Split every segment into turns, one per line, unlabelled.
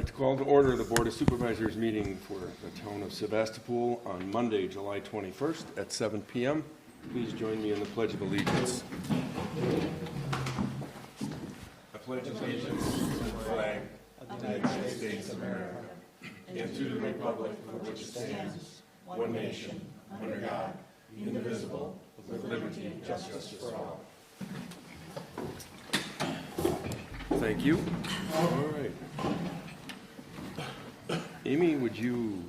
I'd like to call to order the Board of Supervisors meeting for the town of Sevastopol on Monday, July 21st at 7 p.m. Please join me in the Pledge of Allegiance. I pledge allegiance to the flag of the United States of America and to the republic for which it stands, one nation, under God, indivisible, with liberty and justice for all. Thank you. All right. Amy, would you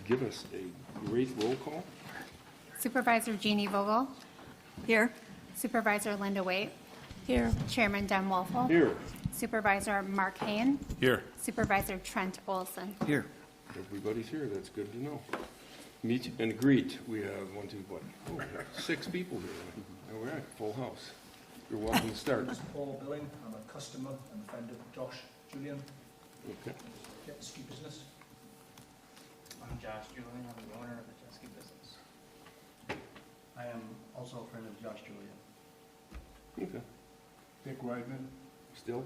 give us a great roll call?
Supervisor Jeannie Vogel.
Here.
Supervisor Linda Waite.
Here.
Chairman Dem Wolfel.
Here.
Supervisor Mark Hain.
Here.
Supervisor Trent Olson.
Here.
Everybody's here. That's good to know. Meet and greet. We have we have 6 people here. All right, full house. You're welcome to start.
This is Paul Billing. I'm a customer and friend of Josh Julian.
Okay.
Get the ski business.
I'm Josh Julian. I'm the owner of the jet ski business.
I am also a friend of Josh Julian.
Okay.
Dick Weidman,
Still?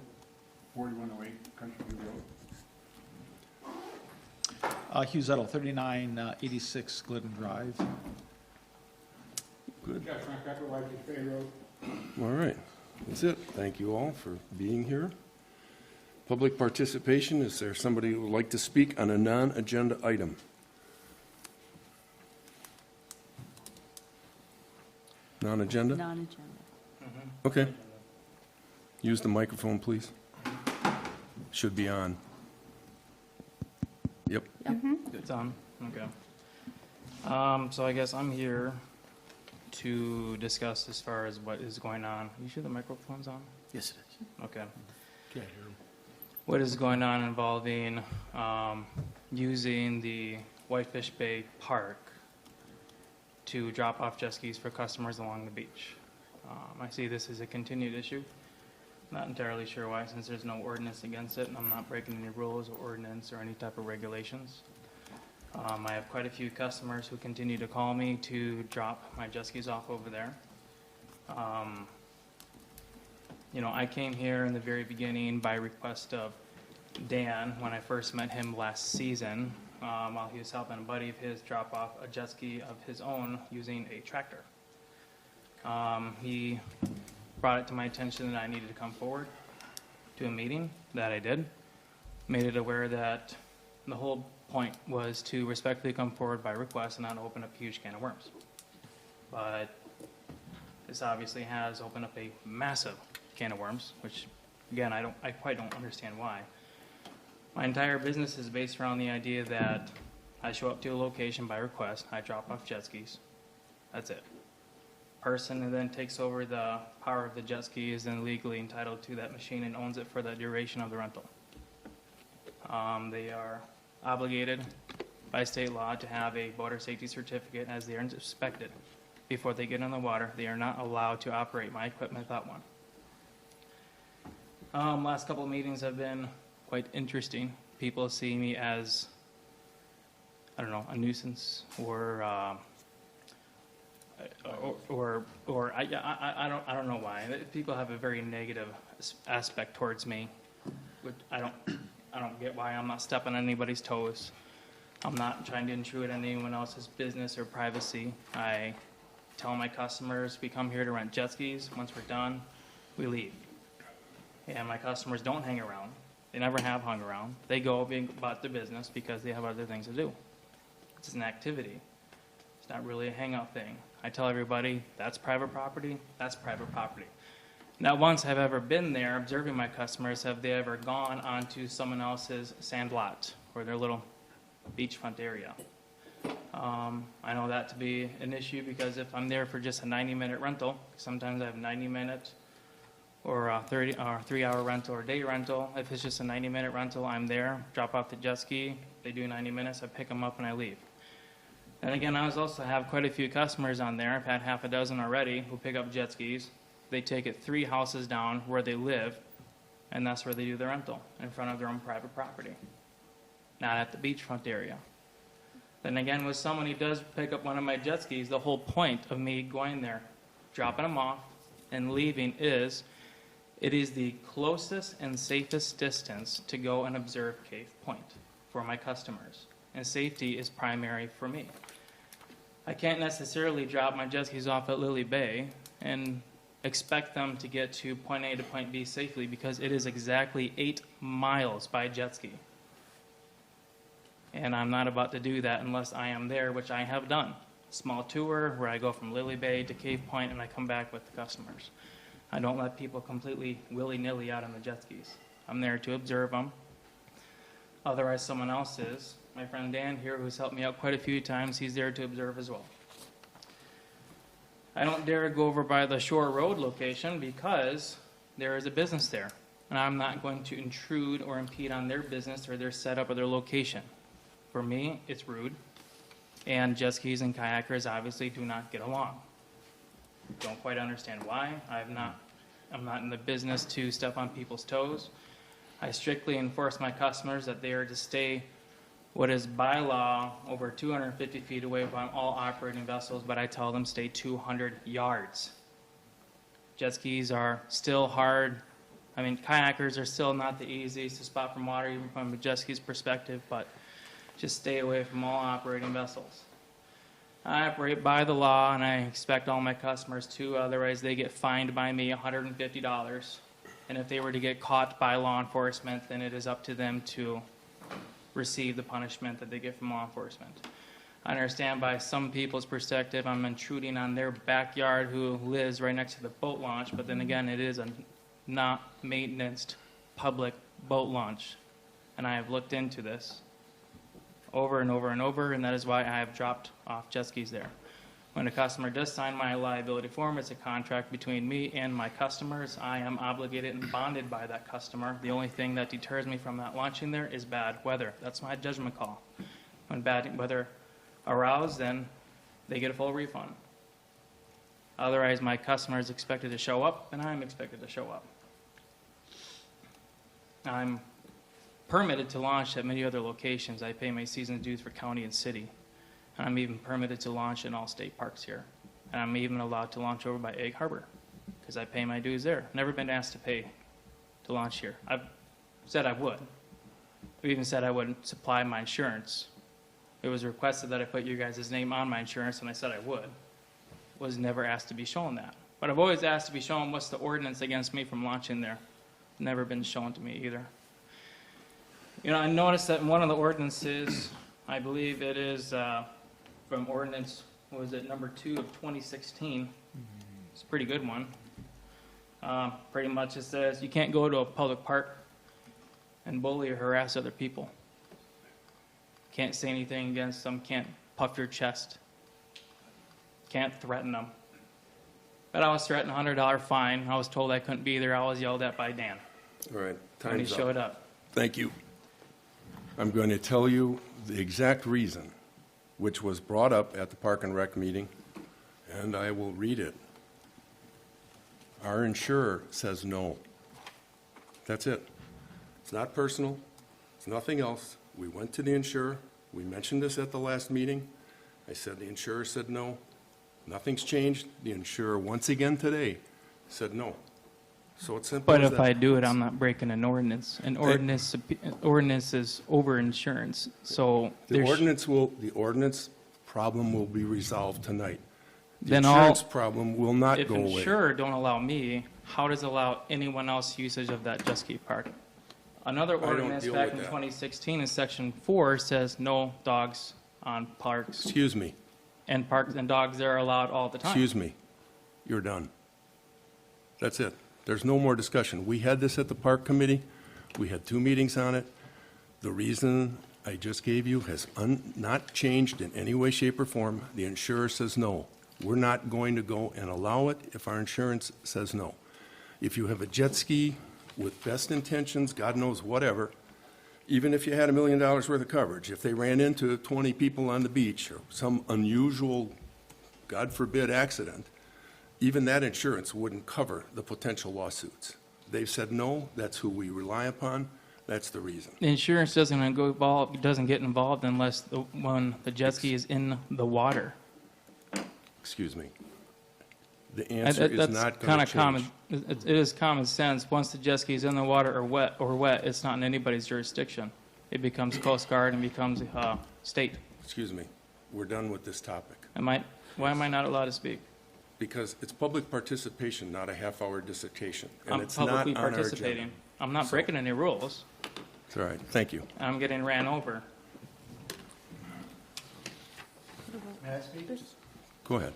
4108 Country View Road.
Hugh Zettel, 3986 Glidden Drive.
Good.
Yeah, Frank Pepper, Whitefish Bay Road.
All right. That's it. Thank you all for being here. Public participation. Is there somebody who would like to speak on a non-agenda item? Non-agenda?
Non-agenda.
Okay. Use the microphone, please. Should be on. Yep.
It's on. Okay. So I guess I'm here to discuss as far as what is going on. You sure the microphone's on?
Yes, it is.
Okay.
Can't hear him.
What is going on involving using the Whitefish Bay Park to drop off jet skis for customers along the beach? I see this as a continued issue. Not entirely sure why, since there's no ordinance against it, and I'm not breaking any rules or ordinance or any type of regulations. I have quite a few customers who continue to call me to drop my jet skis off over there. You know, I came here in the very beginning by request of Dan when I first met him last season, while he was helping a buddy of his drop off a jet ski of his own using a tractor. He brought it to my attention that I needed to come forward to a meeting. That I did. Made it aware that the whole point was to respectfully come forward by request and not open up a huge can of worms. But this obviously has opened up a massive can of worms, which again, I quite don't understand why. My entire business is based around the idea that I show up to a location by request, I drop off jet skis. That's it. Person who then takes over the power of the jet ski is then legally entitled to that machine and owns it for the duration of the rental. They are obligated by state law to have a boater safety certificate as they are inspected before they get in the water. They are not allowed to operate my equipment without one. Last couple of meetings have been quite interesting. People see me as, I don't know, a nuisance or I don't know why. People have a very negative aspect towards me, which I don't get why. I'm not stepping on anybody's toes. I'm not trying to intrude on anyone else's business or privacy. I tell my customers we come here to rent jet skis. Once we're done, we leave. And my customers don't hang around. They never have hung around. They go about their business because they have other things to do. It's an activity. It's not really a hangout thing. I tell everybody, that's private property, that's private property. Not once have I ever been there observing my customers have they ever gone onto someone else's sand lot or their little beachfront area. I know that to be an issue because if I'm there for just a 90-minute rental, sometimes I have 90-minute or a 3-hour rental or day rental. If it's just a 90-minute rental, I'm there, drop off the jet ski, they do 90 minutes, I pick them up and I leave. And again, I also have quite a few customers on there. I've had half a dozen already who pick up jet skis. They take it 3 houses down where they live, and that's where they do their rental, in front of their own private property, not at the beachfront area. Then again, with someone who does pick up one of my jet skis, the whole point of me going there, dropping them off, and leaving is It is the closest and safest distance to go and observe Cave Point for my customers, and safety is primary for me. I can't necessarily drop my jet skis off at Lily Bay and expect them to get to point A to point B safely because it is exactly 8 miles by jet ski. And I'm not about to do that unless I am there, which I have done. Small tour where I go from Lily Bay to Cave Point and I come back with the customers. I don't let people completely willy-nilly out on the jet skis. I'm there to observe them. Otherwise, someone else is. My friend Dan here, who's helped me out quite a few times, he's there to observe as well. I don't dare go over by the Shore Road location because there is a business there. And I'm not going to intrude or impede on their business or their setup or their location. For me, it's rude. And jet skis and kayakers obviously do not get along. Don't quite understand why. I'm not in the business to step on people's toes. I strictly enforce my customers that they are to stay what is by law over 250 feet away from all operating vessels, but I tell them stay 200 yards. Jet skis are still hard. I mean, kayakers are still not the easiest to spot from water, even from a jet ski's perspective, but just stay away from all operating vessels. I operate by the law, and I expect all my customers to, otherwise they get fined by me $150. And if they were to get caught by law enforcement, then it is up to them to receive the punishment that they get from law enforcement. I understand by some people's perspective I'm intruding on their backyard who lives right next to the boat launch, but then again, it is a not maintenanced public boat launch. And I have looked into this over and over and over, and that is why I have dropped off jet skis there. When a customer does sign my liability form, it's a contract between me and my customers. I am obligated and bonded by that customer. The only thing that deters me from not launching there is bad weather. That's my judgment call. When bad weather arrives, then they get a full refund. Otherwise, my customer is expected to show up, and I'm expected to show up. I'm permitted to launch at many other locations. I pay my season dues for county and city. And I'm even permitted to launch in all state parks here. And I'm even allowed to launch over by Egg Harbor because I pay my dues there. Never been asked to pay to launch here. I've said I would. I've even said I would supply my insurance. It was requested that I put you guys' name on my insurance, and I said I would. Was never asked to be shown that. But I've always asked to be shown what's the ordinance against me from launching there. Never been shown to me either. You know, I noticed that in one of the ordinances, I believe it is from ordinance, what was it, number 2 of 2016. It's a pretty good one. Pretty much it says you can't go to a public park and bully or harass other people. Can't say anything against them, can't puff your chest, can't threaten them. But I was threatened a $100 fine. I was told I couldn't be there. I was yelled at by Dan
All right,
when he
time's
showed
up.
up.
Thank you. I'm going to tell you the exact reason, which was brought up at the Park and Rec meeting, and I will read it. Our insurer says no. That's it. It's not personal. It's nothing else. We went to the insurer. We mentioned this at the last meeting. I said the insurer said no. Nothing's changed. The insurer, once again today, said no. So it's simple
But
as
if
that.
I do it, I'm not breaking an ordinance. An ordinance is over insurance, so
The ordinance problem will be resolved tonight. The
Then
insurance problem will not
if
go away.
insurer don't allow me, how does it allow anyone else usage of that jet ski park? Another
don't
ordinance
deal
back
with
in
that.
2016 in section 4 says no dogs on parks,
Excuse me,
and dogs there are allowed all the time.
excuse me. You're done. That's it. There's no more discussion. We had this at the park committee. We had 2 meetings on it. The reason I just gave you has not changed in any way, shape, or form. The insurer says no. We're not going to go and allow it if our insurance says no. If you have a jet ski with best intentions, God knows whatever, even if you had $1 million worth of coverage, if they ran into 20 people on the beach or some unusual, God forbid, accident, even that insurance wouldn't cover the potential lawsuits. They've said no, that's who we rely upon, that's the reason.
The insurance doesn't get involved unless when the jet ski is in the water.
Excuse me. The answer is
That's
not going
kind
to
of common.
change.
It is common sense. Once the jet ski's in the water or wet, it's not in anybody's jurisdiction. It becomes Coast Guard and becomes state.
Excuse me, we're done with this topic.
Why am I not allowed to speak?
Because it's public participation, not a half-hour dissertation. And
I'm
it's not
publicly
on our agenda.
participating. I'm not breaking any rules.
It's all right, thank you.
I'm getting ran over.
May I speak?
Go ahead.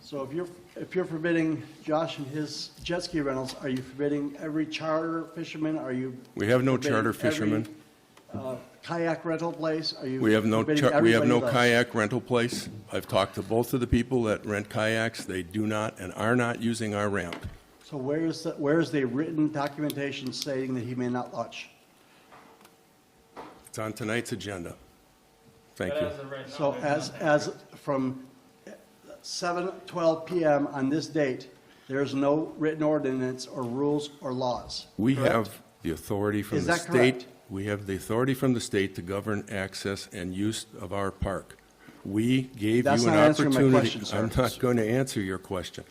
So if you're forbidding Josh and his jet ski rentals, are you forbidding every charter fisherman? Are you?
We have no
forbidding
charter fishermen.
every, kayak rental place? Are you?
We have no
forbidding
we have
everybody
no
else?
kayak rental place. I've talked to both of the people that rent kayaks. They do not and are not using our ramp.
So where's the written documentation stating that he may not launch?
It's on tonight's agenda. Thank you.
So as from 7:12 p.m. on this date, there's no written ordinance or rules or laws.
We
correct?
have the authority from
Is
the
that
state.
correct?
We have the authority from the state to govern access and use of our park. We gave
That's
you an
not answering my
opportunity.
question, sir.
I'm not going to answer your question.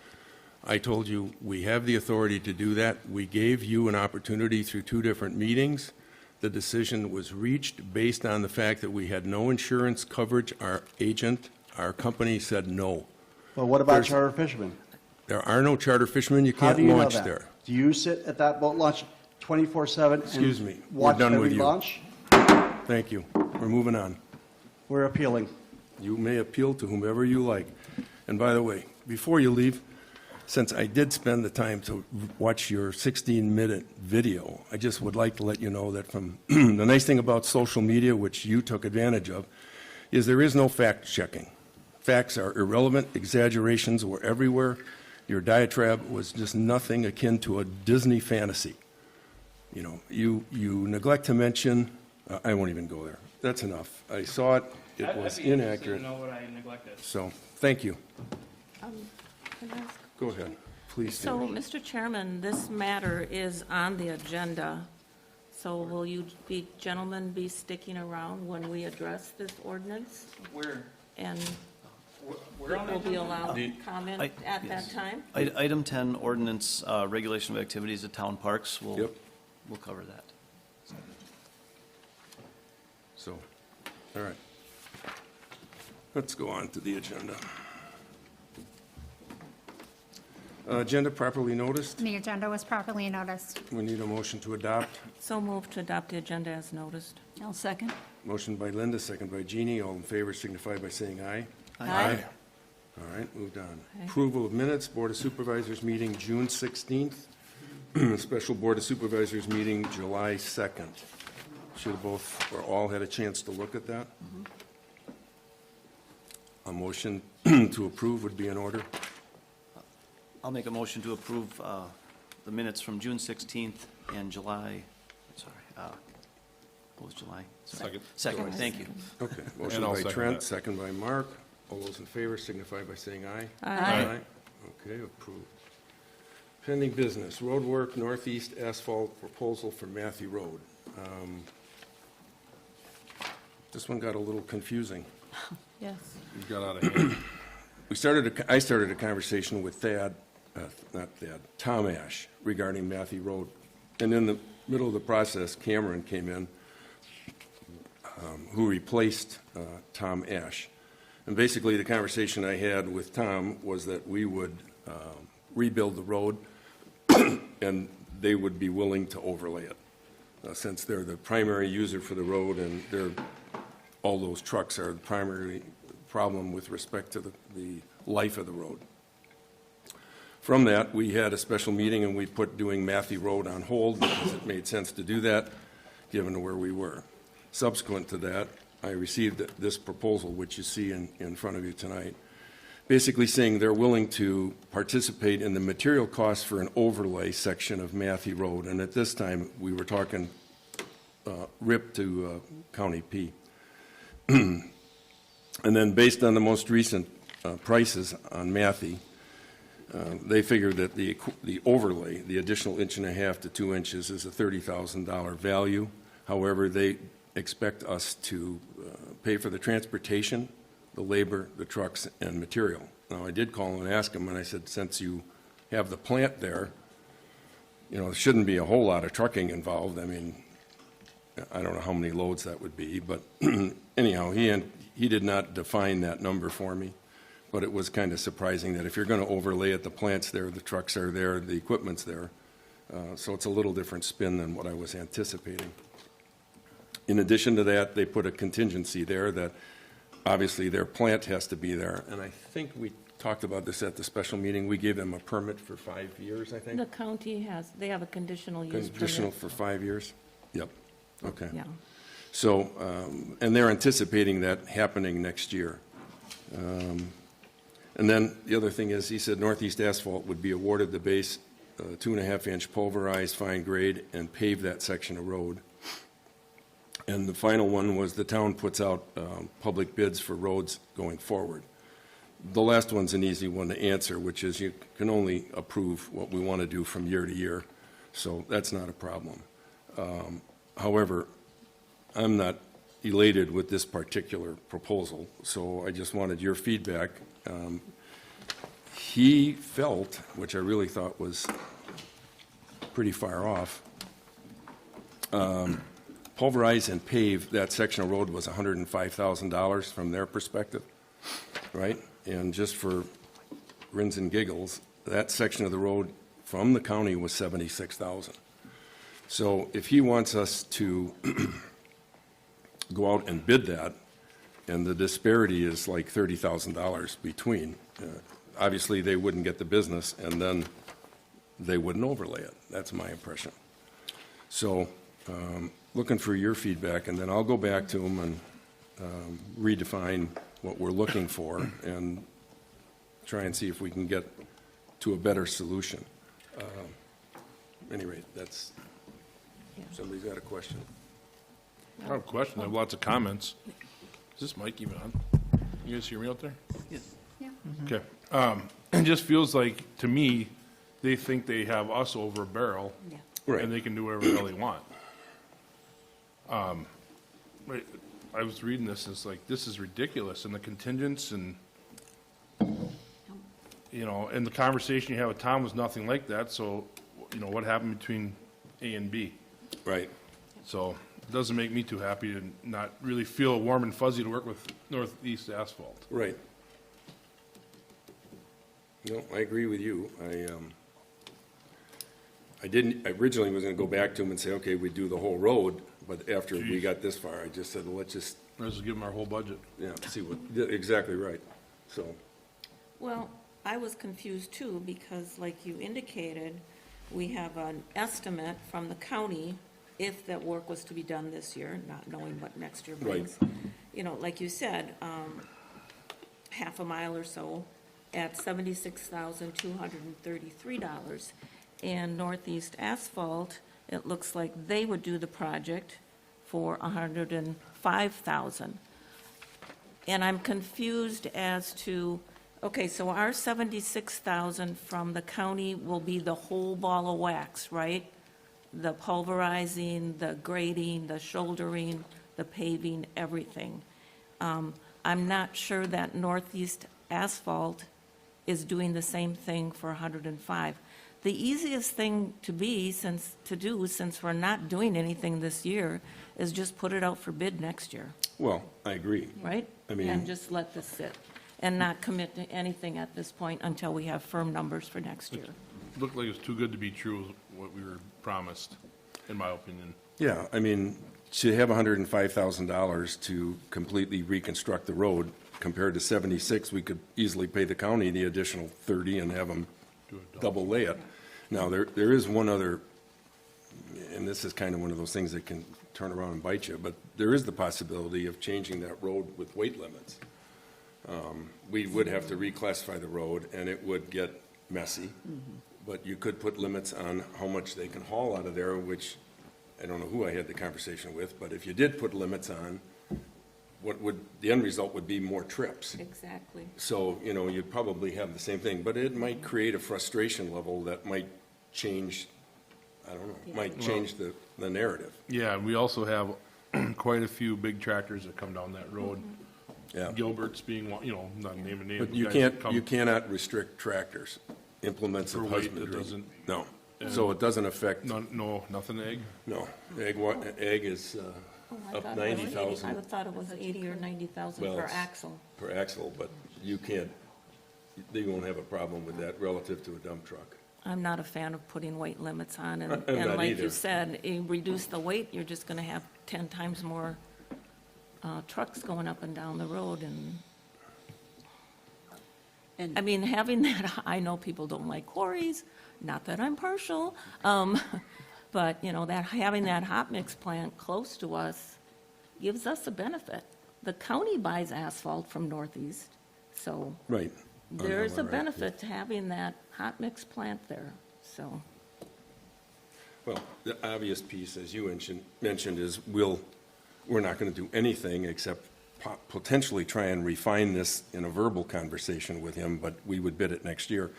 I told you we have the authority to do that. We gave you an opportunity through 2 different meetings. The decision was reached based on the fact that we had no insurance coverage. Our agent, our company said no.
But what about
There's-
charter fishermen?
There are no charter fishermen. You
How
can't
do you know
launch
that?
there.
Do you sit at that boat launch 24/7
Excuse me,
and
we're
watch
done with
every
you.
launch?
Thank you. We're moving on.
We're appealing.
You may appeal to whomever you like. And by the way, before you leave, since I did spend the time to watch your 16-minute video, I just would like to let you know that from the nice thing about social media, which you took advantage of, is there is no fact-checking. Facts are irrelevant. Exaggerations were everywhere. Your diatribe was just nothing akin to a Disney fantasy. You know, you neglect to mention, I won't even go there. That's enough. I saw it. It was inaccurate.
I know what I neglected.
So, thank you.
Can I ask-
Go ahead, please.
So,
do.
Mr. Chairman, this matter is on the agenda, so will you gentlemen be sticking around when we address this ordinance?
Where?
And
We're on
will be
the
allowed
The-
comment
I-
at that
yes.
time?
Item 10, ordinance, regulation of activities at town parks,
Yep.
we'll cover that.
So, all right. Let's go on to the agenda. Agenda properly noticed.
The agenda was properly noticed.
We need a motion to adopt.
So moved to adopt the agenda as noticed. I'll second.
Motion by Linda, second by Jeannie. All in favor signify by saying aye.
Aye.
All right, moved on.
Aye.
Approval of minutes, Board of Supervisors meeting June 16th. Special Board of Supervisors meeting July 2nd. Should have both, or all had a chance to look at that? A motion to approve would be in order.
I'll make a motion to approve the minutes from June 16th and July, what was July? Sorry. Second, thank you.
Okay, motion
I'll
by
second
Trent,
that.
second by Mark. All those in favor signify by saying aye.
Aye.
Okay, approved. Pending business, road work, northeast asphalt proposal for Matthew Road. This one got a little confusing.
Yes.
You got out of hand.
I started a conversation with Tom Ash regarding Matthew Road. And in the middle of the process, Cameron came in, who replaced Tom Ash. And basically, the conversation I had with Tom was that we would rebuild the road, and they would be willing to overlay it, since they're the primary user for the road, and all those trucks are the primary problem with respect to the life of the road. From that, we had a special meeting, and we put doing Matthew Road on hold because it made sense to do that, given where we were. Subsequent to that, I received this proposal, which you see in front of you tonight, basically saying they're willing to participate in the material costs for an overlay section of Matthew Road. And at this time, we were talking RIP to County P. And then based on the most recent prices on Matthew, they figured that the overlay, the additional 1.5 to 2 inches, is a $30,000 value. However, they expect us to pay for the transportation the labor, the trucks, and material. Now, I did call and ask him, and I said, since you have the plant there, there shouldn't be a whole lot of trucking involved. I mean, I don't know how many loads that would be, but anyhow, he did not define that number for me. But it was kind of surprising that if you're going to overlay it, the plant's there, the trucks are there, the equipment's there. So it's a little different spin than what I was anticipating. In addition to that, they put a contingency there that obviously their plant has to be there. And I think we talked about this at the special meeting. We gave them a permit for 5 years, I think.
The county they have a conditional use permit.
Conditional for 5 years? Yep. Okay.
Yeah.
So, and they're anticipating that happening next year. And then the other thing is, he said Northeast Asphalt would be awarded the base 2.5-inch pulverized fine grade and pave that section of road. And the final one was the town puts out public bids for roads going forward. The last one's an easy one to answer, which is you can only approve what we want to do from year to year. So that's not a problem. However, I'm not elated with this particular proposal, so I just wanted your feedback. He felt, which I really thought was pretty far off, pulverize and pave that section of road was $105,000 from their perspective, right? And just for grins and giggles, that section of the road from the county was $76,000. So if he wants us to go out and bid that, and the disparity is like $30,000 between, obviously they wouldn't get the business, and then they wouldn't overlay it. That's my impression. So looking for your feedback, and then I'll go back to them and redefine what we're looking for and try and see if we can get to a better solution. Anyway, that's, somebody's got a question.
I don't have a question. I have lots of comments. Is this mic even on? You guys hear me out there?
Yes.
Okay. It just feels like, to me, they think they have us over a barrel,
Yeah.
Right.
and they can do whatever the hell they want. Right, I was reading this, and it's like, this is ridiculous, and the contingents, and, and the conversation you had with Tom was nothing like that, so, what happened between A and B?
Right.
So, it doesn't make me too happy to not really feel warm and fuzzy to work with Northeast Asphalt.
Right. No, I agree with you. I originally was going to go back to him and say, okay, we do the whole road, but after we got this far, I just said, well, let's just,
Let's just give them our whole budget.
see what, exactly right. So,
Well, I was confused too, because like you indicated, we have an estimate from the county if that work was to be done this year, not knowing what next year brings. Like you said, half a mile or so at $76,233. And Northeast Asphalt, it looks like they would do the project for $105,000. And I'm confused as to, okay, so our $76,000 from the county will be the whole ball of wax, right? The pulverizing, the grading, the shouldering, the paving, everything. I'm not sure that Northeast Asphalt is doing the same thing for 105. The easiest thing to do, since we're not doing anything this year, is just put it out for bid next year,
well, I agree.
right?
I mean-
And just let this sit, and not commit to anything at this point until we have firm numbers for next year.
Looked like it was too good to be true, what we were promised, in my opinion.
Yeah, I mean, to have $105,000 to completely reconstruct the road, compared to 76, we could easily pay the county the additional 30 and have them double lay it. Now, there is one other, and this is kind of one of those things that can turn around and bite you, but there is the possibility of changing that road with weight limits. We would have to reclassify the road, and it would get messy, but you could put limits on how much they can haul out of there, which, I don't know who I had the conversation with, but if you did put limits on, the end result would be more trips.
Exactly.
So, you'd probably have the same thing, but it might create a frustration level that might change, I don't know, might change the narrative.
Yeah, and we also have quite a few big tractors that come down that road.
Yeah.
Gilbert's being one, not naming names.
But you
guys
can't,
come
you cannot restrict tractors, implements
For
of
weight, it
husbandry.
doesn't-
No, so it doesn't affect,
No, nothing egg?
no. Egg is
Oh, I
up
thought it was 80.
90,000
I thought it was 80 or 90,000
Well,
per
it's-
axle.
per axle, but you can't, they won't have a problem with that relative to a dump truck.
I'm not a fan of putting weight limits on,
I'm
and
not
like
either.
you said, you reduce the weight, you're just going to have 10 times more trucks going up and down the road, and, I mean, having that, I know people don't like quarries, not that I'm partial, but, that, having that hot mix plant close to us gives us a benefit. The county buys asphalt from Northeast, so
Right.
there's a
Right.
benefit to having that hot mix plant there, so.
Well, the obvious piece, as you mentioned, is we're not going to do anything except potentially try and refine this in a verbal conversation with him, but we would bid it next year.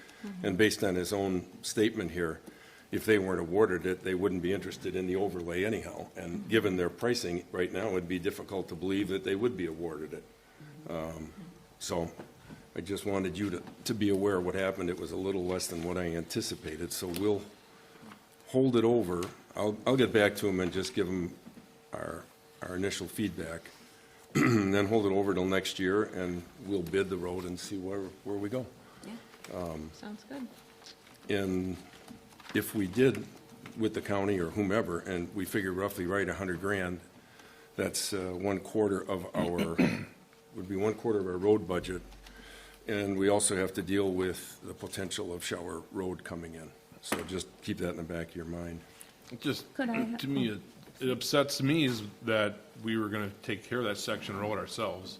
And based on his own statement here, if they weren't awarded it, they wouldn't be interested in the overlay anyhow. And given their pricing right now, it'd be difficult to believe that they would be awarded it. So I just wanted you to be aware of what happened. It was a little less than what I anticipated, so we'll hold it over. I'll get back to him and just give him our initial feedback, and then hold it over till next year, and we'll bid the road and see where we go.
Yeah, sounds good.
And if we did with the county or whomever, and we figured roughly right $100,000, that's 1/4 of our, would be 1/4 of our road budget. And we also have to deal with the potential of Shower Road coming in. So just keep that in the back of your mind.
Just,
Could I-
to me, it upsets me is that we were gonna take care of that section of road ourselves.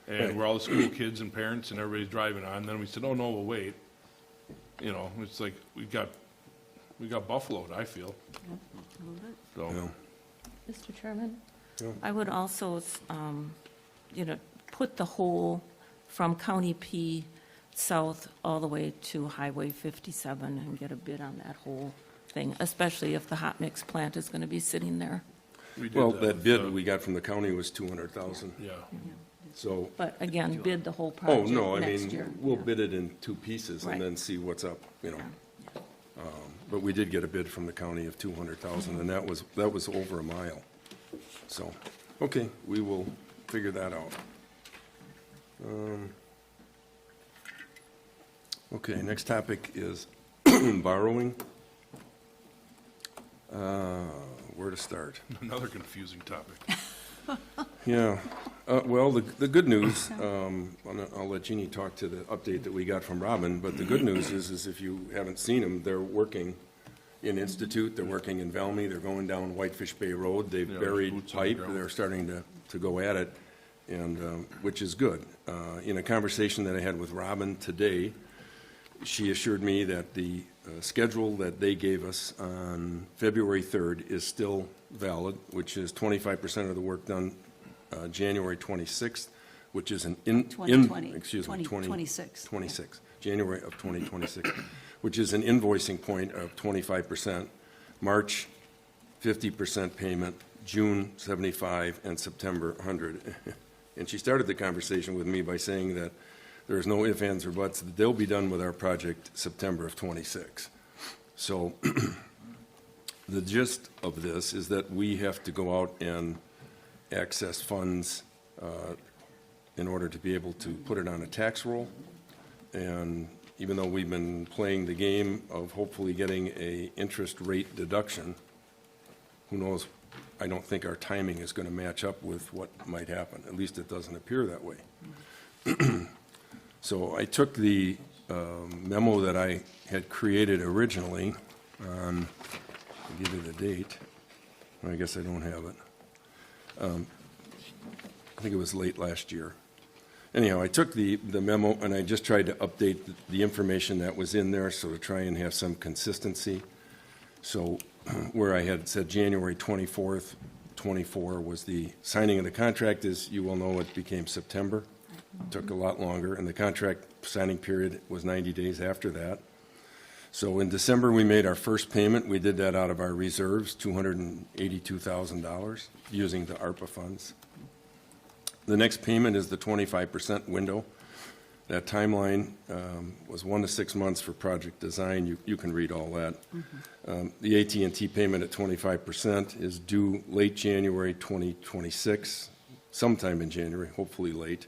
Right.
And where all the school kids and parents and everybody's driving on, then we said, oh, no, we'll wait. It's like, we got buffaloed, I feel. So,
Well,
Mr. Chairman?
Yeah.
I would also, put the whole from County P south all the way to Highway 57 and get a bid on that whole thing, especially if the hot mix plant is going to be sitting there.
we did
Well,
with
that bid we got from the county was $200,000.
Yeah,
So,
But again, bid the whole
oh,
project
no, I
next year.
mean, we'll bid it in 2 pieces
Right.
and then see what's up,
Yeah.
But we did get a bid from the county of $200,000, and that was over a mile. So, okay, we will figure that out. Okay, next topic is borrowing. Where to start?
another confusing topic.
Yeah, well, the good news, I'll let Jeannie talk to the update that we got from Robin, but the good news is if you haven't seen them, they're working in Institute, they're working in Valmy, they're going down Whitefish Bay Road, they've
Yeah,
buried
boots on the
pipe,
ground.
they're starting to go at it, and, which is good. In a conversation that I had with Robin today, she assured me that the schedule that they gave us on February 3rd is still valid, which is 25% of the work done January 26th, which is
2020.
excuse me,
26.
26, January of 2026, which is an invoicing point of 25%, March 50% payment, June 75, and September 100. And she started the conversation with me by saying that there's no ifs, ands, or buts, that they'll be done with our project September of 26. So the gist of this is that we have to go out and access funds in order to be able to put it on a tax roll. And even though we've been playing the game of hopefully getting a interest rate deduction, who knows, I don't think our timing is going to match up with what might happen. At least it doesn't appear that way. So I took the memo that I had created originally on, I'll give you the date. I guess I don't have it. I think it was late last year. Anyhow, I took the memo and I just tried to update the information that was in there, so to try and have some consistency. So where I had said January 24th, 24 was the signing of the contract, as you well know, it became September. It took a lot longer, and the contract signing period was 90 days after that. So in December, we made our first payment. We did that out of our reserves, $282,000, using the ARPA funds. The next payment is the 25% window. That timeline was 1 to 6 months for project design. You can read all that. The AT&T payment at 25% is due late January 2026, sometime in January, hopefully late.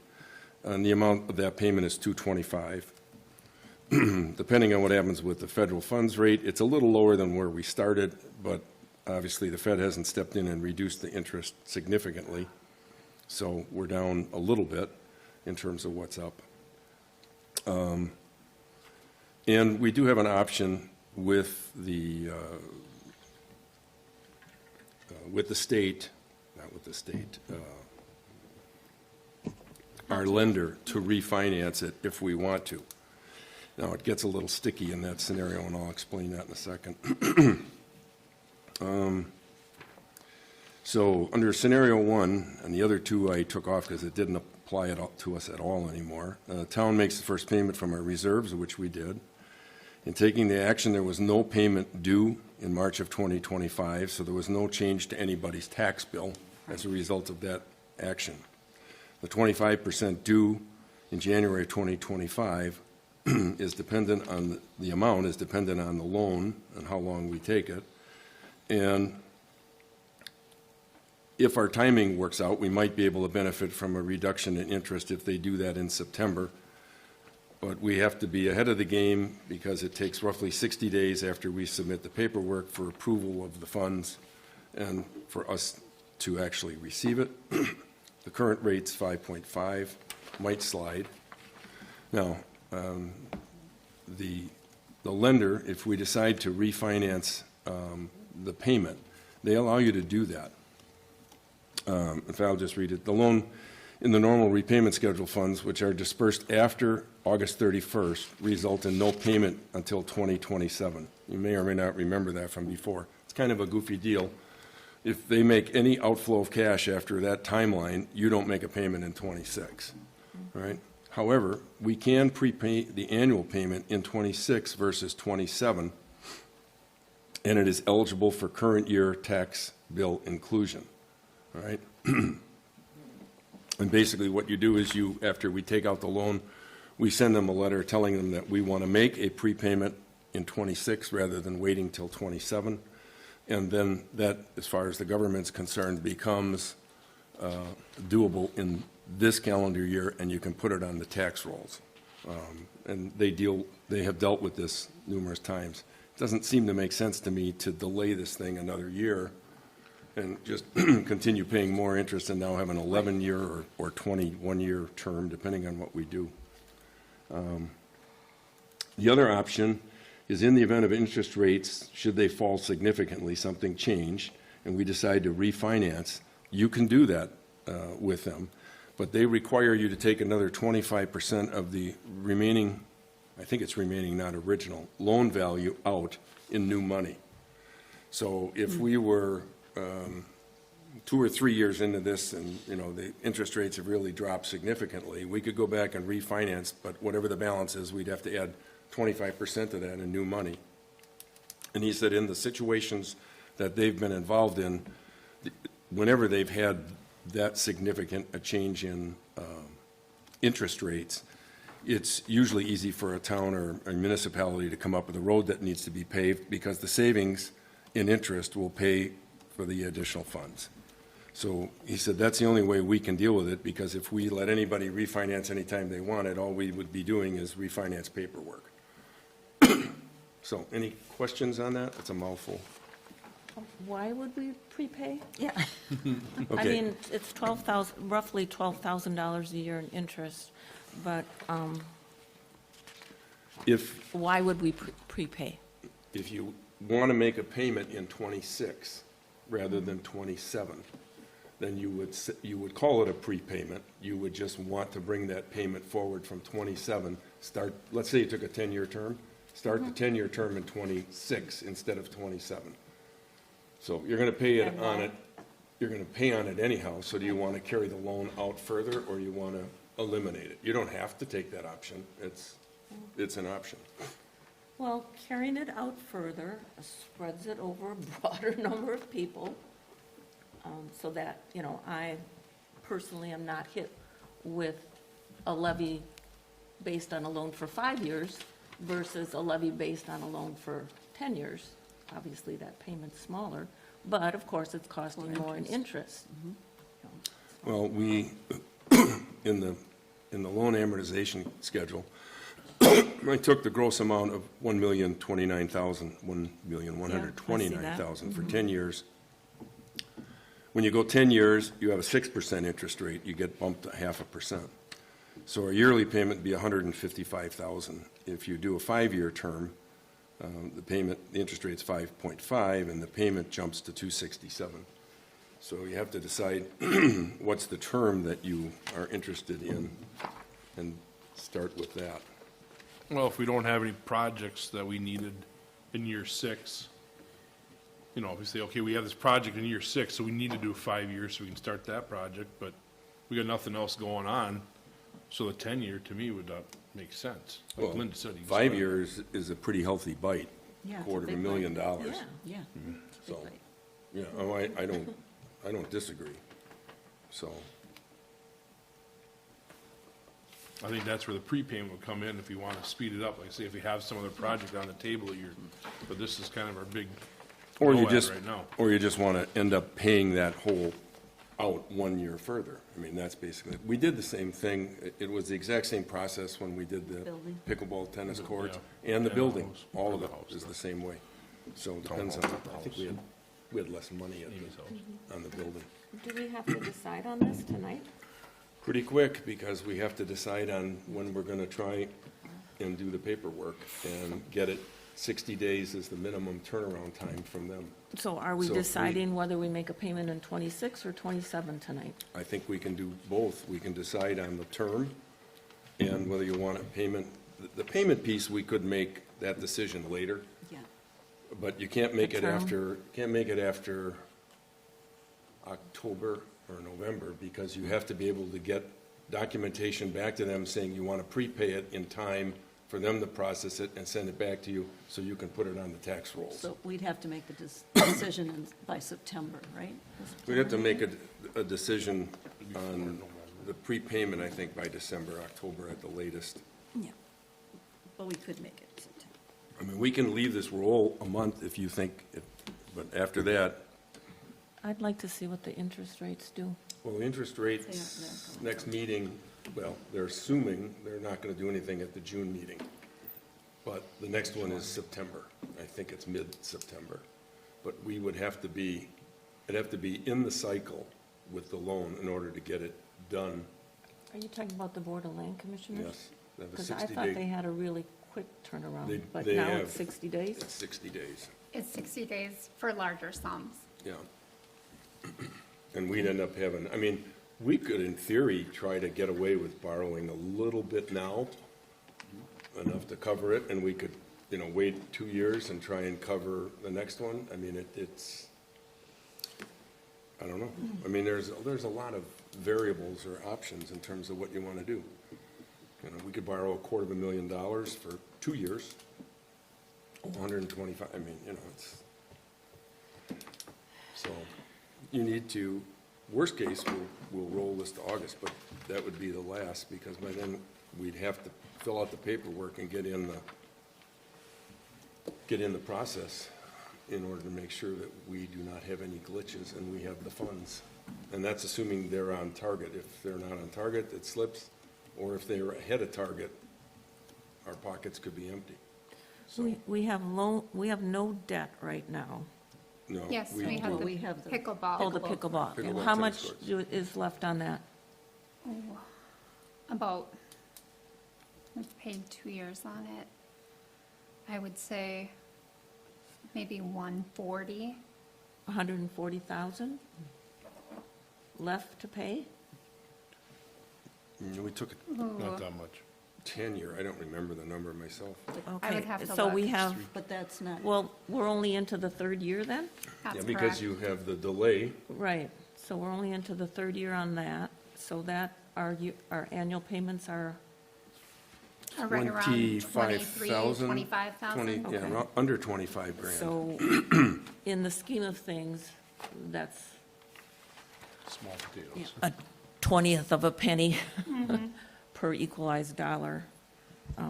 And the amount of that payment is $225. Depending on what happens with the federal funds rate, it's a little lower than where we started, but obviously the Fed hasn't stepped in and reduced the interest significantly. So we're down a little bit in terms of what's up. And we do have an option with the state, not with the state, our lender to refinance it if we want to. Now, it gets a little sticky in that scenario, and I'll explain that in a second. So under scenario 1, and the other 2 I took off because it didn't apply to us at all anymore, the town makes the first payment from our reserves, which we did. In taking the action, there was no payment due in March of 2025, so there was no change to anybody's tax bill as a result of that action. The 25% due in January 2025 is dependent on, the amount is dependent on the loan and how long we take it. And if our timing works out, we might be able to benefit from a reduction in interest if they do that in September. But we have to be ahead of the game because it takes roughly 60 days after we submit the paperwork for approval of the funds and for us to actually receive it. The current rate's 5.5, might slide. Now, the lender, if we decide to refinance the payment, they allow you to do that. In fact, I'll just read it. The loan in the normal repayment schedule funds, which are dispersed after August 31st, result in no payment until 2027. You may or may not remember that from before. It's kind of a goofy deal. If they make any outflow of cash after that timeline, you don't make a payment in 26, right? However, we can prepay the annual payment in 26 versus 27, and it is eligible for current year tax bill inclusion, all right? And basically what you do is you, after we take out the loan, we send them a letter telling them that we want to make a prepayment in 26 rather than waiting till 27. And then that, as far as the government's concerned, becomes doable in this calendar year, and you can put it on the tax rolls. And they have dealt with this numerous times. It doesn't seem to make sense to me to delay this thing another year and just continue paying more interest and now have an 11-year or 21-year term, depending on what we do. The other option is in the event of interest rates, should they fall significantly, something change, and we decide to refinance, you can do that with them. But they require you to take another 25% of the remaining, I think it's remaining, not original, loan value out in new money. So if we were 2 or 3 years into this and, you know, the interest rates have really dropped significantly, we could go back and refinance, but whatever the balance is, we'd have to add 25% of that in new money. And he said in the situations that they've been involved in, whenever they've had that significant a change in interest rates, it's usually easy for a town or a municipality to come up with a road that needs to be paved because the savings in interest will pay for the additional funds. So he said that's the only way we can deal with it, because if we let anybody refinance anytime they want it, all we would be doing is refinance paperwork. So any questions on that? It's a mouthful.
Why would we prepay? Yeah. I
Okay.
mean, it's roughly $12,000 a year in interest, but
If
why would we prepay?
if you want to make a payment in 26 rather than 27, then you would call it a prepayment. You would just want to bring that payment forward from 27. Let's say you took a 10-year term. Start the 10-year term in 26 instead of 27. So you're going to pay it on it. You're going to pay on it anyhow. So do you want to carry the loan out further, or you want to eliminate it? You don't have to take that option. It's an option.
Well, carrying it out further spreads it over a broader number of people, so that, you know, I personally am not hit with a levy based on a loan for 5 years versus a levy based on a loan for 10 years. Obviously, that payment's smaller, but of course, it's costing more in interest.
Well, we, in the loan amortization schedule, I took the gross amount of $1,129,000 for 10 years. When you go 10 years, you have a 6% interest rate, you get bumped to 0.5%. So a yearly payment would be $155,000. If you do a 5-year term, the interest rate's 5.5, and the payment jumps to $267. So you have to decide what's the term that you are interested in, and start with that.
Well, if we don't have any projects that we needed in year 6, you know, if we say, okay, we have this project in year 6, so we need to do 5 years so we can start that project, but we got nothing else going on, so the 10-year to me would make sense. Like
Well,
Linda said, you can
5
start-
years is a pretty healthy bite,
Yeah, it's a
$250,000.
Yeah, yeah.
So, yeah, oh, I don't disagree. So,
I think that's where the prepayment would come in if you want to speed it up. Like say, if you have some other project on the table that you're, but this is kind of our big
or you
go at
just,
right now.
or you just want to end up paying that whole out 1 year further. I mean, that's basically, we did the same thing. It was the exact same process when we did the
Building.
pickleball tennis courts
Yeah.
and the
And
building.
house.
All of
And
it
the house,
is
yeah.
the same way. So it depends on,
Townhouse,
I think we had less money
Amy's house.
on the building.
Do we have to decide on this tonight?
Pretty quick, because we have to decide on when we're going to try and do the paperwork and get it. 60 days is the minimum turnaround time from them.
So are we
So if we-
deciding whether we make a payment in 26 or 27 tonight?
I think we can do both. We can decide on the term and whether you want a payment. The payment piece, we could make that decision later,
Yeah.
but you can't make
The
it
term?
after October or November, because you have to be able to get documentation back to them saying you want to prepay it in time for them to process it and send it back to you so you can put it on the tax rolls.
So we'd have to make the decision by September, right?
We'd have to make a decision on the prepayment, I think, by December, October at the latest.
Yeah. But we could make it September.
I mean, we can leave this roll a month if you think, but after that,
I'd like to see what the interest rates do.
well, the interest rates,
They're
next meeting, well, they're assuming they're not going to do anything at the June meeting. But the next one is September. I think it's mid-September. But we would have to be, it'd have to be in the cycle with the loan in order to get it done.
Are you talking about the Board of Land Commissioners?
Yes. They have a
Because I thought they
60-day,
had a really quick turnaround, but
they
now
have-
it's 60 days?
it's 60 days,
It's 60 days for larger sums.
yeah. And we'd end up having, I mean, we could, in theory, try to get away with borrowing a little bit now, enough to cover it, and we could, you know, wait 2 years and try and cover the next one. I mean, it's, I don't know. I mean, there's a lot of variables or options in terms of what you want to do. You know, we could borrow $250,000 for 2 years, 125, I mean, you know, it's, so, you need to, worst case, we'll roll this to August, but that would be the last, because by then, we'd have to fill out the paperwork and get in the process in order to make sure that we do not have any glitches and we have the funds. And that's assuming they're on target. If they're not on target, it slips, or if they're ahead of target, our pockets could be empty. So,
We have no debt right now.
no.
Yes, we have
Well,
the
we have the-
Oh,
pickleball.
the pickleball. And
Pickleball
how
tennis
much
courts.
is left on that?
About, we've paid 2 years on it. I would say maybe 140.
140,000 left to pay?
We took a
Not that much.
10-year, I don't remember the number myself.
I would have to
So we
look.
have,
But that's not,
well, we're only into the third year then?
That's
Yeah, because
correct.
you have the delay.
Right, so we're only into the third year on that, so that, our annual payments are,
Or right around 23,
25,000.
25,000.
Yeah,
Okay.
around under 25 grand.
so, in the scheme of things, that's
Small potatoes.
yeah.
20th of a penny per equalized dollar. I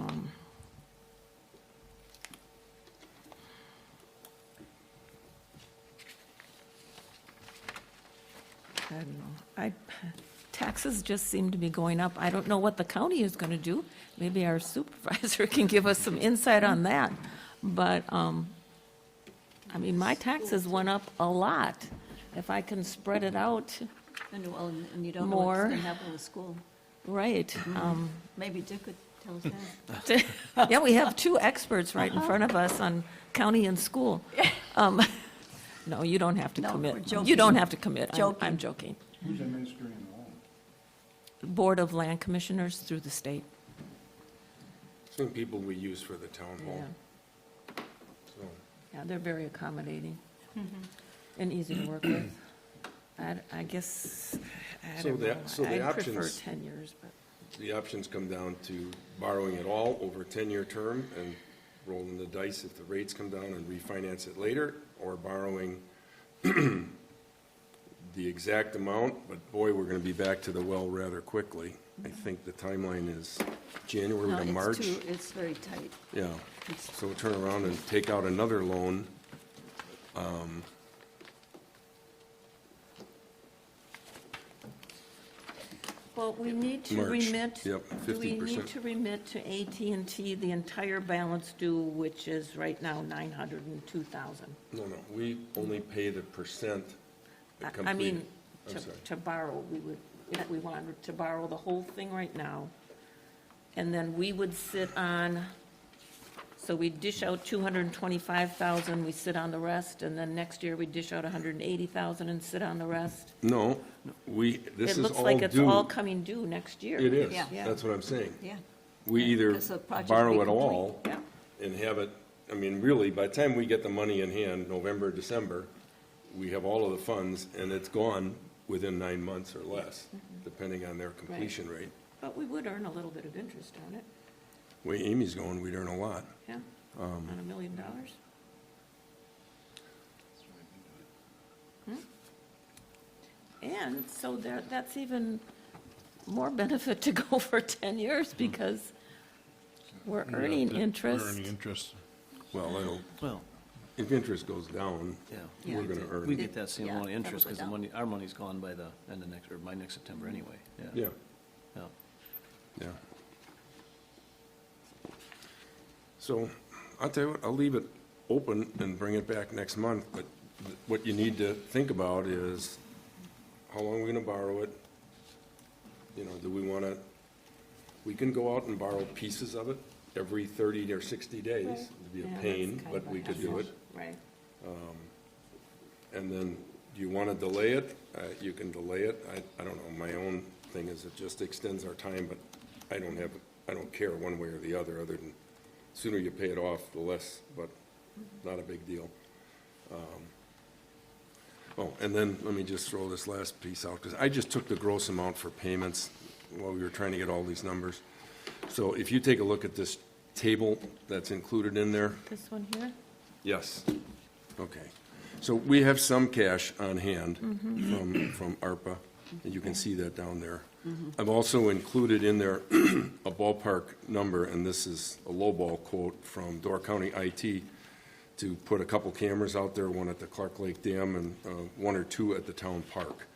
don't know. Taxes just seem to be going up. I don't know what the county is going to do. Maybe our supervisor can give us some insight on that. But, I mean, my taxes went up a lot. If I can spread it out,
And, well, and you don't know what's
More.
going to happen with school.
right.
Maybe Dick could tell us that.
Yeah, we have two experts right in front of us on county and school. No, you don't have to
No,
commit.
we're joking.
You don't have to commit. I'm
Joking.
joking.
Who's administering the loan?
Board of Land Commissioners through the state.
Same people we use for the town
Yeah,
hall. So,
yeah, they're very accommodating and easy to work with. I guess, I
So
don't
the-
know.
so the
I'd prefer
options-
10 years, but.
the options come down to borrowing it all over a 10-year term and rolling the dice if the rates come down and refinance it later, or borrowing the exact amount, but boy, we're going to be back to the well rather quickly. I think the timeline is January
No,
to
it's
March.
It's very tight.
Yeah,
It's-
so we'll turn around and take out another loan.
Well, we need to
March.
remit.
Yep,
Do we
50%.
need to remit to AT&T the entire balance due, which is right now 902,000?
No, we only pay the percent that
I mean,
complete. I'm sorry.
to borrow, we would, if we wanted to borrow the whole thing right now, and then we would sit on, so we dish out 225,000, we sit on the rest, and then next year we dish out 180,000 and sit on the rest?
No, this
It
is
looks
all
like it's all
due.
coming due next year.
It is,
Yeah.
that's what I'm saying.
Yeah.
We either
Because the project
borrow
be
it all
Yeah.
and have it, I mean, really, by the time we get the money in hand, November, December, we have all of the funds, and it's gone within 9 months or less, depending on their completion rate.
But we would earn a little bit of interest on it,
Way Amy's going, we'd earn a lot.
yeah, on $1 million. And so that's even more benefit to go for 10 years because we're earning
Yeah,
interest.
We're earning interest. Well,
Well,
if interest goes down,
yeah,
we're gonna earn.
we get that same
Yeah,
amount of interest
that'll
because
go
the money, our money's gone by the end of next, or by next September anyway, yeah.
Yeah,
Yeah.
yeah. So, I'll tell you what, I'll leave it open and bring it back next month, but what you need to think about is, how long are we gonna borrow it? You know, do we wanna, we can go out and borrow pieces of it every 30 or 60 days. It'd be
Yeah,
a
that's
pain,
kind
but
of a
we could do it.
Right.
And then, do you wanna delay it? You can delay it. I don't know, my own thing is it just extends our time, but I don't care one way or the other than sooner you pay it off, the less, but not a big deal. Oh, and then let me just throw this last piece out, because I just took the gross amount for payments while we were trying to get all these numbers. So if you take a look at this table that's included in there,
This one here?
yes, okay. So we have some cash on hand from ARPA, and you can see that down there. I've also included in there a ballpark number, and this is a lowball quote from Door County IT, to put a couple cameras out there, one at the Clark Lake Dam and one or two at the town park.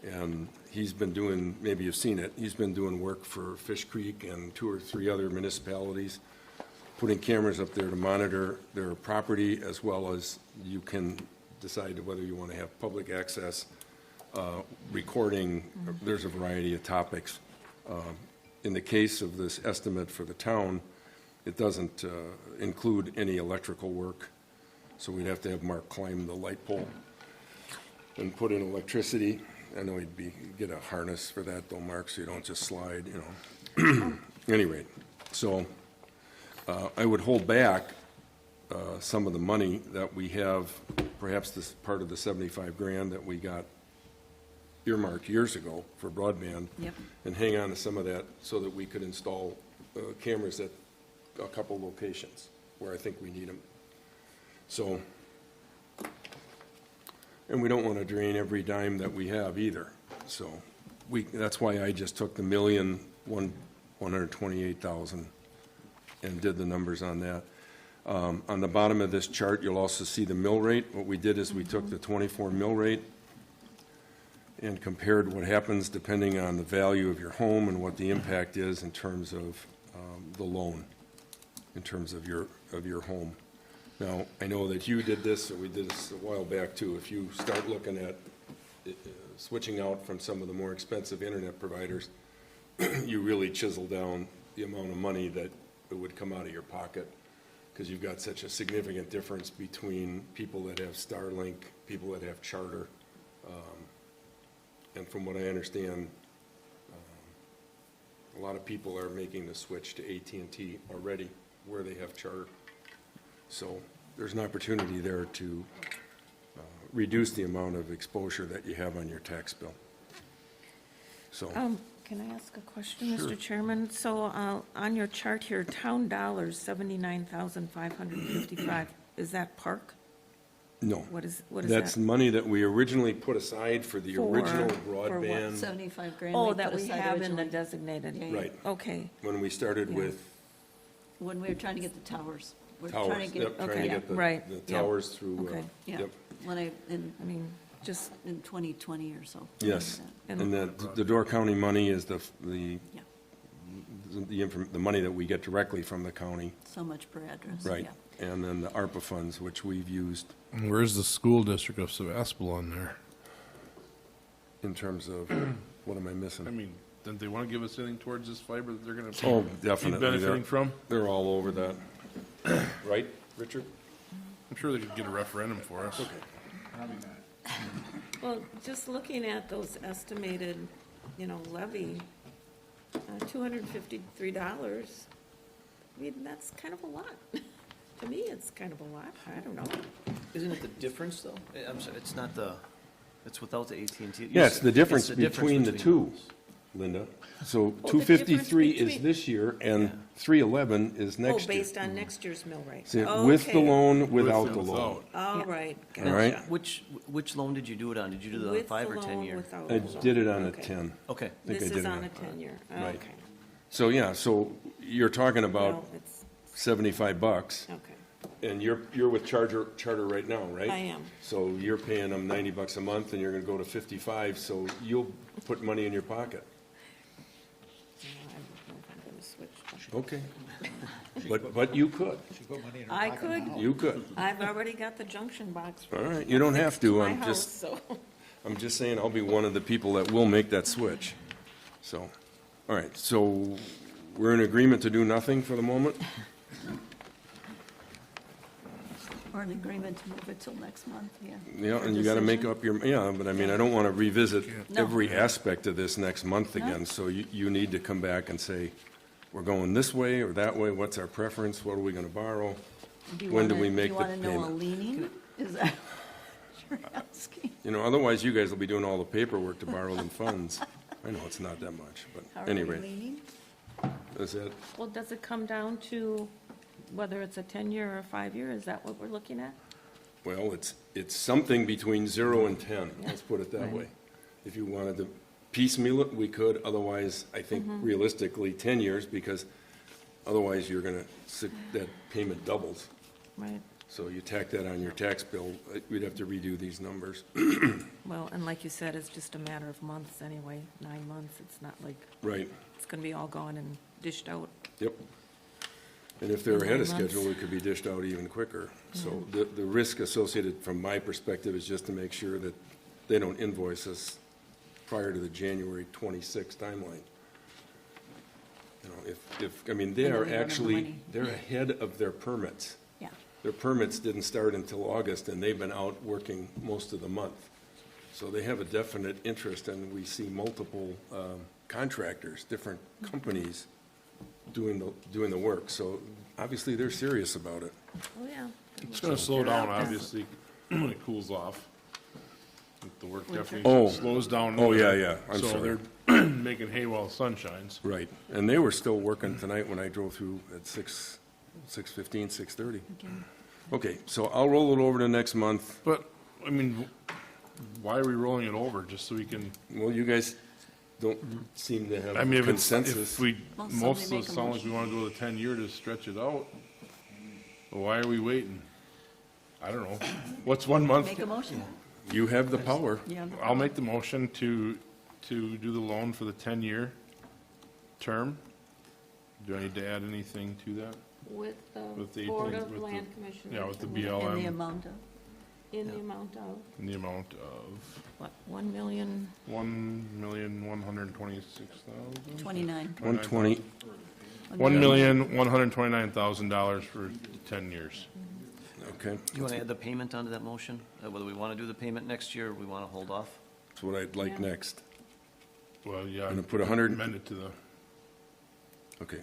And he's been doing, maybe you've seen it, he's been doing work for Fish Creek and 2 or 3 other municipalities, putting cameras up there to monitor their property, as well as you can decide whether you want to have public access, recording. There's a variety of topics. In the case of this estimate for the town, it doesn't include any electrical work, so we'd have to have Mark climb the light pole and put in electricity. I know get a harness for that though, Mark, so you don't just slide, you know. Anyway, so I would hold back some of the money that we have, perhaps this part of the 75 grand that we got earmarked years ago for broadband.
Yep.
And hang on to some of that so that we could install cameras at a couple locations where I think we need them. So, and we don't want to drain every dime that we have either. So
that's why I just took the 1,128,000 and did the numbers on that. On the bottom of this chart, you'll also see the mill rate. What we did is we took the 24 mill rate and compared what happens depending on the value of your home and what the impact is in terms of the loan, in terms of your home. Now, I know that you did this, or we did this a while back too. If you start looking at switching out from some of the more expensive internet providers, you really chisel down the amount of money that it would come out of your pocket, because you've got such a significant difference between people that have Starlink, people that have Charter. And from what I understand, a lot of people are making the switch to AT&T already where they have Charter. So there's an opportunity there to reduce the amount of exposure that you have on your tax bill. So,
Can I ask a question, Mr. Chairman? So on your chart here, town dollars, 79,555, is that park?
no.
What is that?
That's money that we originally put aside for the original
what?
broadband.
75 grand.
Oh,
put
that we
aside
have in the
originally
designated.
Yeah.
Right.
Okay,
When we started
Yeah.
with
When we were trying to get the towers. We're trying
towers,
to get,
yep, trying to
okay,
get
right,
the
yeah.
towers through,
Okay.
yeah,
yep,
when
I mean, just,
in 2020 or so.
yes.
And-
And the Door County money is the
Yeah,
money that we get directly from the county,
so much per address.
right?
Yeah.
And then the ARPA funds, which we've used
Where's the school district of Sevastopol on there?
in terms of, what am I
I
missing?
mean, didn't they want to give us anything towards this fiber that they're going to
Oh,
be
definitely.
benefiting from?
They're all over that. Right, Richard?
I'm sure they could get a referendum for us.
well, just looking at those estimated, levy, $253, I mean, that's kind of a lot. To me, it's kind of a lot. I don't know.
Isn't it the difference, though? I'm sorry, it's not it's without the AT&T.
Yeah, it's the difference
It's
between the two, Linda. So 253 is
between-
this year, and 311 is
Oh,
next year.
based on next year's mill rate.
See,
Oh,
with the
okay.
loan, without
With
the
and
loan.
without.
All right,
All right.
gotcha.
Which loan did you do it on? Did you do the
With
5 or
the
10
loan,
year?
without
I
the loan.
did it on a
Okay.
10.
Okay.
I think
This
I did
is
it
on a 10-year,
Right.
okay.
So, yeah, so you're talking about
Well, it's,
$75,
okay,
and you're with Charter right now, right?
I am.
So you're paying them $90 a month, and you're gonna go to 55, so you'll put money in your pocket.
I don't know if I'm gonna switch.
Okay. But you could,
She put money in her
I
pocket
could,
now.
you could.
I've already got the junction box.
All right, you don't have to,
My
I'm
house,
just,
so.
I'm just saying I'll be one of the people that will make that switch. So, all right, so we're in agreement to do nothing for the moment?
Or an agreement to move it till next month, yeah.
Yeah,
For
and you gotta make
decision.
up your, yeah, but I mean, I don't wanna revisit
No.
every aspect of this next month
No.
again. So you need to come back and say, we're going this way or that way, what's our preference, what are we gonna borrow? When do we make the
Do you want to know a
payment?
leaning? Is that what you're asking?
You know, otherwise you guys will be doing all the paperwork to borrow them funds. I know it's not that much,
How
but
are we
anyway,
leaning?
that's it.
Well, does it come down to whether it's a 10-year or a 5-year? Is that what we're looking at?
Well, it's something between 0 and 10, let's put it that way. If you wanted to piecemeal it, we could, otherwise, I think realistically, 10 years, because otherwise you're gonna, that payment doubles.
Right.
So you tack that on your tax bill, we'd have to redo these numbers.
Well, and like you said, it's just a matter of months anyway, 9 months. It's not like
Right,
it's going to be all gone and dished out.
yep. And if they're
In
ahead of
9 months.
schedule, it could be dished out even quicker. So the risk associated from my perspective is just to make sure that they don't invoice us prior to the January 26th timeline. You know, I mean, they
And then
are
we run out of
actually,
money.
they're ahead of their permits.
Yeah,
Their permits didn't start until August, and they've been out working most of the month. So they have a definite interest, and we see multiple contractors, different companies doing the work. So obviously, they're serious about it.
Oh, yeah.
It's going to slow down, obviously, when it cools off. The work
Oh.
definitely slows down.
Oh, yeah, I'm sorry.
So they're making hay while the sun shines.
Right. And they were still working tonight when I drove through at 6:15, 6:30. Okay, so I'll roll it over to next month.
But, I mean, why are we rolling it over? Just so we can,
Well, you guys don't seem to have
I mean, if it's,
consensus.
if we,
Well,
most of
somebody
us
make a
sound like we wanna go to 10-year to stretch it out. Well, why are we waiting? I don't know. What's 1 month?
Make a motion.
You have the power.
You have the
I'll
power.
make the motion to do the loan for the 10-year term. Do I need to add anything to that?
With
With
the
the
Board
18
of
with the-
Land Commissioners.
Yeah, with the
and
In the
BLM,
amount of,
In the amount of,
in the amount of
what, 1,000,000?
$1,126,000?
29.
120,
$1,129,000 for 10 years.
okay.
You want to add the payment onto that motion? Whether we want to do the payment next year, or we want to hold off?
That's what I'd like
Yeah.
next.
Well, yeah.
Gonna put 100
Amend it to the,
Okay.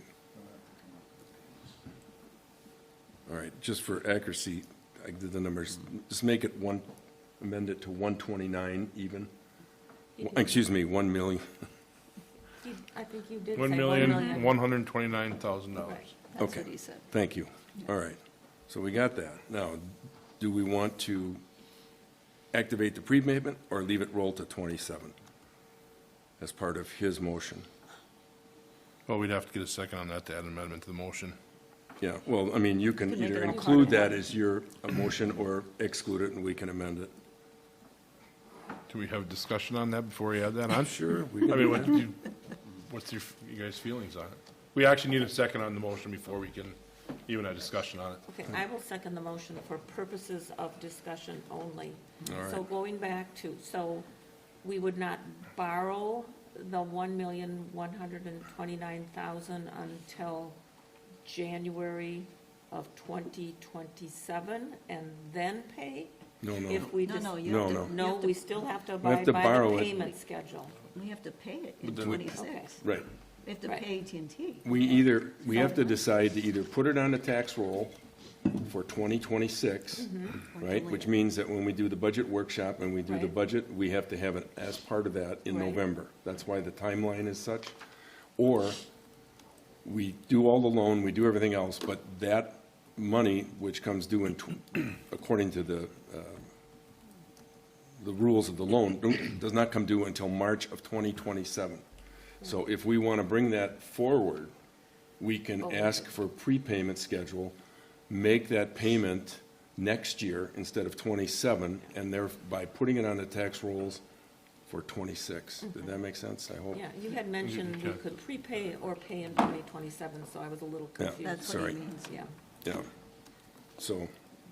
All right, just for accuracy, I did the numbers, just make it amend it to 129 even. Excuse me, 1 million.
I think you did say
$1,129,000.
Right.
That's
Okay.
what he said.
Thank you. All right, so we got that. Now, do we want to activate the prepayment or leave it roll to 27 as part of his motion?
Well, we'd have to get a second on that to add an amendment to the motion.
Yeah, well, I mean, you can
You can make
either
it all
include
part of
that as your motion or exclude it, and we can amend it.
Can we have a discussion on that before we add that on?
Sure. we
I
can
mean,
do that.
what's you guys' feelings on it? We actually need a second on the motion before we can even have a discussion on it.
Okay, I will second the motion for purposes of discussion only.
All right.
So going back to, so we would not borrow the 1,129,000 until January of 2027 and then pay?
No,
If we
No,
just,
no, you
No,
have
no.
to.
no, we still have to
have
abide
to
by
borrow
the
it.
payment schedule.
We have to pay it in
But then we-
26.
Right.
We have to
Right.
pay AT&T.
We have to decide to either put it on the tax roll for 2026, right? Which means that when we do the budget workshop and we do the
Right.
budget, we have to have it as part of that in
Right.
November. That's why the timeline is such. Or we do all the loan, we do everything else, but that money, which comes due in, according to the rules of the loan, does not come due until March of 2027. So if we want to bring that forward, we can ask for prepayment schedule, make that payment next year instead of 27, and thereby putting it on the tax rolls for 26. Did that make sense? I hope.
Yeah, you had mentioned we could prepay or pay in 2027, so I was a little
Yeah.
confused.
That's what
Sorry.
he means.
Yeah.
Yeah. So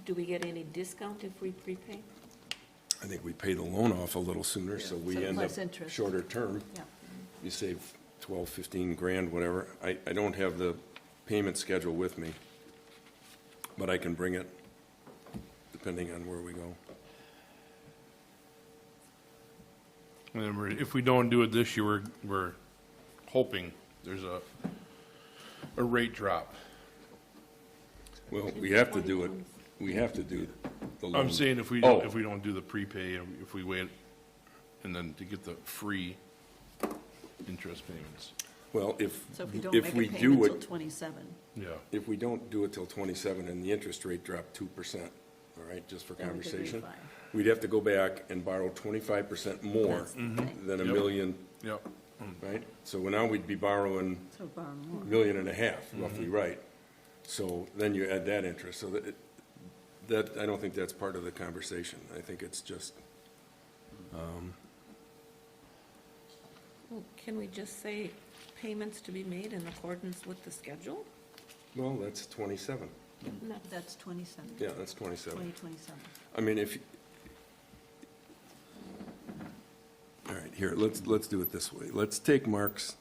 Do we get any discount if we prepay?
I think we pay the loan off a little sooner, so we
So
end up
less interest.
shorter term.
Yeah.
You save 12, 15 grand, whatever. I don't have the payment schedule with me, but I can bring it depending on where we go.
Remember, if we don't do it this year, we're hoping there's a rate drop.
Well, we have to do it. We have to do the loan.
I'm saying if we don't do the prepay, if we wait, and then to get the free interest payments.
Well, if
So if we don't
if
make
we
a
do
payment till
it,
27,
Yeah.
if we don't do it till 27 and the interest rate dropped 2%, all right, just for
then we could
conversation,
refi.
we'd have to go back and borrow 25% more
That's the thing.
than a
Yep.
million,
Yep.
right? So now we'd be borrowing
So borrow more.
$1.5 million, roughly, right? So then you add that interest, so that, I don't think that's part of the conversation. I think it's just,
Well, can we just say payments to be made in accordance with the schedule?
well, that's 27.
No.
That's 27.
Yeah, that's 27.
2027.
I mean, all right, here, let's do it this way. Let's take Mark's,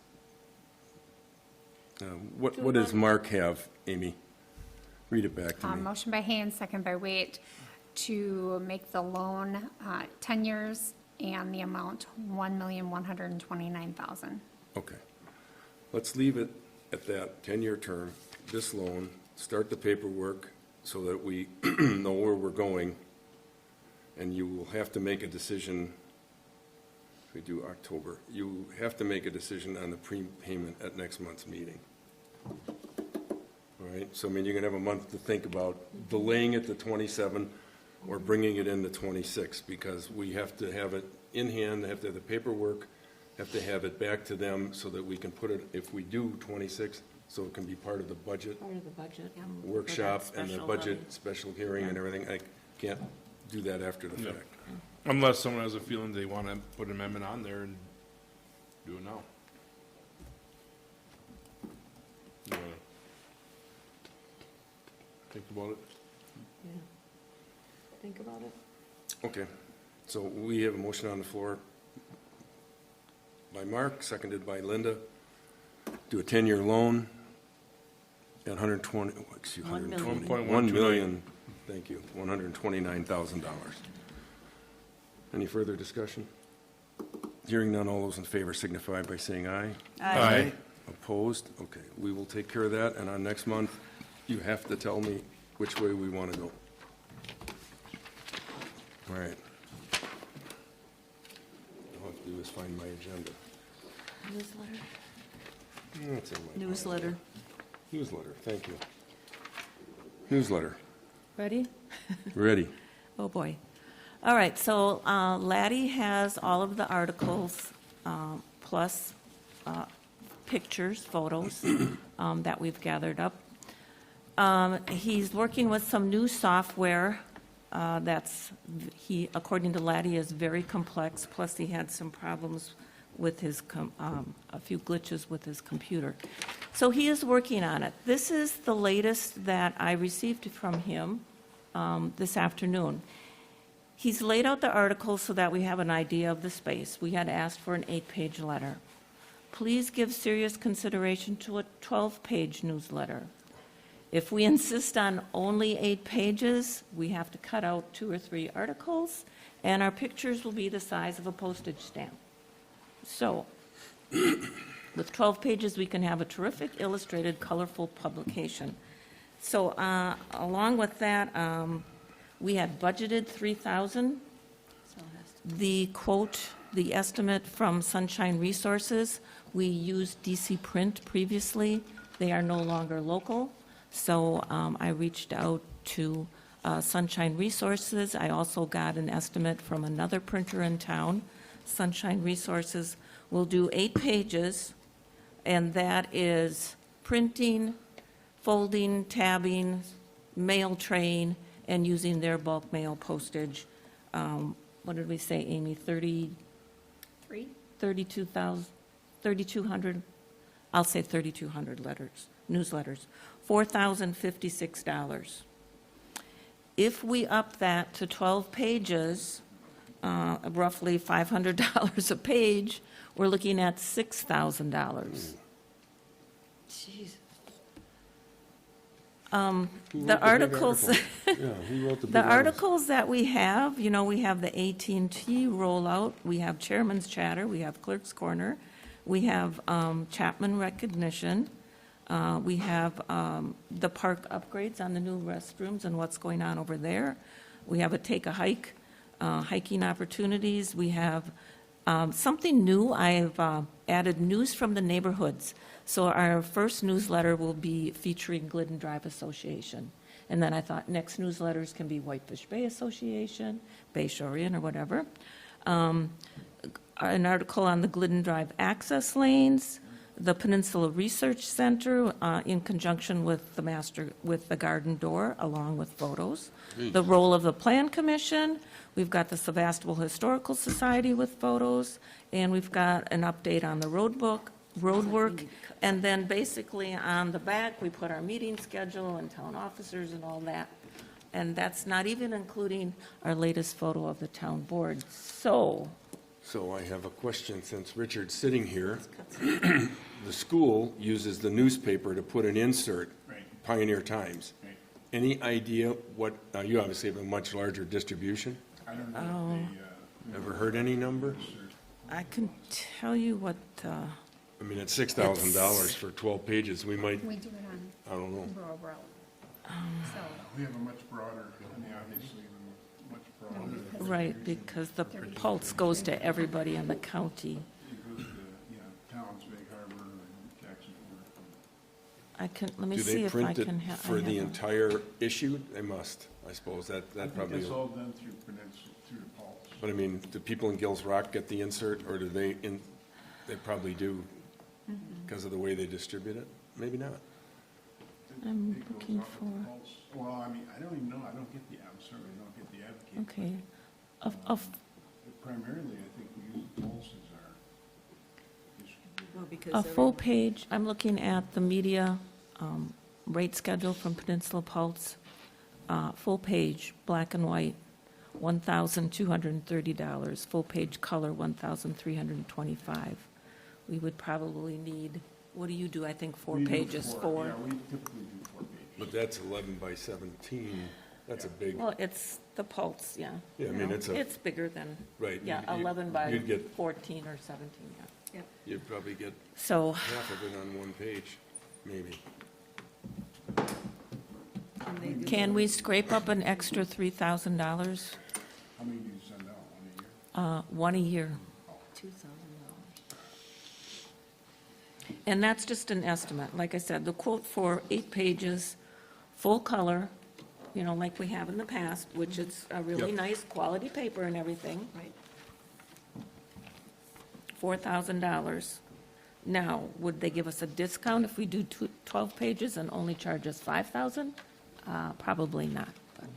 what does Mark have, Amy? Read it back to me.
Motion by Haynes, second by Waite, to make the loan 10 years and the amount $1,129,000.
Okay. Let's leave it at that 10-year term, this loan, start the paperwork so that we know where we're going, and you will have to make a decision, if we do October, you have to make a decision on the prepayment at next month's meeting. All right, so I mean, you're gonna have a month to think about delaying it to 27 or bringing it into 26, because we have to have it in hand, have to have the paperwork have to have it back to them so that we can put it, if we do 26, so it can be part of the budget
Part of the budget. for that
workshop and the
special
budget
levy.
special hearing and everything. I can't do that after the
Yeah.
fact.
Unless someone has a feeling they want to put an amendment on there and do it now. You wanna think about it?
Yeah. Think about it.
Okay, so we have a motion on the floor by Mark, seconded by Linda. Do a 10-year loan at 120, excuse,
1 million.
120, 1 million, thank you, $129,000. Any further discussion? Hearing none, all those in favor signify by saying aye.
Aye.
Opposed? Okay, we will take care of that, and on next month, you have to tell me which way we want to go. All right. All I have to do is find my agenda.
Newsletter?
It's in my file.
Newsletter.
Newsletter, thank you. Newsletter,
Ready?
ready.
Oh, boy. All right, so Laddie has all of the articles, plus pictures, photos that we've gathered up. He's working with some new software according to Laddie, is very complex, plus he had some problems with his, a few glitches with his computer. So he is working on it. This is the latest that I received from him this afternoon. He's laid out the articles so that we have an idea of the space. We had asked for an 8-page letter. Please give serious consideration to a 12-page newsletter. If we insist on only 8 pages, we have to cut out 2 or 3 articles, and our pictures will be the size of a postage stamp. So, with 12 pages, we can have a terrific, illustrated, colorful publication. So, along with that, we had budgeted $3,000. The quote, the estimate from Sunshine Resources, we used DC Print previously. They are no longer local. So I reached out to Sunshine Resources. I also got an estimate from another printer in town. Sunshine Resources will do 8 pages, and that is printing, folding, tabbing, mail train, and using their bulk mail postage. What did we say, Amy? 3,200, I'll say 3,200 letters, newsletters, $4,056. If we up that to 12 pages, roughly $500 a page, we're looking at $6,000.
Jeez.
The articles,
Yeah, who wrote the big
the
article?
articles that we have, you know, we have the AT&T rollout, we have Chairman's Chatter, we have Clerk's Corner, we have Chapman Recognition, we have the park upgrades on the new restrooms and what's going on over there. We have a Take a Hike, hiking opportunities. We have something new. I've added news from the neighborhoods. So our first newsletter will be featuring Glidden Drive Association. And then I thought next newsletters can be Whitefish Bay Association, Bay Shore Inn, or whatever. An article on the Glidden Drive access lanes, the Peninsula Research Center in conjunction with the Garden Door, along with photos. The role of the Plan Commission. We've got the Sevastopol Historical Society with photos, and we've got an update on the road work. And then basically on the back, we put our meeting schedule and town officers and all that. And that's not even including our latest photo of the town board. So,
I have a question, since Richard's sitting here. The school uses the newspaper to put an insert, Pioneer Times. Any idea what, you obviously have a much larger distribution.
I don't know if
Ever heard any number?
I can tell you what,
I mean, at $6,000 for 12 pages, we might,
We do it on
I don't know.
rural road. So,
we have a much broader, I mean, obviously, much broader.
right, because the pulse goes to everybody in the county.
It goes to, towns, Big Harbor, and Jackson.
Let me
Do
see
they
if I
print it
can have.
for the entire issue? They must, I suppose. That probably.
It's all done through Peninsula, through the Pulse.
But I mean, do people in Gills Rock get the insert, or do they They probably do, because of the way they distribute it, maybe not.
I'm
It goes
looking
up with
for,
the pulse. Well, I mean, I don't even know, I don't get the, I'm sorry, I don't get the advocate.
okay.
Primarily, I think we use the pulse as our distributor.
Well, because
A full page, I'm looking at the media rate schedule from Peninsula Pulse. Full page, black and white, $1,230. Full page color, $1,325. We would probably need, what do you do? I think 4
We do
pages, 4.
Yeah, we typically do 4 pages.
But that's 11 by 17, that's a big,
Well, it's the Pulse, yeah.
Yeah, I
You
mean,
know,
it's a-
It's bigger than,
right.
yeah,
you-
11 by
You'd get,
14 or 17, yeah.
you'd probably get
So,
half of it on one page, maybe.
can we scrape up an extra $3,000?
How many do you send out, 1 a year?
One a year.
$2,000.
And that's just an estimate. Like I said, the quote for 8 pages, full color, you know, like we have in the past, which is a really
Yep.
nice quality paper and everything,
Right.
$4,000. Now, would they give us a discount if we do 12 pages and only charge us $5,000? Probably not. but-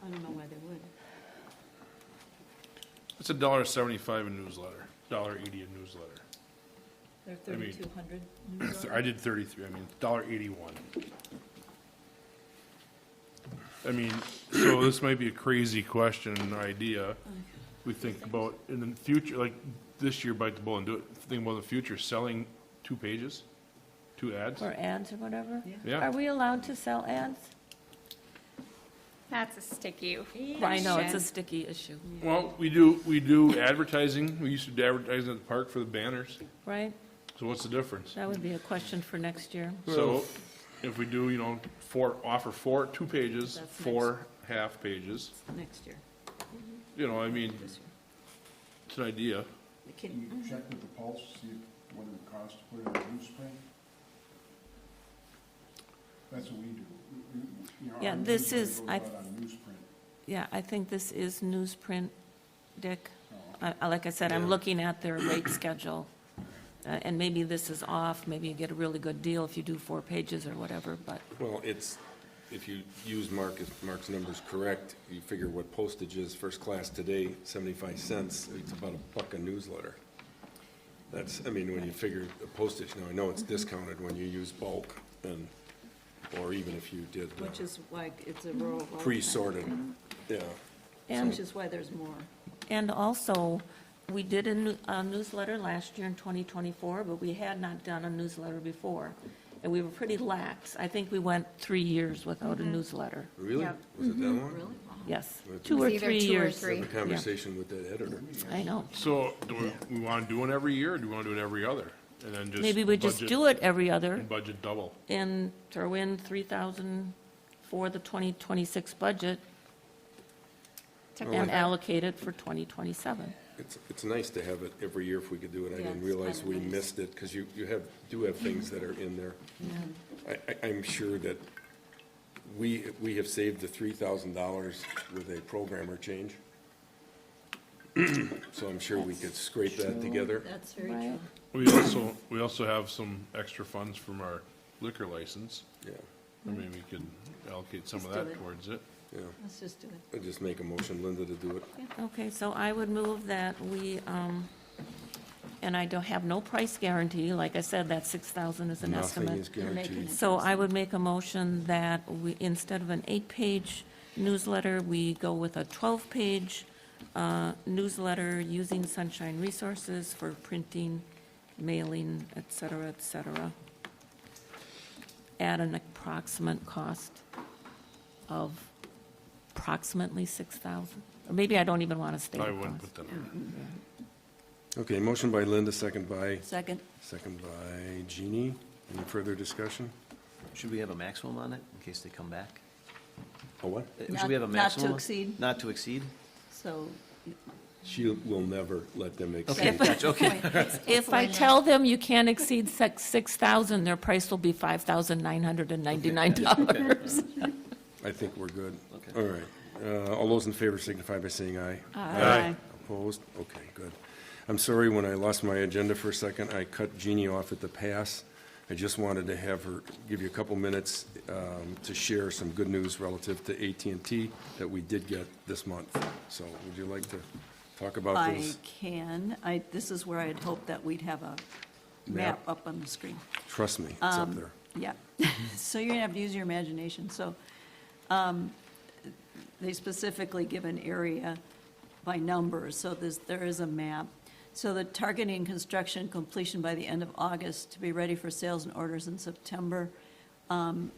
I don't know why they would.
It's $1.75 a newsletter, $1.80 a newsletter.
They're
I mean,
3,200.
I did 33, I mean, $1.81. I mean, so this might be a crazy question and idea. We think about in the future, like this year, bite the bullet and do it. Think about the future, selling 2 pages, 2 ads.
Or ads or whatever?
Yeah.
Are we allowed to sell ads?
That's a sticky
I know, it's a
question.
sticky issue,
Well, we do advertising. We used to do advertising at the park for the banners.
right?
So what's the difference?
That would be a question for next year.
So if we do, you know, offer 2 pages,
That's
4 half pages,
Next year.
you know, I mean,
This year.
it's an idea.
Can you check with the pulse, see what it would cost to put it in newsprint? That's what we do. You know,
Yeah,
our
this
newsletter
is-
goes
I-
out on newsprint.
Yeah, I think this is newsprint, Dick.
Oh.
Like I said, I'm
Yeah.
looking at their rate schedule, and maybe this is off, maybe you get a really good deal if you do 4 pages or whatever, but,
Well, it's, if you use Mark's numbers correct, you figure what postage is, first class today, 75 cents, it's about $1 a newsletter. That's, I mean, when you figure the postage, now I know it's discounted when you use bulk, and, or even if you did
Which is why it's a rural. road
pre-sorted, yeah.
and,
Which is why there's more.
and also, we did a newsletter last year in 2024, but we had not done a newsletter before, and we were pretty lax. I think we went 3 years without a newsletter,
Really?
Yep.
Was it that long?
Really?
yes,
Well,
2 or
It's either
3
2 or
years.
3.
Have a conversation with that editor.
I know.
So do we want to do one every year, or do we want to do it every other? And then just
Maybe we just
budget-
do it every other,
And budget double.
and throw in 3,000 for the 2026 budget, and allocate it for 2027.
It's nice to have it every year if we could do it. I
Yeah,
didn't
it's
realize
kinda
we
nice.
missed it, because you do have things that are in there. I'm sure that we have saved the $3,000 with a programmer change. So I'm sure we could scrape that together.
That's very
Right.
true.
We also have some extra funds from our liquor license.
Yeah,
I mean, we could allocate some of
Let's do
that
it.
towards it.
yeah.
Let's just do it.
I just make a motion, Linda, to do it.
Okay, so I would move that we, and I don't have no price guarantee, like I said, that 6,000 is an
Nothing
estimate.
is guaranteed.
So I would make a motion that we, instead of an 8-page newsletter, we go with a 12-page newsletter using Sunshine Resources for printing, mailing, et cetera, at an approximate cost of approximately 6,000. Or maybe I don't even want to state
I
a
wouldn't
cost.
put that on.
Okay, motion by Linda, second by
Second.
Jeannie. Any further discussion?
Should we have a maximum on it in case they come back?
Oh, what?
Should we have a
Not to
maximum?
exceed.
Not to exceed?
So,
She will never let them
Okay,
exceed.
gotcha, okay.
If I tell them you can't exceed 6,000, their price will be $5,999.
I think we're good.
Okay.
All right. All those in favor signify by saying aye.
Aye.
Opposed? Okay, good. I'm sorry, when I lost my agenda for a second, I cut Jeannie off at the pass. I just wanted to have her give you a couple minutes to share some good news relative to AT&T that we did get this month. So would you like to talk about
I
those?
can. This is where I had hoped that we'd have a map up on the screen.
Trust me, it's up there.
Yeah. So you're going to have to use your imagination. So they specifically give an area by numbers, so there is a map. So the targeting construction completion by the end of August to be ready for sales and orders in September. And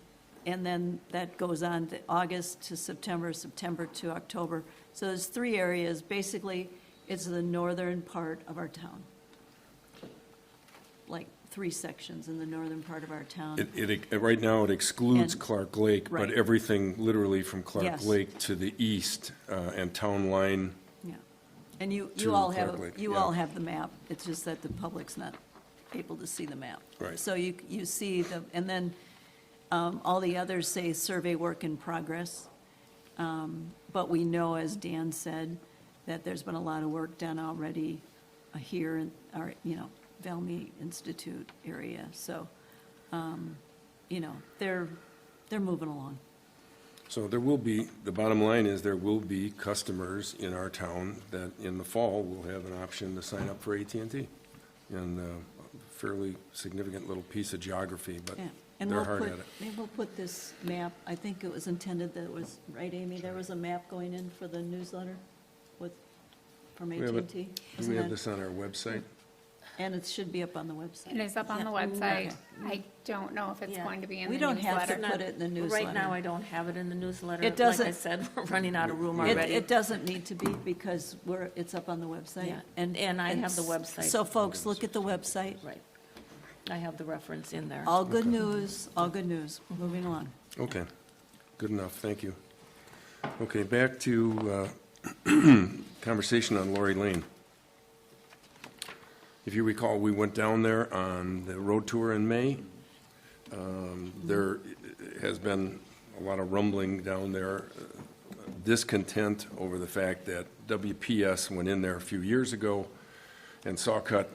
then that goes on to August to September, September to October. So there's 3 areas. Basically, it's the northern part of our town. Like 3 sections in the northern part of our town.
Right now, it excludes
And-
Clark Lake, but
right.
everything literally from Clark
Yes.
Lake to the east and Town Line.
Yeah. And you
To
all
Clark
have,
Lake,
you
yeah.
all have the map. It's just that the public's not able to see the map.
Right.
So you see and then all the others say survey work in progress. But we know, as Dan said, that there's been a lot of work done already here in our, Valmy Institute area. So, they're moving along.
So there will be, the bottom line is there will be customers in our town that in the fall will have an option to sign up for AT&T. And a fairly significant little piece of geography, but
Yeah. And
they're hard at it.
we'll put this map, I think it was intended that it was, right, Amy? There was a map going in for the newsletter from
We have it-
AT&T?
Do we have this on our website?
And it should be up on the website.
It is up on the
Yeah,
website. I don't know if it's
Yeah.
going to be in
We
the
don't have to
newsletter.
put it in the newsletter.
Right now, I don't have it in the newsletter.
It
Like I
doesn't-
said, we're running out of room
It
already.
doesn't need to be because it's up on the website.
Yeah, and I have the website.
So folks, look at the website.
Right. I have the reference in there.
All good news, all good news. Moving along.
Okay, good enough, thank you. Okay, back to conversation on Lori Lane. If you recall, we went down there on the road tour in May. There has been a lot of rumbling down there, discontent over the fact that WPS went in there a few years ago and saw cut,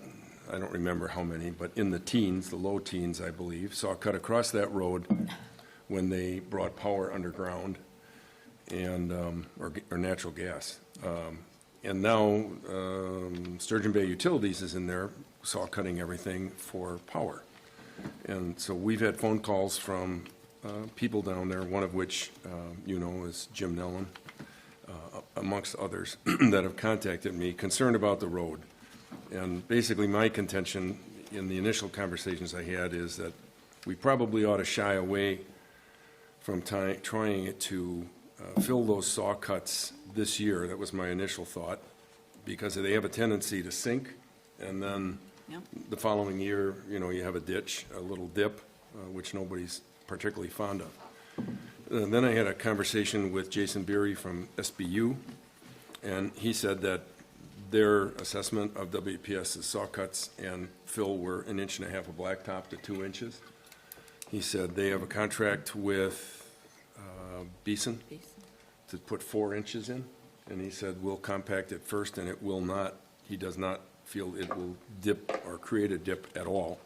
I don't remember how many, but in the teens, the low teens, I believe, saw cut across that road when they brought power underground and, or natural gas. And now Sturgeon Bay Utilities is in there, saw cutting everything for power. And so we've had phone calls from people down there, one of which, is Jim Nellen, amongst others, that have contacted me concerned about the road. And basically, my contention in the initial conversations I had is that we probably ought to shy away from trying to fill those saw cuts this year. That was my initial thought, because they have a tendency to sink, and then
Yep.
the following year, you have a ditch, a little dip, which nobody's particularly fond of. Then I had a conversation with Jason Beery from SBU, and he said that their assessment of WPS's saw cuts and fill were 1.5 inches of blacktop to 2 inches. He said they have a contract with Beeson to put 4 inches in, and he said, we'll compact it first, and it will not, he does not feel it will dip or create a dip at all.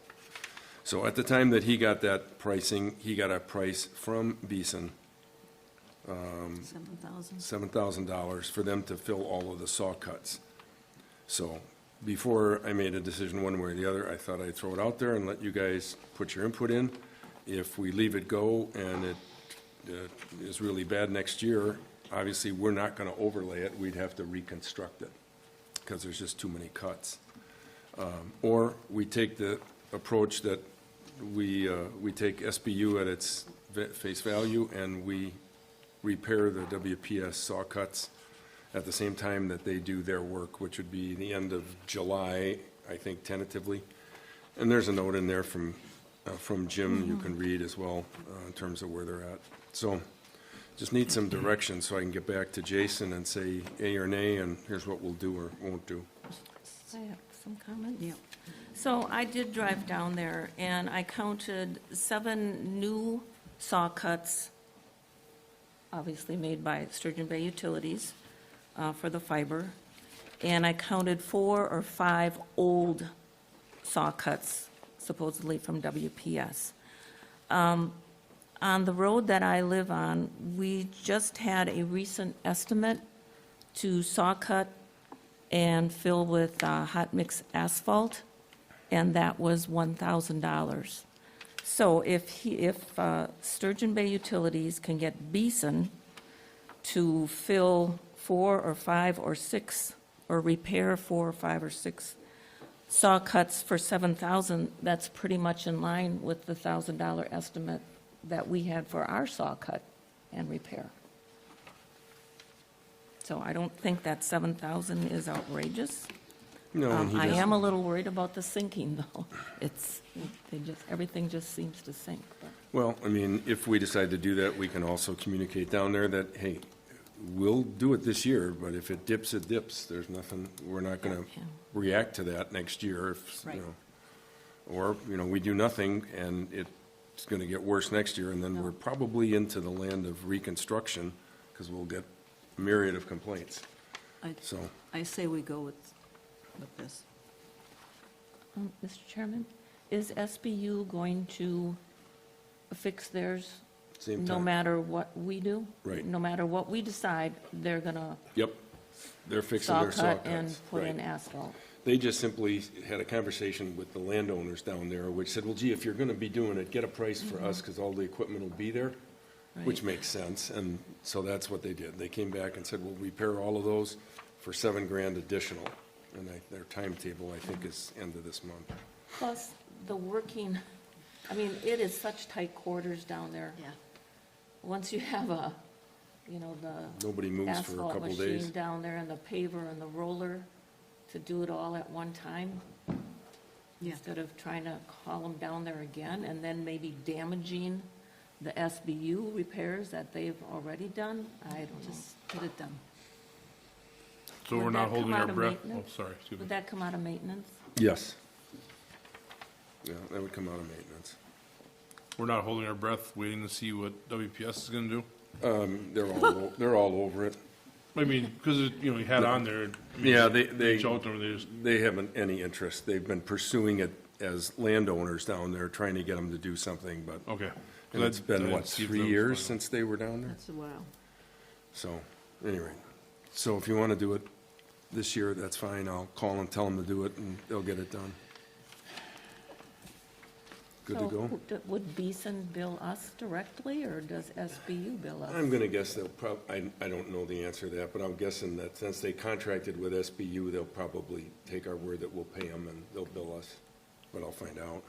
So at the time that he got that pricing, he got a price from Beeson,
7,000.
$7,000 for them to fill all of the saw cuts. So before I made a decision one way or the other, I thought I'd throw it out there and let you guys put your input in. If we leave it go and it is really bad next year, obviously, we're not going to overlay it. We'd have to reconstruct it because there's just too many cuts. Or we take the approach that we take SBU at its face value and we repair the WPS saw cuts at the same time that they do their work, which would be the end of July, I think tentatively. And there's a note in there from Jim you can read as well in terms of where they're at. So just need some direction so I can get back to Jason and say yea or nay, and here's what we'll do or won't do.
I have some comments.
Yeah.
So I did drive down there, and I counted 7 new saw cuts, obviously made by Sturgeon Bay Utilities, for the fiber. and I counted 4 or 5 old saw cuts, supposedly from WPS. On the road that I live on, we just had a recent estimate to saw cut and fill with hot mix asphalt, and that was $1,000. So if Sturgeon Bay Utilities can get Beeson to fill 4 or 5 or 6, or repair 4 or 5 or 6 saw cuts for $7,000, that's pretty much in line with the $1,000 estimate that we had for our saw cut and repair. So I don't think that $7,000 is outrageous.
No, and he
I
doesn't.
am a little worried about the sinking, though. Everything just seems to sink. But
Well, I mean, if we decide to do that, we can also communicate down there that, hey, we'll do it this year, but if it dips, it dips. There's nothing, we're not going to
Yeah.
react to that next year if,
Right.
Or, we do nothing and it's going to get worse next year, and then
No.
we're probably into the land of reconstruction because we'll get a myriad of complaints. So,
I say we go with this.
Mr. Chairman, is SBU going to fix theirs
same
no
time.
matter what we do?
Right.
No matter what we decide, they're going to
Yep. They're fixing
saw
their saw
cut
cuts.
and put in
Right.
asphalt?
They just simply had a conversation with the landowners down there, which said, well, gee, if you're going to be doing it, get a price for us because all the equipment will be there, which
Right.
makes sense. And so that's what they did. They came back and said, we'll repair all of those for $7,000 additional. And their timetable, I think, is end of this month.
Plus, the working, I mean, it is such tight quarters down there.
Yeah.
Once you have the
Nobody moves for a
asphalt
couple
machine
days.
down there and the paver and the roller to do it all at one time,
Yeah.
instead of trying to haul them down there again and then maybe damaging the SBU repairs that they've already done, I don't know.
Just get it done.
So
Would
we're
that
not
come
holding
out
our
of
breath? Oh,
maintenance?
sorry, excuse me.
Would that come out of maintenance?
Yes. Yeah, that would come out of maintenance.
We're not holding our breath, waiting to see what WPS is gonna do?
They're all over it.
I mean, because, you had on there.
Yeah, they
Reach out to them, they just,
they haven't any interest. They've been pursuing it as landowners down there, trying to get them to do something, but
okay.
and it's been,
I
what,
didn't see if
3
that was
years
final.
since they were down there?
That's a while.
So, anyway, so if you want to do it this year, that's fine. I'll call and tell them to do it, and they'll get it done. Good to
So
go?
would Beeson bill us directly, or does SBU bill us?
I'm going to guess they'll I don't know the answer to that, but I'm guessing that since they contracted with SBU, they'll probably take our word that we'll pay them and they'll bill us, but I'll find out.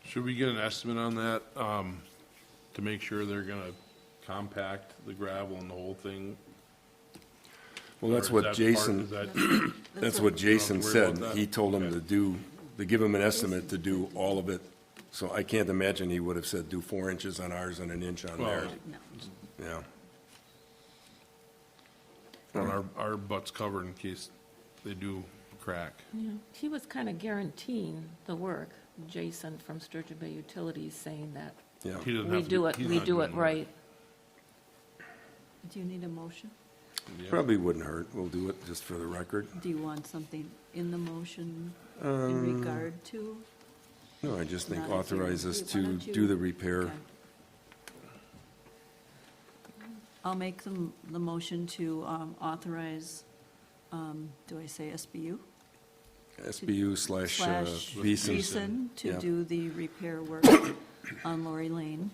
Should we get an estimate on that, to make sure they're gonna compact the gravel and the whole thing?
Well, that's
Or is
what
that part-
Jason,
is that-
that's what Jason
Worry
said.
about that.
He told them
Okay.
to give him an estimate to do all of it. So I can't imagine he would have said do 4 inches on ours and an inch on
Well,
theirs.
No.
Yeah.
on our butts covered in case they do crack.
Yeah. He was kind of guaranteeing the work, Jason from Sturgeon Bay Utilities, saying that
Yeah.
He doesn't
we
have to
do it,
he's
we
not
do it
doing
right.
Do you need a motion?
Yeah.
Probably wouldn't hurt. We'll do it just for the record.
Do you want something in the motion in regard to?
No, I just think
Not if you-
authorize us
why
to
don't you-
do the repair.
Okay. I'll make the motion to authorize, do I say SBU?
SBU slash
Slash
Beeson.
Beeson to
Yeah.
do the repair work on Lori Lane,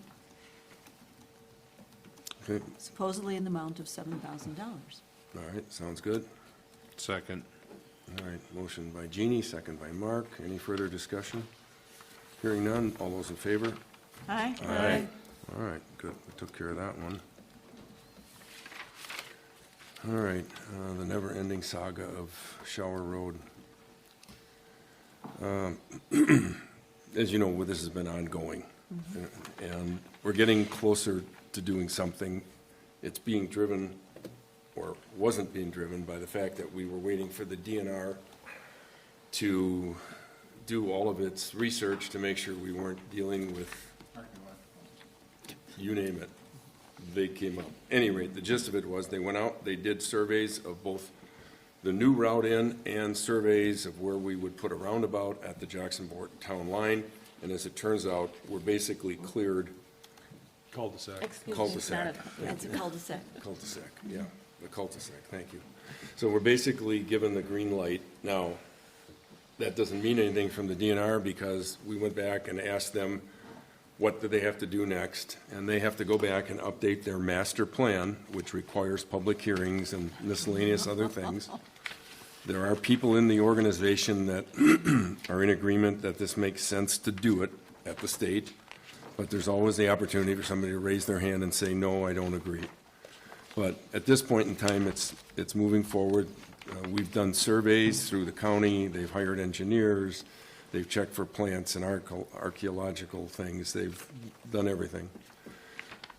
Okay,
supposedly in the amount of $7,000.
all right, sounds good.
Second.
All right, motion by Jeannie, second by Mark. Any further discussion? Hearing none, all those in favor?
Aye?
Aye. All right, good, we took care of that one. All right, the never-ending saga of Shower Road. As you know, this has been ongoing, and we're getting closer to doing something. It's being driven, or wasn't being driven, by the fact that we were waiting for the DNR to do all of its research to make sure we weren't dealing with, you name it, they came up. Any rate, the gist of it was, they went out, they did surveys of both the new route in and surveys of where we would put a roundabout at the Jacksonport town line, and as it turns out, we're basically cleared
Cul-de-sac.
Excuse me,
cul-de-sac.
That's a cul-de-sac.
Cul-de-sac, yeah, the cul-de-sac, thank you. So we're basically given the green light. Now, that doesn't mean anything from the DNR because we went back and asked them what do they have to do next, and they have to go back and update their master plan, which requires public hearings and miscellaneous other things. There are people in the organization that are in agreement that this makes sense to do it at the state, but there's always the opportunity for somebody to raise their hand and say, no, I don't agree. But at this point in time, it's moving forward. We've done surveys through the county, they've hired engineers, they've checked for plants and archaeological things, they've done everything.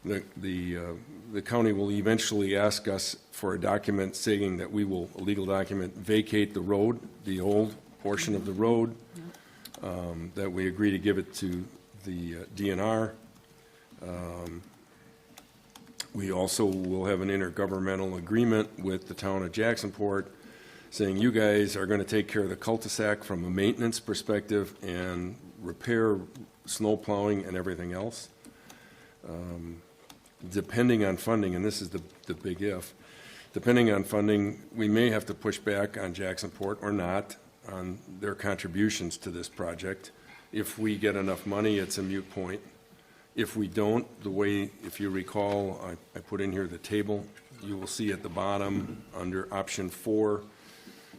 The county will eventually ask us for a document saying that we will, a legal document, vacate the road, the old portion of the road, that we agree to give it to the DNR. We also will have an intergovernmental agreement with the town of Jacksonport saying you guys are going to take care of the cul-de-sac from a maintenance perspective and repair snow plowing and everything else. Depending on funding, and this is the big if, depending on funding, we may have to push back on Jacksonport or not on their contributions to this project. If we get enough money, it's a moot point. If we don't, the way, if you recall, I put in here the table, you will see at the bottom under option 4,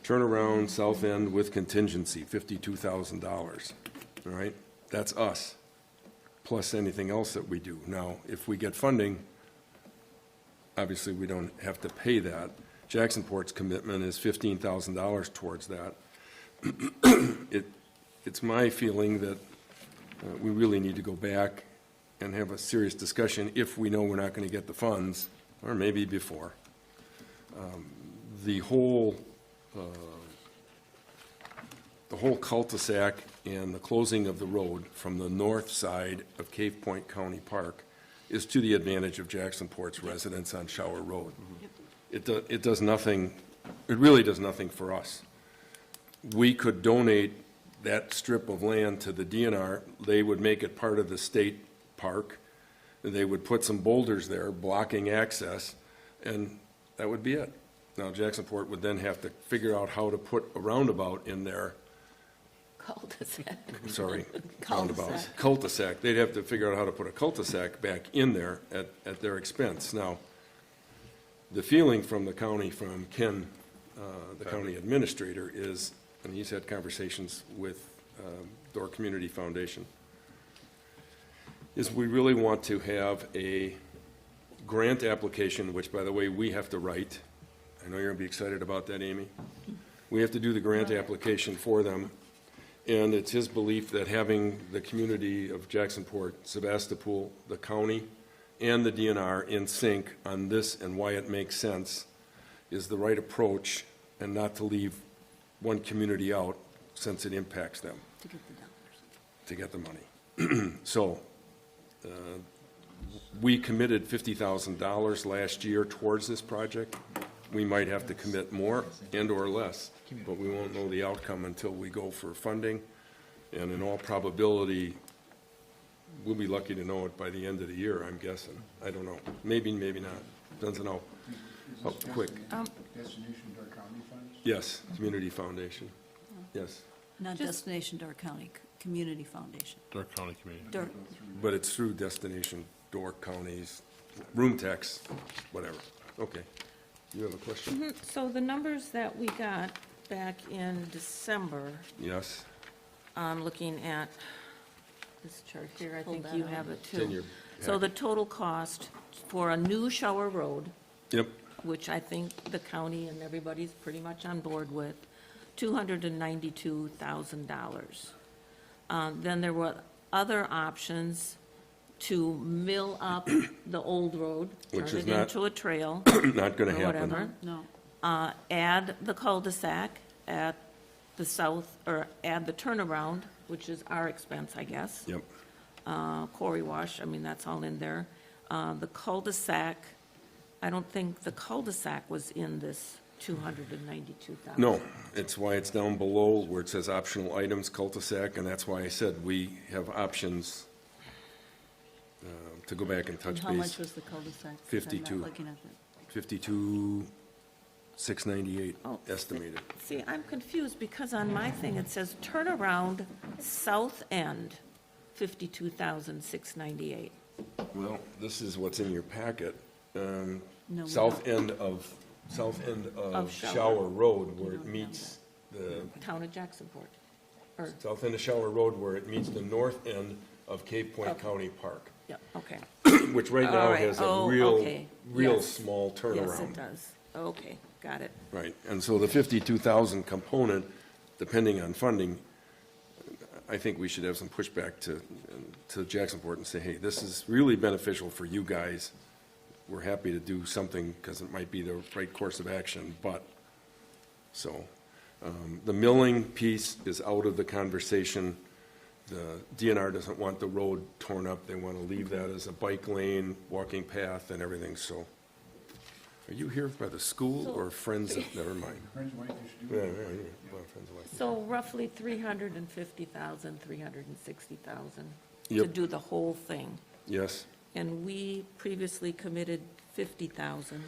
turnaround south end with contingency, $52,000. All right, that's us, plus anything else that we do. Now, if we get funding, obviously we don't have to pay that. Jacksonport's commitment is $15,000 towards that. It's my feeling that we really need to go back and have a serious discussion if we know we're not going to get the funds, or maybe before. The whole cul-de-sac and the closing of the road from the north side of Cave Point County Park is to the advantage of Jacksonport's residents on Shower Road. It does nothing, it really does nothing for us. We could donate that strip of land to the DNR. They would make it part of the state park. They would put some boulders there blocking access, and that would be it. Now, Jacksonport would then have to figure out how to put a roundabout in there.
Cul-de-sac.
Sorry, roundabouts. Cul-de-sac. They'd have to figure out how to put a cul-de-sac back in there at their expense. Now, the feeling from the county, from Ken, the county administrator, is, and he's had conversations with Door Community Foundation, is we really want to have a grant application, which, by the way, we have to write. I know you're going to be excited about that, Amy. We have to do the grant application for them, and it's his belief that having the community of Jacksonport, Sevastopol, the county, and the DNR in sync on this and why it makes sense is the right approach, and not to leave one community out since it impacts them.
To get the dollars.
To get the money. So, we committed $50,000 last year towards this project. We might have to commit more and or less, but we won't know the outcome until we go for funding. And in all probability, we'll be lucky to know it by the end of the year, I'm guessing. I don't know. Maybe, maybe not. Depends on how quick.
Destination Door County funds?
Yes, Community Foundation. Yes,
Not
Just-
Destination Door County Community Foundation.
Door County Community.
Door,
but it's through Destination Door Counties, room tax, whatever. Okay. You have a question?
So the numbers that we got back in December,
Yes?
I'm looking at this chart here, I think
that
you
up.
have it
It's in
too.
your
So the total cost for a new Shower Road,
Yep,
which I think the county and everybody's pretty much on board with, $292,000. Then there were other options to mill up the old road, turn
Which is
it
not-
into a trail,
not going
or
to happen.
whatever.
no.
Add the cul-de-sac at the south, or add the turnaround, which is our expense, I guess.
Yep,
Quarry wash, I mean, that's all in there. The cul-de-sac, I don't think the cul-de-sac was in this 292,000.
No, it's why it's down below where it says optional items, cul-de-sac, and that's why I said we have options to go back and touch
And how much
base.
was the cul-de-sac?
52.
I'm not looking at that.
52,698
Oh,
estimated.
See, I'm confused because on my thing, it says turnaround south end, 52,698.
Well, this is what's in your packet.
No, we
South end of
Of Shower.
Shower Road where
We
it
don't have
meets the,
Town of Jacksonport. Or,
south end of Shower Road where it meets the north end of Cape Point
Okay.
County Park,
yeah, okay.
which right
All
now
right.
has a
Oh,
real,
okay.
real
Yes.
small turnaround.
Yes, it does. Okay, got it.
Right, and so the 52,000 component, depending on funding, I think we should have some pushback to Jacksonport and say, hey, this is really beneficial for you guys. We're happy to do something because it might be the right course of action, but, so, the milling piece is out of the conversation. The DNR doesn't want the road torn up. They want to leave that as a bike lane, walking path and everything, so. Are you here by the school or friends of, never mind.
Friends of Whitefish do.
Yeah, well, friends of life.
So roughly 350,000, 360,000 to
Yep.
do the whole thing.
Yes,
And we previously committed 50,000.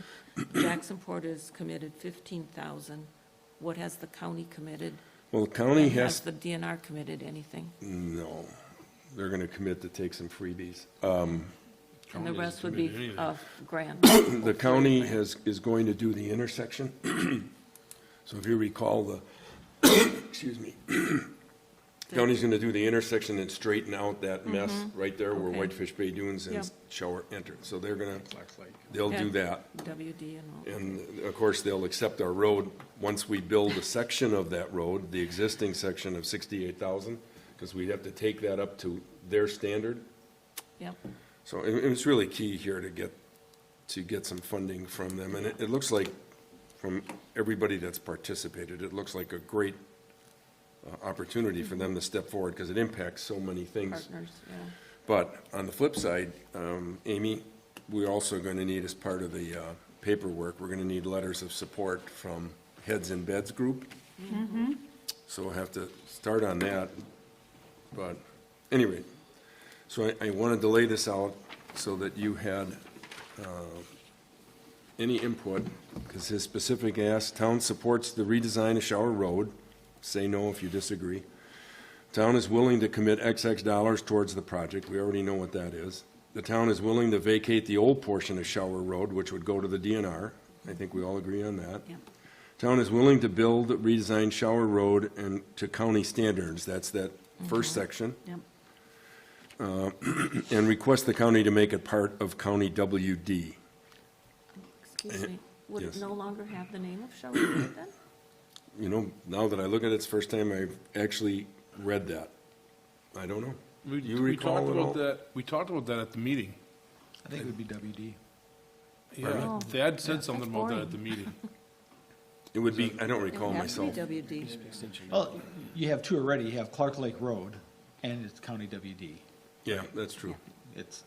Jacksonport has committed 15,000. What has the county committed?
well, the county
And
has,
the DNR committed anything?
no, they're going to commit to take some freebies.
And the
County
rest
hasn't
would be
committed anything.
grant.
The county is going to do the intersection. So if you recall, the, excuse me, county's going to do the intersection and straighten out that mess right there where
Okay.
Whitefish Bay Dunes and
Yep.
Shower entered. So they're going to,
Black Lake.
they'll do
Yeah.
that.
WD and all.
And of course, they'll accept our road once we build a section of that road, the existing section of 68,000, because we'd have to take that up to their standard.
Yep.
So it's really key here to get some funding from them. And it looks like, from everybody that's participated, it looks like a great opportunity for them to step forward because it impacts so many things.
Partners, yeah.
But on the flip side, Amy, we're also going to need, as part of the paperwork, we're going to need letters of support from Heads in Beds Group. So we'll have to start on that. But anyway, so I wanted to lay this out so that you had any input, because his specific ask, town supports the redesign of Shower Road. Say no if you disagree. Town is willing to commit XX dollars towards the project. We already know what that is. The town is willing to vacate the old portion of Shower Road, which would go to the DNR. I think we all agree on that.
Yep.
Town is willing to build, redesign Shower Road and to county standards. That's that first section.
Yep.
And request the county to make it part of county WD.
Excuse me, would it
Yes.
no longer have the name of Shower Road then?
You know, now that I look at it, it's the first time I've actually read that. I don't know. You
We
recall
talked
it all?
about that, we talked about that at the meeting.
I think it would be WD.
Yeah,
Oh.
Thad said something about that
boring.
at the meeting.
It would be, I don't
It
recall
would have to be
myself.
WD.
Well, you have two already. You have Clark Lake Road, and it's County WD.
Yeah, that's true.
It's,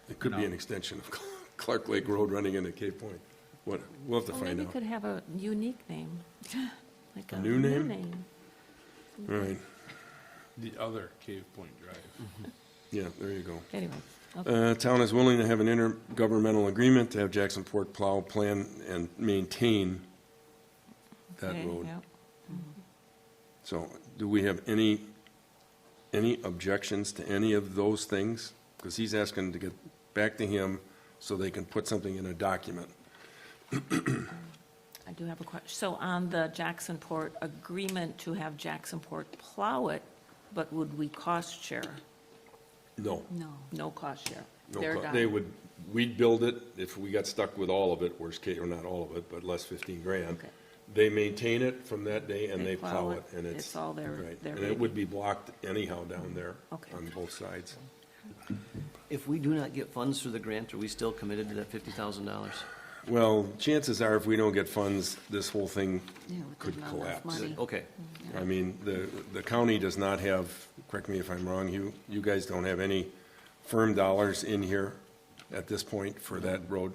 It could be an extension of Clark Lake Road running into Cape Point. What, we'll have to
Well,
find
maybe
out.
could have a unique name. Like
A new name? All right,
The other Cave Point Drive.
yeah, there you go.
Anyway, okay.
Town is willing to have an intergovernmental agreement to have Jacksonport plow, plan, and maintain that
Okay,
road.
yep.
So, do we have any objections to any of those things? Because he's asking to get back to him so they can put something in a document.
I do have a question. So on the Jacksonport agreement to have Jacksonport plow it, but would we cost share?
No.
No.
No cost share?
No,
They're
they
done.
would, we'd build it, if we got stuck with all of it, worst case, or not all of it, but less 15 grand.
Okay.
They maintain it from that day and
They
they
plow
plow
it.
it, and it's.
It's all their
right. And
baby.
it would be blocked anyhow down there
Okay.
on both sides.
If we do not get funds through the grant, are we still committed to that $50,000?
Well, chances are, if we don't get funds, this whole thing
Yeah, with
could
not enough
collapse.
money.
Okay,
I mean, the county does not have, correct me if I'm wrong, you guys don't have any firm dollars in here at this point for that road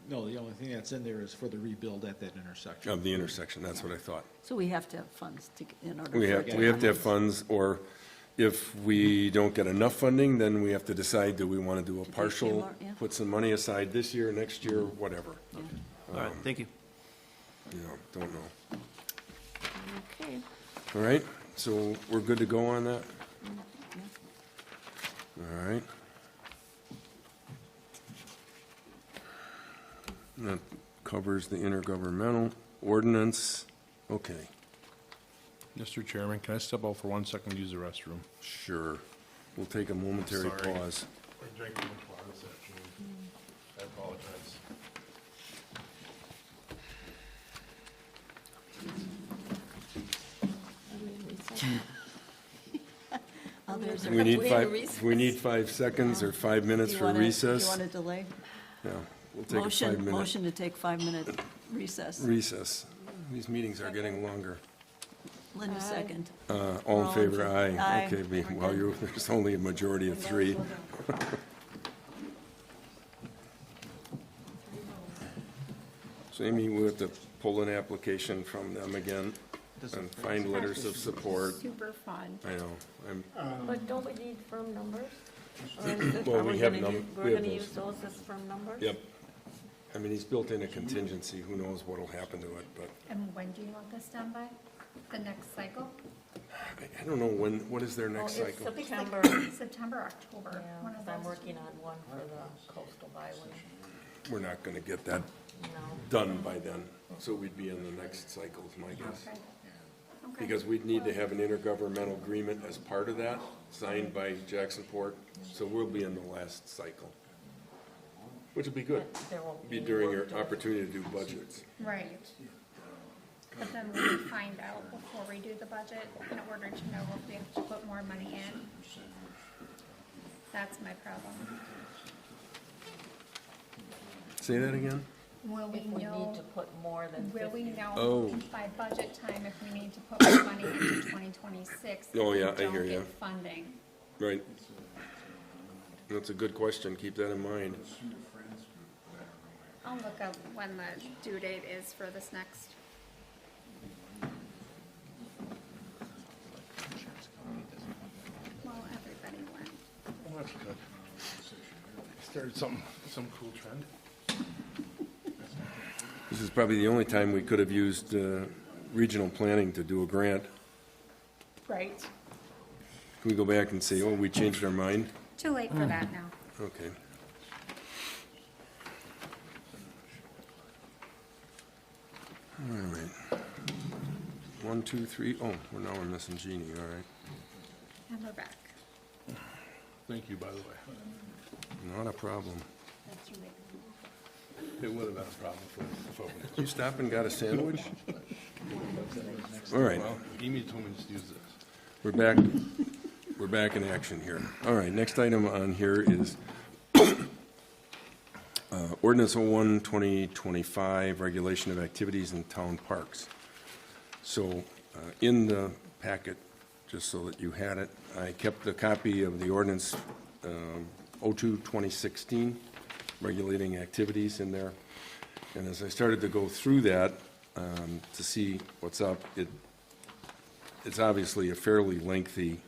No, the only thing that's in there is for the rebuild at that intersection.
of the intersection, that's what I thought.
So we have to have funds to, in order.
We
for
have,
it to
we have to have
happen.
funds, or if we don't get enough funding, then we have to decide, do we want to do a
few
partial,
more, yeah.
put some money aside this year, next year, whatever.
All right, thank you.
You know, don't know.
Okay.
All right, so we're good to go on that? All right. That covers the intergovernmental ordinance. Okay,
Mr. Chairman, can I step out for 1 second and use the restroom?
sure. We'll take a momentary
Sorry.
pause.
I drank too much water this afternoon. I apologize.
Others are-
We need
We
five,
recess.
we need 5 seconds or 5 minutes
You
for
wanna-
recess.
You want to delay?
Yeah, we'll take a
Motion,
5-minute
motion to take 5-minute recess.
recess. These meetings are getting longer.
Linda, second.
All
All
in
in
favor,
fa-
aye.
aye.
Okay, well, there's only a majority of 3. So Amy, we have to pull an application from them again and find letters of support.
Super fun.
I know,
But don't we need firm numbers? Or is it-
Well,
are
we have
gonna
num-
use-
we
We're
have
gonna
those.
use those as firm numbers?
yep. I mean, he's built in a contingency, who knows what'll happen to it, but
And when do you want this done by? The next cycle?
I don't know when, what is their next
Oh, it's
cycle?
September,
September, October.
yeah,
One of
'cause I'm
those.
working on one for the coastal byway.
We're not gonna get that
No.
done by then, so we'd be in the next cycle, is my guess.
Okay. Okay.
Because we'd need to have an intergovernmental agreement as part of that, signed by Jacksonport, so we'll be in the last cycle. Which will be good,
But there won't
be
be
during
work
your opportunity to do budgets.
Right. But then we would find out before we do the budget in order to know if we have to put more money in. That's my problem.
Say that again?
Will we
If we need
know,
to put more than
will we
50.
know
Oh.
by budget time if we need to put more money into 2026? if
Oh,
we
yeah, I hear
don't
ya.
get funding?
Right. That's a good question, keep that in mind.
I'll look up when the due date is for this next. Well, everybody went.
Well, that's good. Started some cool trend.
This is probably the only time we could have used regional planning to do a grant.
Right.
Can we go back and say, oh, we changed our mind?
Too late for that now.
Okay. All right. 1, 2, 3, oh, well, now we're missing Jeannie, all right.
And we're back.
Thank you, by the way.
Not a problem.
That's really
It would have been a problem for
Did you stop and got a sandwich? All right,
Well, Amy told me to use this.
we're back in action here. All right, next item on here is ordinance 01, 2025, regulation of activities in town parks. So in the packet, just so that you had it, I kept a copy of the ordinance 02, 2016, regulating activities in there. And as I started to go through that to see what's up, it's obviously a fairly lengthy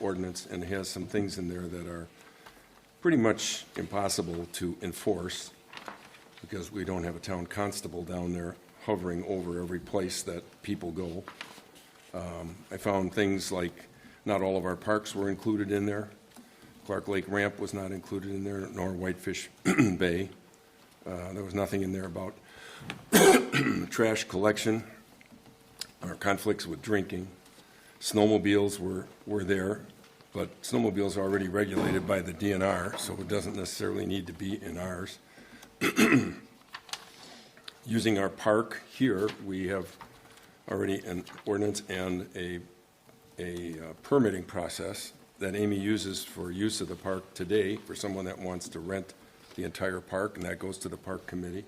ordinance, and it has some things in there that are pretty much impossible to enforce because we don't have a town constable down there hovering over every place that people go. I found things like not all of our parks were included in there. Clark Lake Ramp was not included in there, nor Whitefish Bay. There was nothing in there about trash collection or conflicts with drinking. Snowmobiles were there, but snowmobiles are already regulated by the DNR, so it doesn't necessarily need to be in ours. Using our park here, we have already an ordinance and a permitting process that Amy uses for use of the park today for someone that wants to rent the entire park, and that goes to the park committee.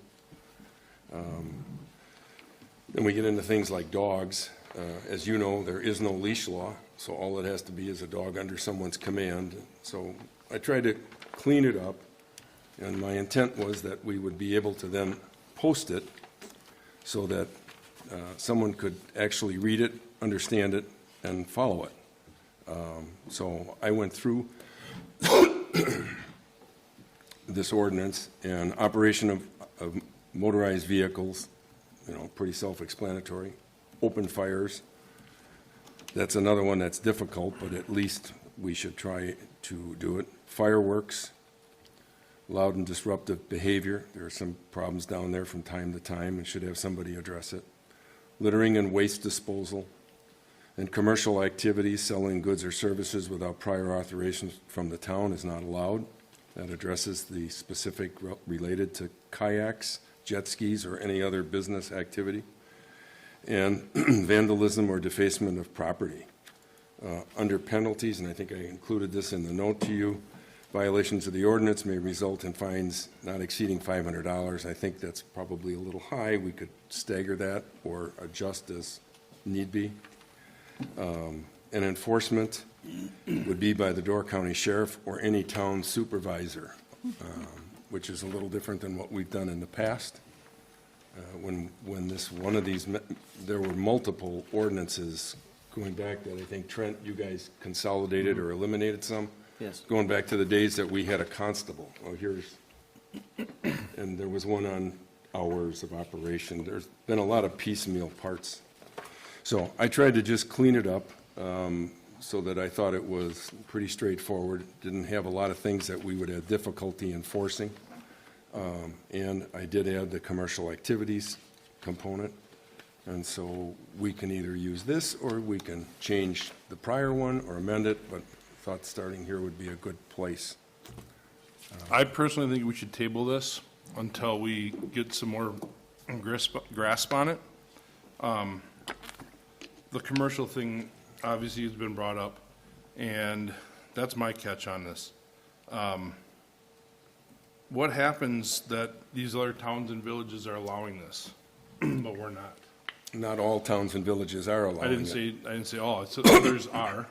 Then we get into things like dogs. As you know, there is no leash law, so all it has to be is a dog under someone's command. So I tried to clean it up And my intent was that we would be able to then post it so that someone could actually read it, understand it, and follow it. So I went through this ordinance, and operation of motorized vehicles, pretty self-explanatory. Open fires, that's another one that's difficult, but at least we should try to do it. Fireworks, loud and disruptive behavior, there are some problems down there from time to time, and should have somebody address it. Littering and waste disposal, and commercial activities, selling goods or services without prior authorization from the town is not allowed. That addresses the specific related to kayaks, jet skis, or any other business activity. And vandalism or defacement of property. Under penalties, and I think I included this in the note to you, violations of the ordinance may result in fines not exceeding $500. I think that's probably a little high. We could stagger that or adjust as need be. And enforcement would be by the Door County Sheriff or any town supervisor, which is a little different than what we've done in the past. When there were multiple ordinances going back that I think, Trent, you guys consolidated or eliminated some.
Yes.
Going back to the days that we had a constable. And there was one on hours of operation. There's been a lot of piecemeal parts. So I tried to just clean it up so that I thought it was pretty straightforward. Didn't have a lot of things that we would have difficulty enforcing. And I did add the commercial activities component. And so we can either use this or we can change the prior one or amend it, but thought starting here would be a good place.
I personally think we should table this until we get some more grasp on it. The commercial thing obviously has been brought up, and that's my catch on this. What happens that these other towns and villages are allowing this, but we're not?
Not all towns and villages are
I
allowing
didn't say all. I said others are.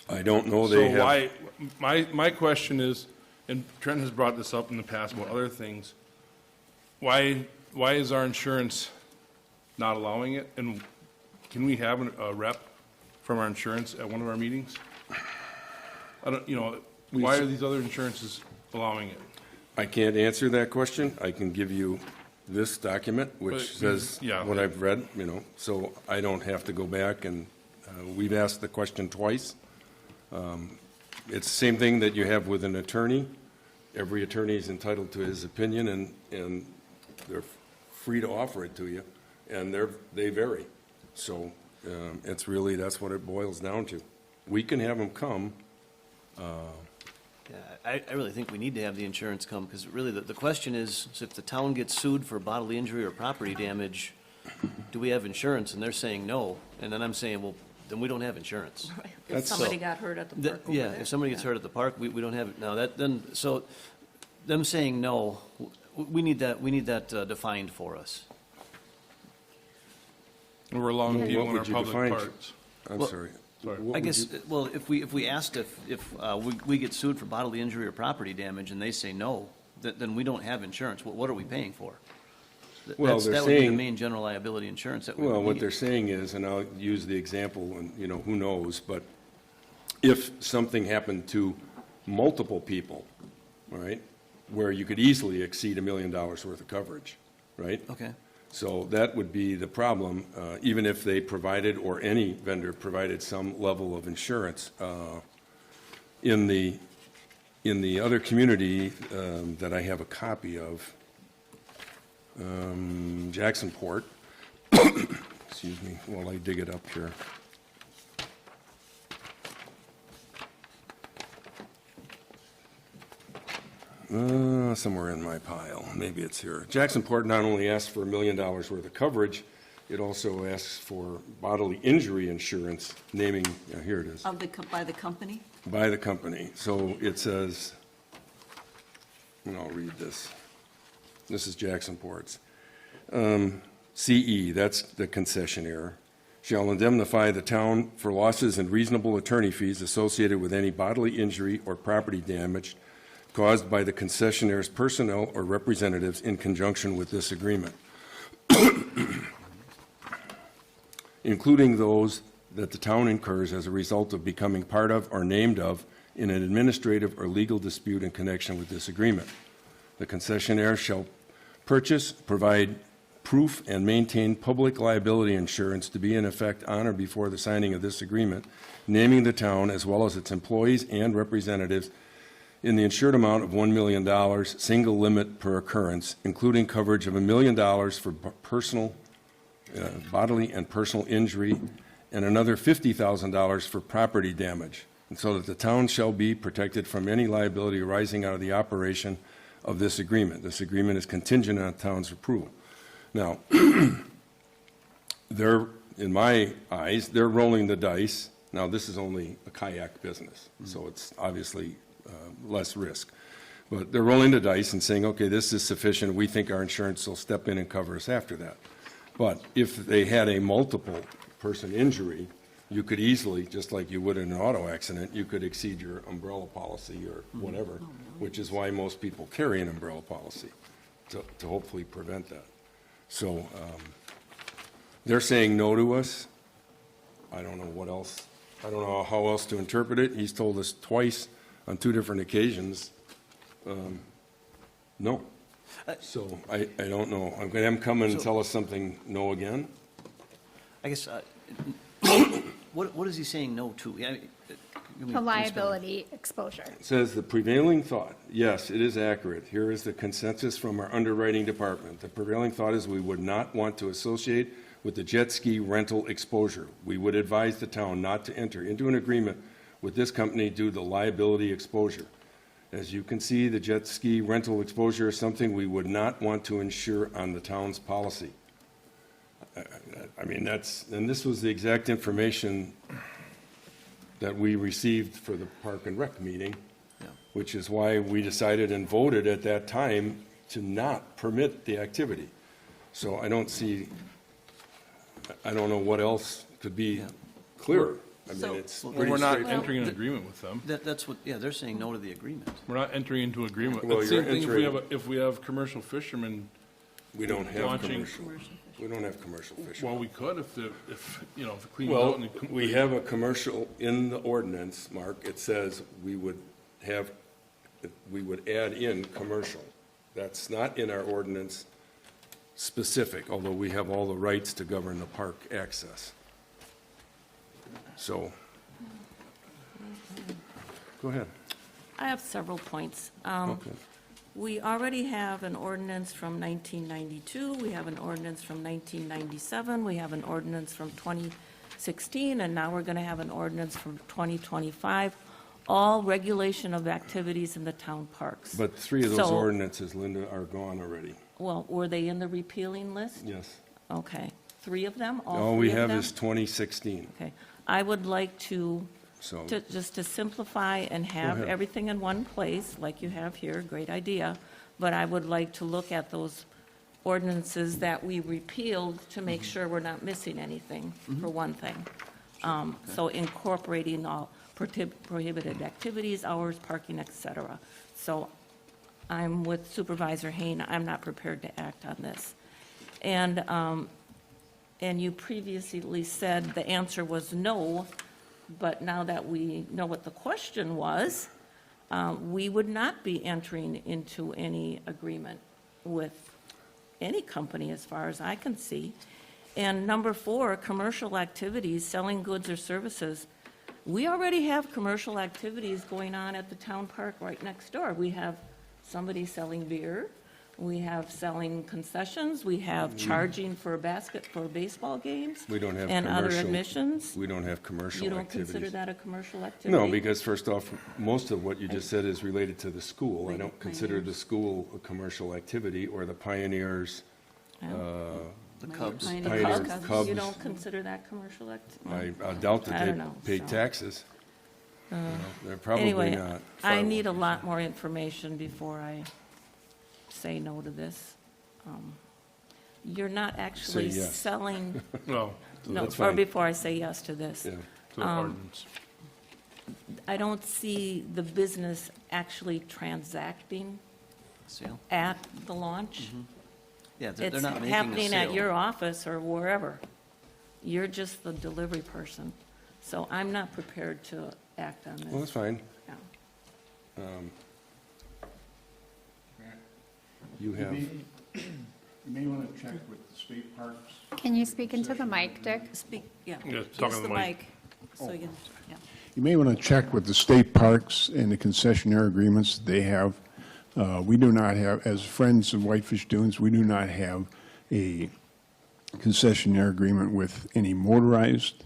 I don't know they
So
have.
why, my question is, and Trent has brought this up in the past about other things, why is our insurance not allowing it? And can we have a rep from our insurance at one of our meetings? Why are these other insurances allowing it?
I can't answer that question. I can give you this document,
But,
which says
yeah,
what
like-
I've read, so I don't have to go back, and we've asked the question twice. It's the same thing that you have with an attorney. Every attorney is entitled to his opinion, and they're free to offer it to you, and they vary. So that's what it boils down to. We can have them come.
Yeah, I really think we need to have the insurance come, because really the question is if the town gets sued for bodily injury or property damage, do we have insurance? And they're saying no, and then I'm saying, well, then we don't have insurance.
If somebody got hurt at the park over
Yeah,
there.
if somebody gets hurt at the park, we don't have it. Now, so them saying no, we need that defined for us.
And we're allowing
What
people in our
would you
public
define?
parks.
I'm
Well,
sorry.
Sorry.
What
I
would
guess,
you-
well, if we asked if we get sued for bodily injury or property damage and they say no, then we don't have insurance. What are we paying for?
Well,
That
they're
would be the
saying-
main general liability insurance that we
Well,
would
what
need.
they're saying is, and I'll use the example, and, who knows, but if something happened to multiple people, all right, where you could easily exceed $1 million worth of coverage, right?
Okay.
So that would be the problem, even if they provided, or any vendor provided some level of insurance. In the other community that I have a copy of, Jacksonport, excuse me while I dig it up here. Somewhere in my pile, maybe it's here. Jacksonport not only asks for $1 million worth of coverage, it also asks for bodily injury insurance, naming, here it is,
By the company?
by the company. So it says, and I'll read this. This is Jacksonport's. CE, that's the concessionaire, shall indemnify the town for losses and reasonable attorney fees associated with any bodily injury or property damage caused by the concessionaire's personnel or representatives in conjunction with this agreement, including those that the town incurs as a result of becoming part of or named of in an administrative or legal dispute in connection with this agreement. The concessionaire shall purchase, provide proof, and maintain public liability insurance to be in effect on or before the signing of this agreement, naming the town as well as its employees and representatives in the insured amount of $1 million, single limit per occurrence, including coverage of $1 million for bodily and personal injury, and another $50,000 for property damage, and so that the town shall be protected from any liability arising out of the operation of this agreement. This agreement is contingent on the town's approval. Now, they're, in my eyes, they're rolling the dice. Now, this is only a kayak business, so it's obviously less risk. But they're rolling the dice and saying, okay, this is sufficient. We think our insurance will step in and cover us after that. But if they had a multiple person injury, you could easily, just like you would in an auto accident, you could exceed your umbrella policy or whatever, which is why most people carry an umbrella policy, to hopefully prevent that. So they're saying no to us. I don't know what else. I don't know how else to interpret it. He's told us twice on 2 different occasions, no. So I don't know. I'm going to have him come in and tell us something no again.
I guess, what is he saying no to? Yeah, give me-
The liability exposure.
It says the prevailing thought, yes, it is accurate. Here is the consensus from our underwriting department. The prevailing thought is we would not want to associate with the jet ski rental exposure. We would advise the town not to enter into an agreement with this company due to the liability exposure. As you can see, the jet ski rental exposure is something we would not want to insure on the town's policy. I mean, and this was the exact information that we received for the Park and Rec meeting, which is why we decided and voted at that time to not permit the activity. So I don't know what else could be clearer. I mean,
So-
it's
Well,
pretty
we're not
straightforward.
entering an agreement with them.
That's what, yeah, they're saying no to the agreement.
We're not entering into agreement.
Well,
It's the
you're
same thing if
entering-
if we have commercial fishermen,
We don't have
Launching-
commercial. We don't have commercial fishing.
well, we could if it cleans out
Well,
and it.
we have a commercial in the ordinance, Mark. It says we would add in commercial. That's not in our ordinance specific, although we have all the rights to govern the park access. So, go ahead.
I have several points.
Okay.
We already have an ordinance from 1992, we have an ordinance from 1997, we have an ordinance from 2016, and now we're going to have an ordinance from 2025, all regulation of activities in the town parks.
But 3 of those
So-
ordinances, Linda, are gone already.
Well, were they in the repealing list?
Yes.
Okay. 3 of them, all
All
3
we
of
have
them?
is 2016,
Okay. I would like to
so.
just to simplify and have
ahead.
everything in one place, like you have here, great idea, but I would like to look at those ordinances that we repealed to make sure we're not missing anything, for one thing. So incorporating all prohibited activities, hours, parking, et cetera. So I'm with Supervisor Hayne, I'm not prepared to act on this. And you previously said the answer was no, but now that we know what the question was, we would not be entering into any agreement with any company as far as I can see. And number 4, commercial activities, selling goods or services. We already have commercial activities going on at the town park right next door. We have somebody selling beer, we have selling concessions, we have charging for baseball games.
We don't have
and other
commercial-
admissions.
We don't have commercial
You don't
activities.
consider that a commercial activity?
No, because first off, most of what you just said is related to the school. I don't consider the school a commercial activity, or the Pioneers,
The Cubs.
Pioneer Cubs.
You don't consider that commercial activity?
I doubt that
I
they
don't know,
pay
so.
taxes. They're probably
Anyway,
not.
I need a lot more information before I say no to this. You're not actually
Say yes.
selling,
Well,
no,
that's
or
fine.
before I say yes to this.
Yeah.
to the ordinance.
I don't see the business actually transacting
Sale?
at the launch.
Yeah, they're
It's
not making a
happening at
sale.
your office or wherever. You're just the delivery person. So I'm not prepared to act on this.
Well, that's fine.
Yeah.
You have,
You may want to check with the state parks.
Can you speak into the mic, Dick?
Speak, yeah.
Yeah,
Use
talking to
the
the mic.
mic, so you can, yeah.
You may want to check with the state parks and the concessionaire agreements they have. We do not have, as Friends of Whitefish Dunes, we do not have a concessionaire agreement with any motorized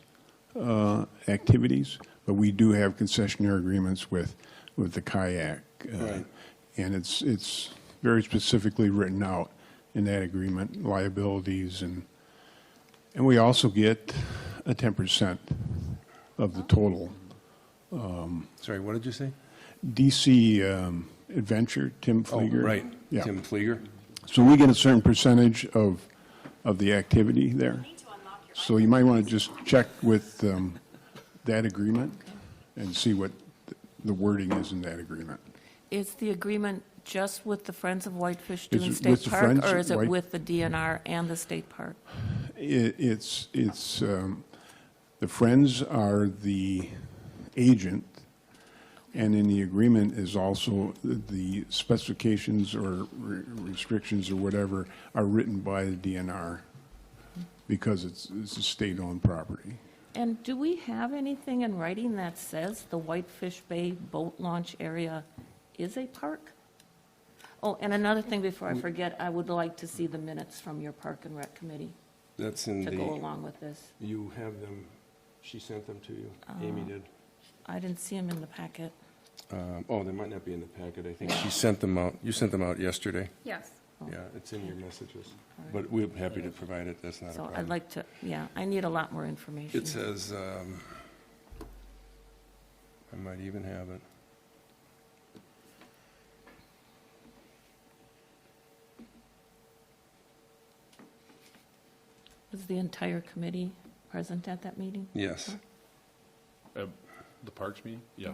activities, but we do have concessionaire agreements with the kayak.
Right.
And it's very specifically written out in that agreement, liabilities, and we also get a 10% of the total.
sorry, what did you say?
DC Adventure, Tim
Oh,
Flieger.
right,
Yeah.
Tim Flieger.
So we get a certain percentage of the activity there. So you might want to just check with that agreement and see what the wording is in that agreement.
Is the agreement just with the Friends of Whitefish
It's
Dune
with
State
the
Park,
Friends
or
of
is it
White-
with the DNR and the state park?
It's the Friends are the agent, and in the agreement is also the specifications or restrictions or whatever are written by the DNR because it's a state-owned property.
And do we have anything in writing that says the Whitefish Bay boat launch area is a park? Oh, and another thing before I forget, I would like to see the minutes from your Park and Rec Committee
That's in
to go along with this.
you have them, she sent them to you, Amy did.
I didn't see them in the packet.
Oh, they might not be in the packet, I think she sent them out, you sent them out yesterday.
Yes.
Yeah, it's in your messages, but we're happy to provide it, that's not a
So
problem.
I'd like to, yeah, I need a lot more information.
It says, I might even have it.
Was the entire committee present at that meeting?
Yes.
The Parks meeting? Yeah.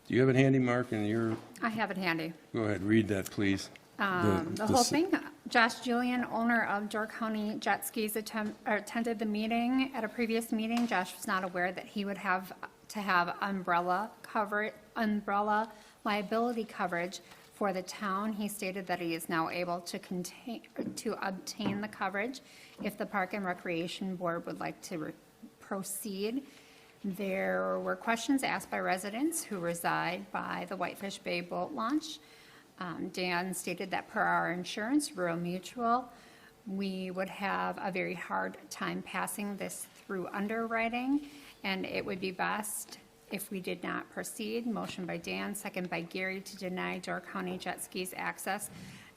Do you have it handy, Mark, and you're,
I have it handy.
go ahead, read that, please.
The whole thing, Josh Julian, owner of Door County Jet Skis, attended the meeting. At a previous meeting, Josh was not aware that he would have to have umbrella liability coverage for the town. He stated that he is now able to obtain the coverage if the Park and Recreation Board would like to proceed. There were questions asked by residents who reside by the Whitefish Bay boat launch. Dan stated that per our insurance, Rural Mutual, we would have a very hard time passing this through underwriting, and it would be best if we did not proceed. Motion by Dan, second by Gary, to deny Door County Jet Skis access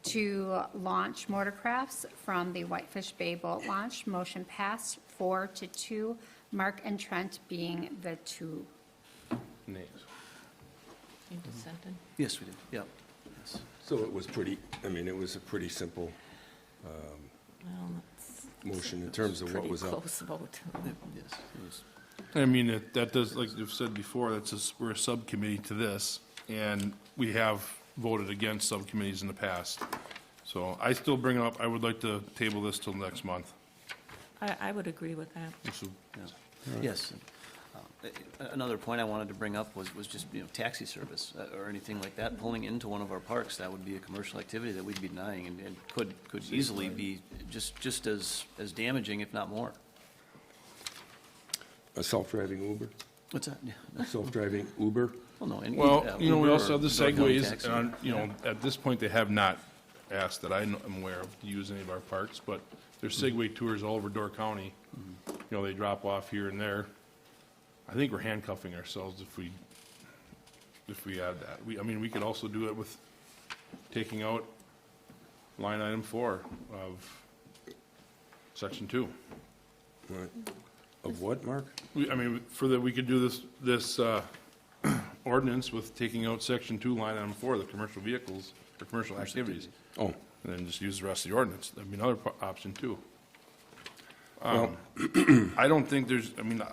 to launch motorcrafts from the Whitefish Bay boat launch. Motion passed 4-2, Mark and Trent being the two.
Nays.
You dissented?
Yes, we did, yeah. Yes.
So it was pretty, I mean, it was a pretty simple
Well, it's
motion in terms of what was up.
pretty close vote.
Yes, it was.
I mean, that does, like you've said before, we're a subcommittee to this, and we have voted against subcommittees in the past. So I still bring it up, I would like to table this till next month.
I would agree with that.
This is-
Yes. Another point I wanted to bring up was just, taxi service or anything like that, pulling into one of our parks, that would be a commercial activity that we'd be denying and could easily be just as damaging, if not more.
A self-driving Uber?
What's that? Yeah.
A self-driving Uber?
Well, no.
Well, we
Uber
also
or
have the
Door County
segways,
taxi.
and, at this point, they have not asked that I'm aware of to use any of our parks, but there's Segway tours all over Door County. They drop off here and there. I think we're handcuffing ourselves if we add that. We could also do it with taking out line item 4 of section 2.
Right. Of what, Mark?
We could do this ordinance with taking out section 2, line item 4, the commercial vehicles or commercial activities,
Oh,
and then just use the rest of the ordinance. That'd be another option too.
well,
I don't think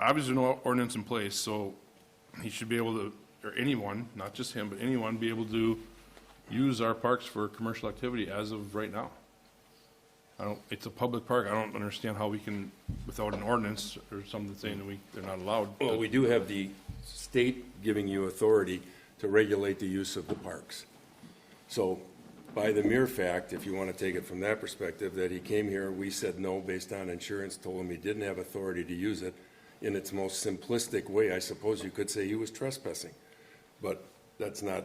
obviously no ordinance in place, so he should be able to, or anyone, not just him, but anyone, be able to use our parks for commercial activity as of right now. It's a public park. I don't understand how we can, without an ordinance or something saying that they're not allowed.
Well, we do have the state giving you authority to regulate the use of the parks. So by the mere fact, if you want to take it from that perspective, that he came here, we said no based on insurance, told him he didn't have authority to use it. In its most simplistic way, I suppose you could say he was trespassing. But that's not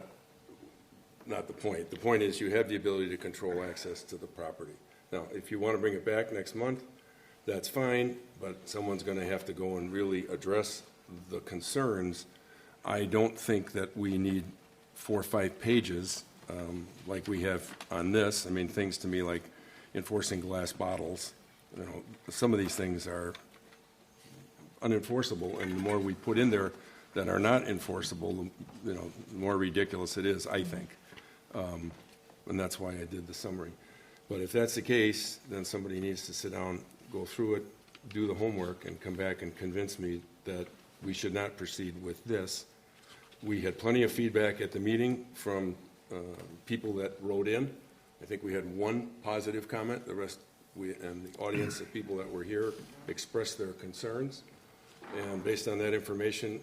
the point. The point is you have the ability to control access to the property. Now, if you want to bring it back next month, that's fine, but someone's going to have to go and really address the concerns. I don't think that we need 4 or 5 pages like we have on this. I mean, things to me like enforcing glass bottles. You know, some of these things are unenforceable, and the more we put in there that are not enforceable, you know, the more ridiculous it is, I think. And that's why I did the summary. But if that's the case, then somebody needs to sit down, go through it, do the homework, and come back and convince me that we should not proceed with this. We had plenty of feedback at the meeting from people that wrote in. I think we had 1 positive comment. The rest, and the audience of people that were here expressed their concerns. And based on that information,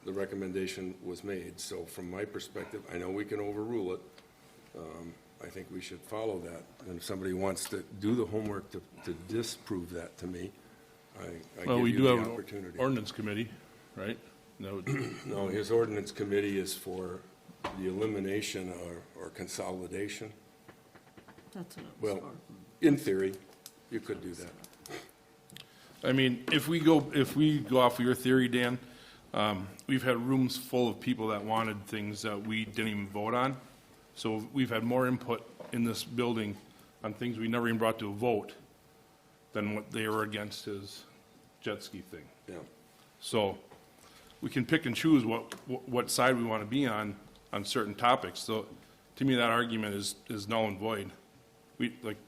the recommendation was made. So from my perspective, I know we can overrule it. I think we should follow that. And if somebody wants to do the homework to disprove that to me, I
Well,
give
we
you
do
the
have an
opportunity.
ordinance committee, right?
No, his ordinance committee is for the elimination or consolidation.
That's what it was
Well,
for.
in theory, you could do that.
I mean, if we go off of your theory, Dan, we've had rooms full of people that wanted things that we didn't even vote on. So we've had more input in this building on things we never even brought to a vote than what they were against his jet ski thing.
Yeah.
So we can pick and choose what side we want to be on certain topics. So to me, that argument is null and void. Like,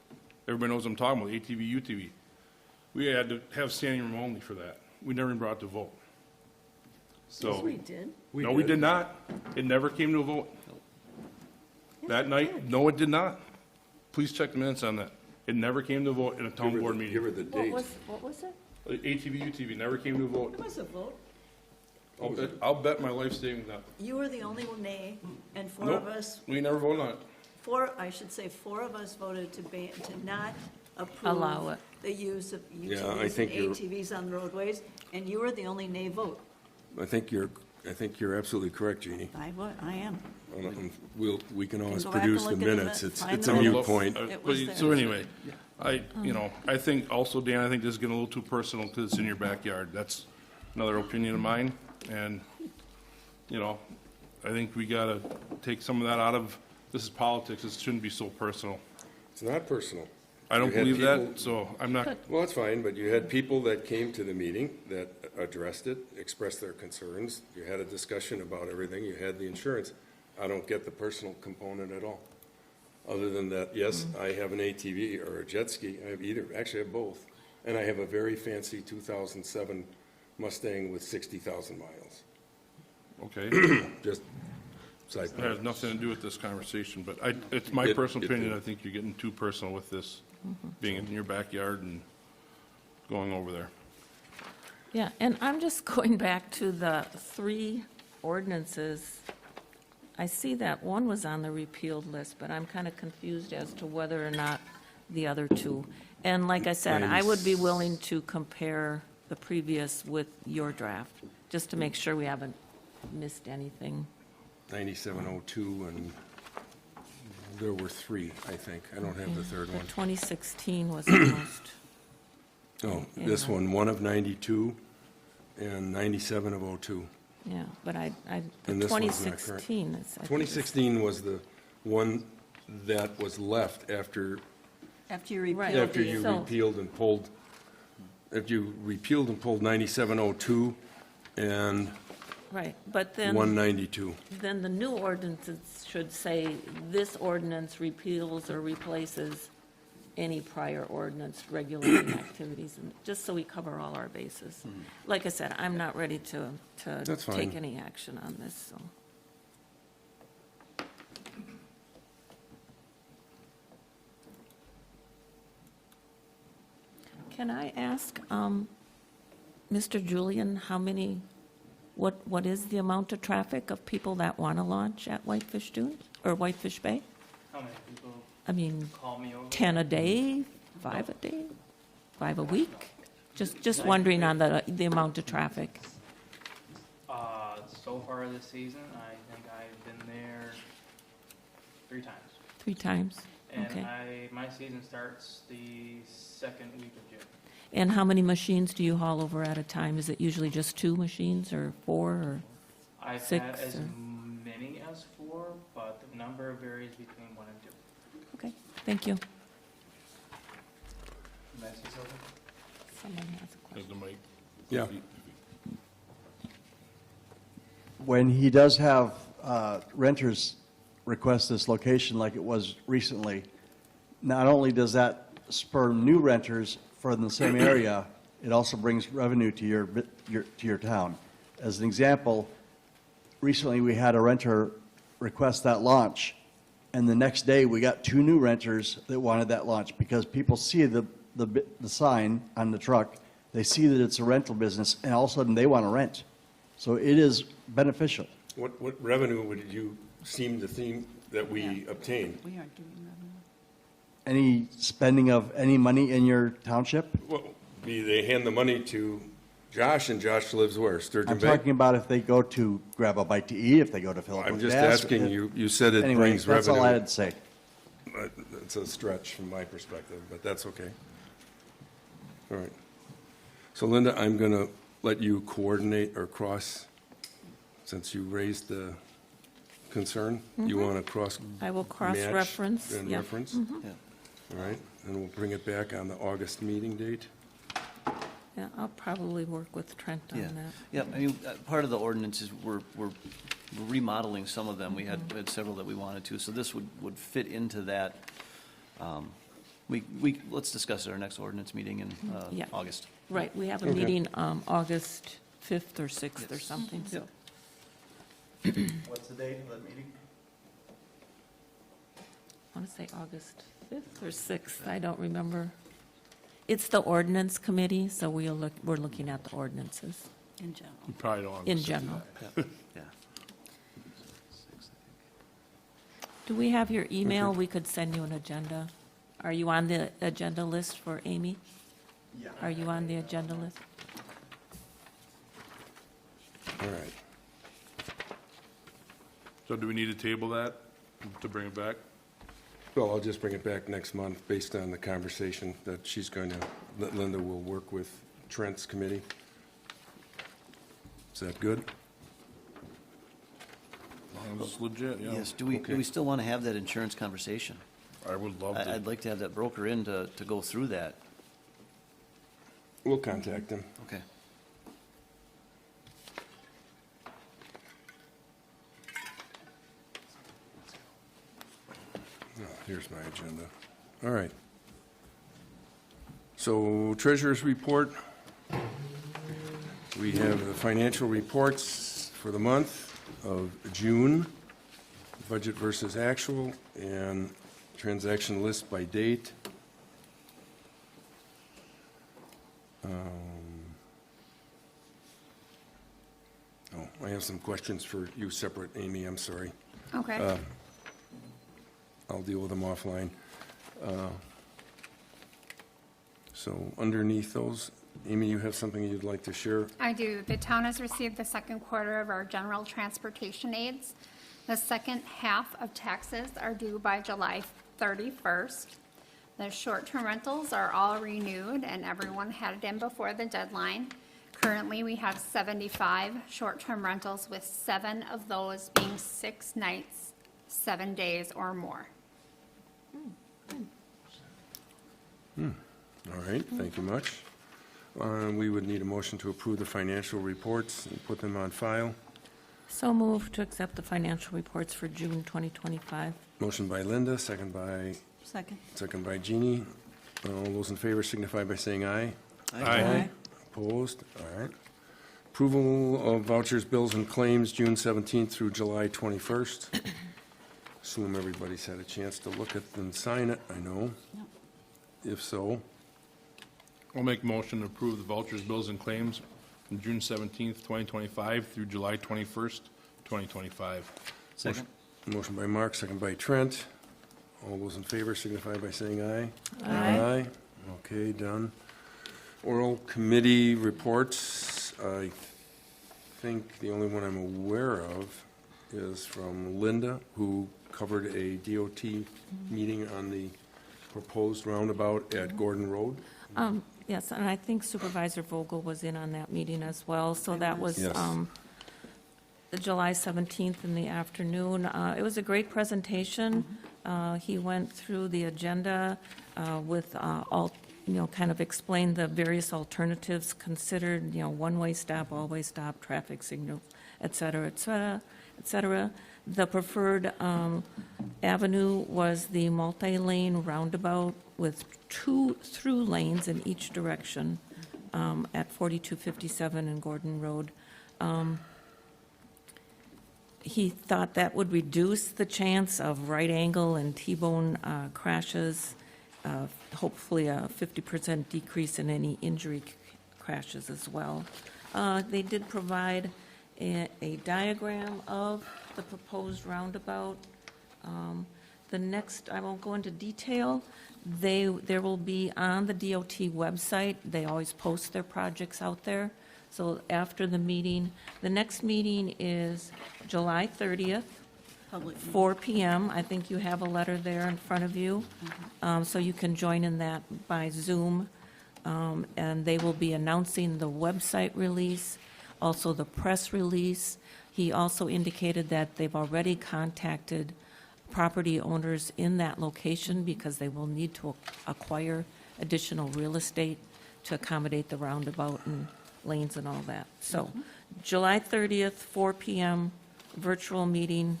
everybody knows what I'm talking about, ATV, UTV. We had to have standing room only for that. We never even brought to vote. So.
Yes, we did.
No, we did not. It never came to a vote. That night, no, it did not. Please check the minutes on that. It never came to a vote in a town board
Give her
meeting.
the date.
What was it?
ATV, UTV, never came to a vote.
There was a vote.
I'll bet my life savings on it.
You were the only one nay, and 4
Nope,
of us,
we never voted on it.
4 of us voted to not approve.
Allow it.
The use of
Yeah, I
UTVs and
think you're-
ATVs on the roadways, and you were the only nay vote.
I think you're absolutely correct, Jeannie.
I am.
We can always
go back and
produce the
look at the
minutes.
minutes,
It's
find
a
the
moot
minutes.
point.
It was there.
So anyway, I think also, Dan, I think this is getting a little too personal because it's in your backyard. That's another opinion of mine. And, I think we gotta take some of that out of, this is politics. It shouldn't be so personal.
It's not personal.
I don't
You had
believe
people-
that, so I'm not,
Well, it's fine, but you had people that came to the meeting that addressed it, expressed their concerns. You had a discussion about everything. You had the insurance. I don't get the personal component at all. Other than that, yes, I have an ATV or a jet ski. I have either. Actually, I have both. And I have a very fancy 2007 Mustang with 60,000 miles.
okay.
Just side
It has
note.
nothing to do with this conversation, but it's my
It-
personal
it
opinion.
did.
I think you're getting too personal with this, being in your backyard and going over there.
Yeah, and I'm just going back to the 3 ordinances. I see that one was on the repealed list, but I'm kind of confused as to whether or not the other 2. And like I said, I would be willing to compare the previous with your draft, just to make sure we haven't missed anything.
9702, and there were 3, I think. I don't have the third
The
one.
2016 was the most,
Oh, this one of 92 and 97 of 02.
yeah, but the
And this one's not current.
2016 is. I think,
2016 was the one that was left after
After you
Right.
repealed
after you
So-
repealed and pulled, 9702 and
Right, but then.
192.
Then the new ordinances should say, this ordinance repeals or replaces any prior ordinance regulating activities, and just so we cover all our bases. Like I said, I'm not ready to
That's fine.
take any action on this, so. Can I ask, Mr. Julian, what is the amount of traffic of people that want to launch at Whitefish Dunes, or Whitefish Bay?
How many people
I mean,
call me over?
10 a day, 5 a day, 5 a week? Just wondering on the amount of traffic.
So far this season, I think I've been there 3 times.
3 times?
And
Okay.
my season starts the second week of June.
And how many machines do you haul over at a time? Is it usually just 2 machines, or 4, or?
I've
6
had as
or-
many as 4, but the number varies between 1 and 2.
Okay, thank you.
May I say something?
Someone has a question.
There's the mic.
Yeah.
When he does have renters request this location like it was recently, not only does that spur new renters from the same area, it also brings revenue to your town. As an example, recently we had a renter request that launch, and the next day we got 2 new renters that wanted that launch because people see the sign on the truck, they see that it's a rental business, and all of a sudden they want to rent. So it is beneficial.
What revenue would you seem to think that we obtain?
We aren't doing revenue.
Any spending of any money in your township?
Well, they hand the money to Josh, and Josh lives where? Sturgeon
I'm
Bay?
talking about if they go to grab a bite to eat, if they go to fill up
I'm
with
just
gas.
asking you, you said it
Anyway,
brings
that's all I
revenue.
had to say.
It's a stretch from my perspective, but that's okay. All right. So Linda, I'm going to let you coordinate or cross, since you raised the concern. You want to cross.
I will cross-reference,
match And
yeah.
reference?
Yeah.
All right, and we'll bring it back on the August meeting date.
Yeah, I'll probably work with Trent on
Yeah,
that.
yeah, I mean, part of the ordinance is we're remodeling some of them. We had several that we wanted to, so this would fit into that. Let's discuss it at our next ordinance meeting in
Yeah.
August.
Right, we have a
Okay.
meeting August 5th or 6th or something, so.
What's the date of that meeting?
I want to say August 5th or 6th, I don't remember. It's the ordinance committee, so we're looking at the ordinances
In general.
You probably don't want to
in
sit
general.
Yeah.
Do we have your email? We could send you an agenda. Are you on the agenda list for Amy?
Yeah.
Are you on the agenda list?
All right.
So do we need to table that to bring it back?
Well, I'll just bring it back next month based on the conversation that she's going to, that Linda will work with Trent's committee. Is that good?
As long as it's legit, yeah.
Yes, do we
Okay.
still want to have that insurance conversation?
I would love to.
I'd like to have that broker in to go through that.
We'll contact him.
Okay.
Oh, here's my agenda. All right. So treasurer's report. We have the financial reports for the month of June, budget versus actual, and transaction list by date. I have some questions for you separate, Amy, I'm sorry.
Okay.
I'll deal with them offline. So underneath those, Amy, you have something you'd like to share?
I do. The town has received the second quarter of our general transportation aids. The second half of taxes are due by July 31st. The short-term rentals are all renewed, and everyone had it in before the deadline. Currently, we have 75 short-term rentals, with 7 of those being 6 nights, 7 days or more.
All right, thank you much. We would need a motion to approve the financial reports and put them on file.
So move to accept the financial reports for June 2025.
Motion by Linda, second by
Second.
Jeannie. All those in favor signify by saying aye.
Aye.
Opposed? All right. Approval of vouchers, bills, and claims, June 17th through July 21st. Assume everybody's had a chance to look at and sign it, I know. If so,
I'll make a motion to approve the vouchers, bills, and claims from June 17th, 2025 through July 21st, 2025.
Second.
motion by Mark, second by Trent. All those in favor signify by saying aye.
Aye.
Okay, done. Oral committee reports. I think the only one I'm aware of is from Linda, who covered a DOT meeting on the proposed roundabout at Gordon Road.
Yes, and I think Supervisor Vogel was in on that meeting as well, so that was
Yes.
the July 17th in the afternoon. It was a great presentation. He went through the agenda with all, kind of explained the various alternatives considered, one-way stop, all-way stop, traffic signal, et cetera, et cetera, et cetera. The preferred avenue was the multi-lane roundabout with 2 through lanes in each direction at 4257 and Gordon Road. He thought that would reduce the chance of right angle and T-bone crashes, hopefully a 50% decrease in any injury crashes as well. They did provide a diagram of the proposed roundabout. The next, I won't go into detail. There will be on the DOT website, they always post their projects out there. So after the meeting, the next meeting is July 30th,
Public meeting.
4 PM. I think you have a letter there in front of you, so you can join in that by Zoom. And they will be announcing the website release, also the press release. He also indicated that they've already contacted property owners in that location because they will need to acquire additional real estate to accommodate the roundabout and lanes and all that. So July 30th, 4 PM, virtual meeting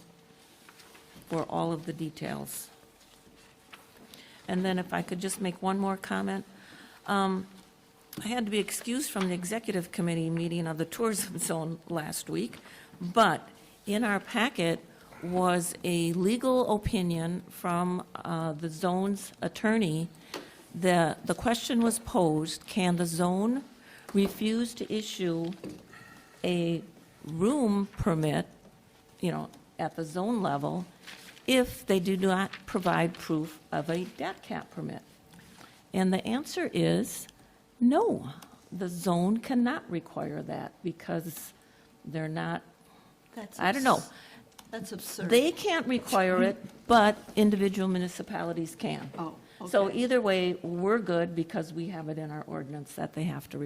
for all of the details. And then if I could just make one more comment. I had to be excused from the executive committee meeting of the tourism zone last week, but in our packet was a legal opinion from the zone's attorney. The question was posed, can the zone refuse to issue a room permit, at the zone level, if they do not provide proof of a DATCAP permit? And the answer is no. The zone cannot require that because they're not, I don't know.
That's absurd.
They can't require it, but individual municipalities can.
Oh,
So
okay.
either way, we're good because we have it in our ordinance that they have to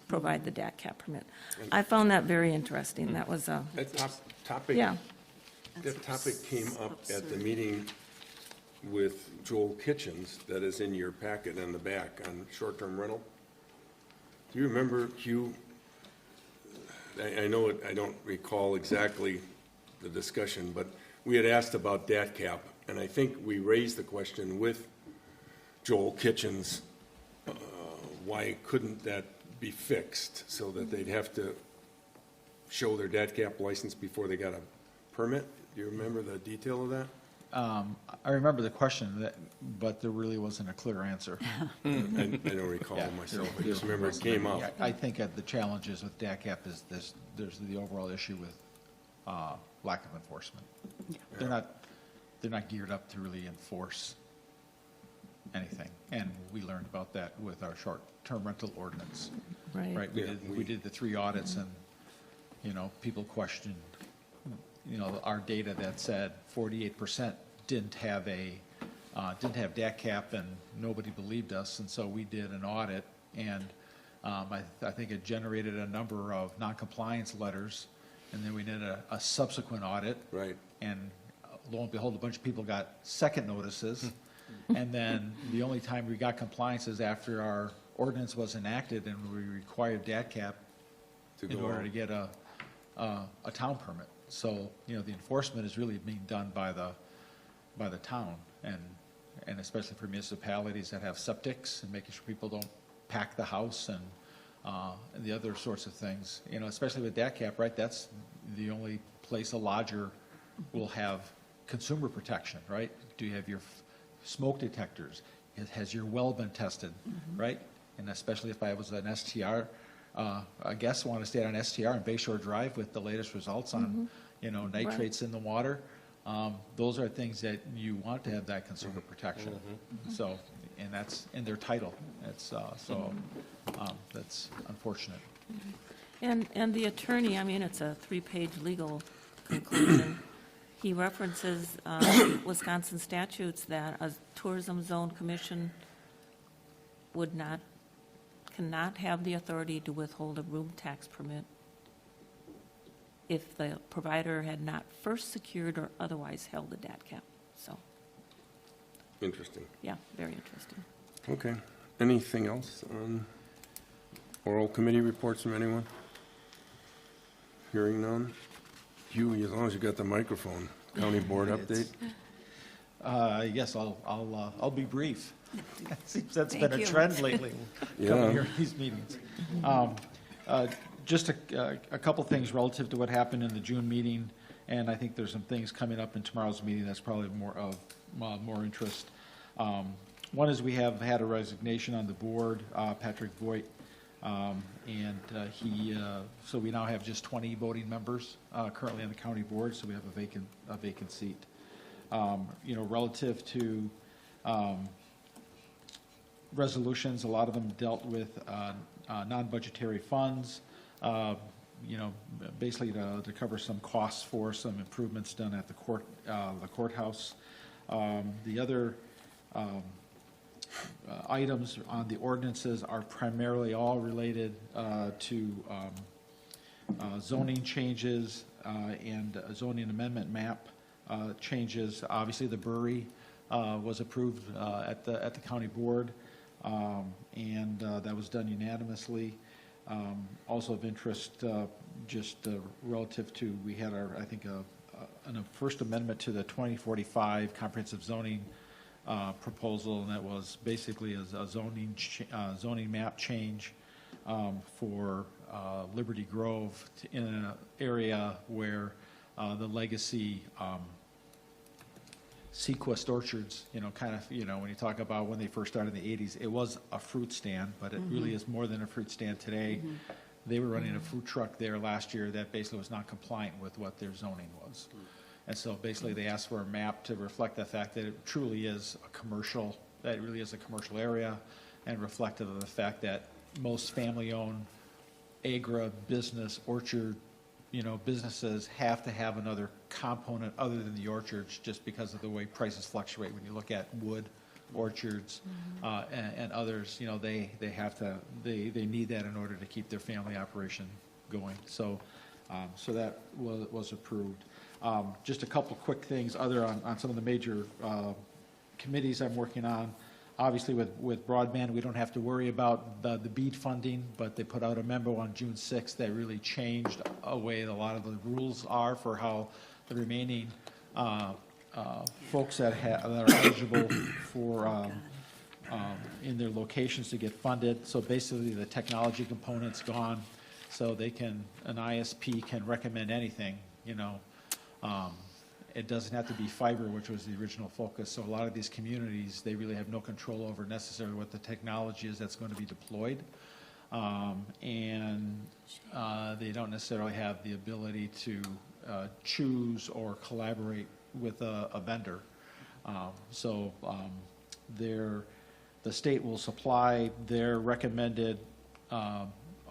provide the DATCAP permit. I found that very interesting. That was a,
That topic.
yeah.
That topic came up at the meeting with Joel Kitchens, that is in your packet in the back on short-term rental. Do you remember, Hugh? I know I don't recall exactly the discussion, but we had asked about DATCAP, and I think we raised the question with Joel Kitchens, why couldn't that be fixed so that they'd have to show their DATCAP license before they got a permit? Do you remember the detail of that?
I remember the question, but there really wasn't a clear answer.
I don't recall
Yeah,
myself, I
there
just remember it
wasn't
came
any.
up.
I think that the challenges with DACAP is there's the overall issue with lack of enforcement. They're not geared up to really enforce anything. And we learned about that with our short-term rental ordinance.
Right.
Yeah,
We did the 3 audits and, people questioned, our data that said 48% didn't have DACAP, and nobody believed us, and so we did an audit, and I think it generated a number of noncompliance letters, and then we did a subsequent audit.
Right.
And lo and behold, a bunch of people got second notices, and then the only time we got compliance is after our ordinance was enacted and we required DATCAP in order to get a town permit. So, the enforcement is really being done by the town, and and especially for municipalities that have septics, and making sure people don't pack the house and the other sorts of things. You know, especially with DACAP, right, that's the only place a lodger will have consumer protection, right? Do you have your smoke detectors? Has your well been tested, right? And especially if I was an STR, a guest want to stay on STR on Bayshore Drive with the latest results on, you know, nitrates in the water. Those are things that you want to have that consumer protection. So, and that's in their title. That's, that's unfortunate.
And the attorney, I mean, it's a 3-page legal conclusion. He references Wisconsin statutes that a tourism zone commission cannot have the authority to withhold a room tax permit if the provider had not first secured or otherwise held the DATCAP. So,
Interesting.
yeah, very interesting.
Okay. Anything else on oral committee reports from anyone? Hearing none? You, as long as you got the microphone. County board update?
Yes, I'll be brief. Seems that's
Thank
been a
you.
trend lately,
Yeah.
coming here to these meetings. Just a couple things relative to what happened in the June meeting, and I think there's some things coming up in tomorrow's meeting that's probably more of more interest. One is we have had a resignation on the board, Patrick Voigt, and so we now have just 20 voting members currently on the county board, so we have a vacant seat. You know, relative to resolutions, a lot of them dealt with non-budgetary funds, you know, basically to cover some costs for some improvements done at the courthouse. The other items on the ordinances are primarily all related to zoning changes and zoning amendment map changes. Obviously, the brewery was approved at the county board, and that was done unanimously. Also of interest, just relative to, we had our, I think, a first amendment to the 2045 comprehensive zoning proposal, and that was basically a zoning map change for Liberty Grove in an area where the legacy Sequest Orchards, you know, kind of, you know, when you talk about when they first started in the 80s, it was a fruit stand, but it really is more than a fruit stand today. They were running a food truck there last year that basically was not compliant with what their zoning was. And so basically they asked for a map to reflect the fact that it truly is a commercial, that it really is a commercial area, and reflective of the fact that most family-owned agribusiness orchard, you know, businesses have to have another component other than the orchards, just because of the way prices fluctuate. When you look at wood orchards and others, you know, they have to, they need that in order to keep their family operation going. So so that was approved. Just a couple quick things other on some of the major committees I'm working on. Obviously, with broadband, we don't have to worry about the BEAD funding, but they put out a memo on June 6th that really changed a way a lot of the rules are for how the remaining folks that are eligible for in their locations to get funded. So basically, the technology component's gone, so they can, an ISP can recommend anything, you know. It doesn't have to be fiber, which was the original focus. So a lot of these communities, they really have no control over necessarily what the technology is that's going to be deployed. And they don't necessarily have the ability to choose or collaborate with a vendor. The state will supply their recommended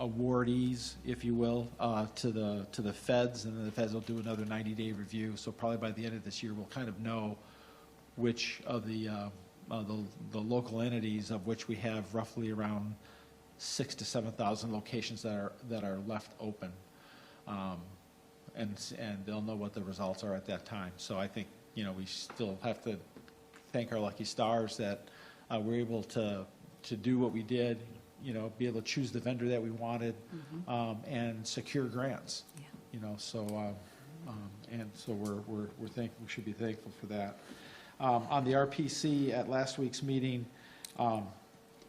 awardees, if you will, to the feds, and then the feds will do another 90-day review. So probably by the end of this year, we'll kind of know which of the local entities, of which we have roughly around 6,000 to 7,000 locations that are left open, and they'll know what the results are at that time. So I think, you know, we still have to thank our lucky stars that we're able to do what we did. You know, be able to choose the vendor that we wanted, and secure grants.
Yeah.
You know, so and so we're thankful. We should be thankful for that. On the RPC at last week's meeting, and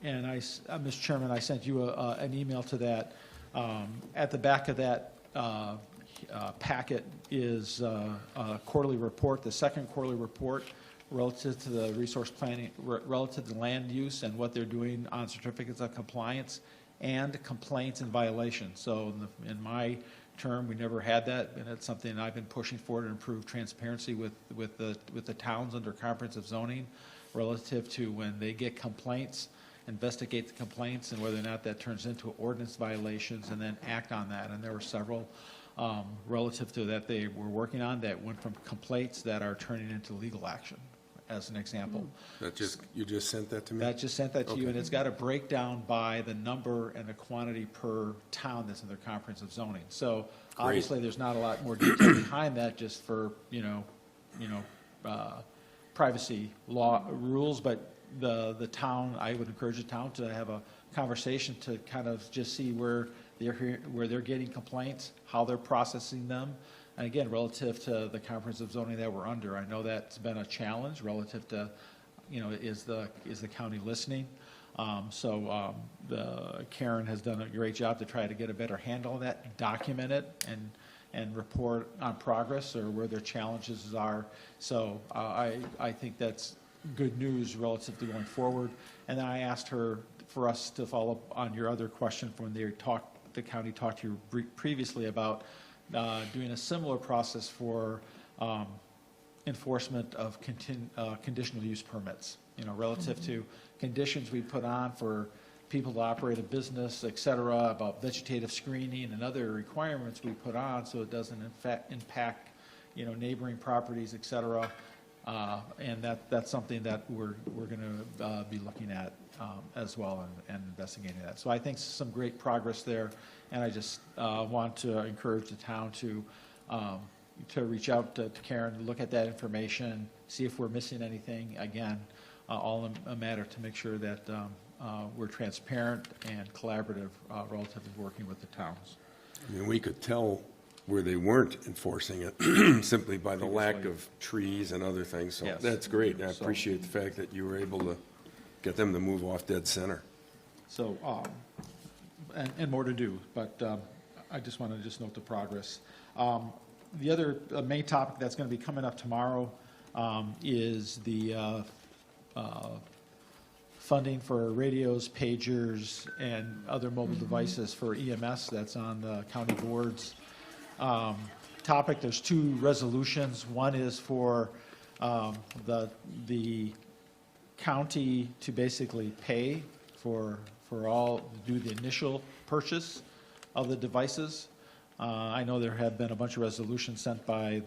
Mr. Chairman, I sent you an email to that. At the back of that packet is a quarterly report, the second quarterly report relative to the resource planning, relative to land use and what they're doing on certificates of compliance and complaints and violations. So in my term, we never had that, and it's something I've been pushing for to improve transparency with the towns under comprehensive zoning relative to when they get complaints, investigate the complaints and whether or not that turns into ordinance violations and then act on that. And there were several relative to that they were working on that went from complaints that are turning into legal action, as an example.
You just sent that to me?
That just sent that to you,
Okay.
and it's got a breakdown by the number and the quantity per town that's in their comprehensive zoning. So obviously, there's not a lot more detail behind that just for, privacy law rules, but the town, I would encourage the town to have a conversation to kind of just see where they're getting complaints, how they're processing them, and again, relative to the comprehensive zoning that we're under. I know that's been a challenge relative to, is the county listening? Karen has done a great job to try to get a better handle on that, document it, and report on progress or where their challenges are. So I think that's good news relative to going forward. And then I asked her for us to follow up on your other question from when the county talked to you previously about doing a similar process for enforcement of conditional use permits, relative to conditions we put on for people to operate a business, et cetera, about vegetative screening and other requirements we put on so it doesn't impact, neighboring properties, et cetera. And that's something that we're going to be looking at as well and investigating that. So I think some great progress there, and I just want to encourage the town to reach out to Karen, look at that information, see if we're missing anything. Again, all in a matter to make sure that we're transparent and collaborative relative to working with the towns.
I mean, we could tell where they weren't enforcing it simply by the lack of trees and other things. So
Yes.
that's great. And I appreciate the fact that you were able to get them to move off dead center.
So, and more to do, but I just want to just note the progress. The other main topic that's going to be coming up tomorrow is the funding for radios, pagers, and other mobile devices for EMS. That's on the county boards. Topic, there's two resolutions. One is for the county to basically pay for all, do the initial purchase of the devices. I know there have been a bunch of resolutions sent by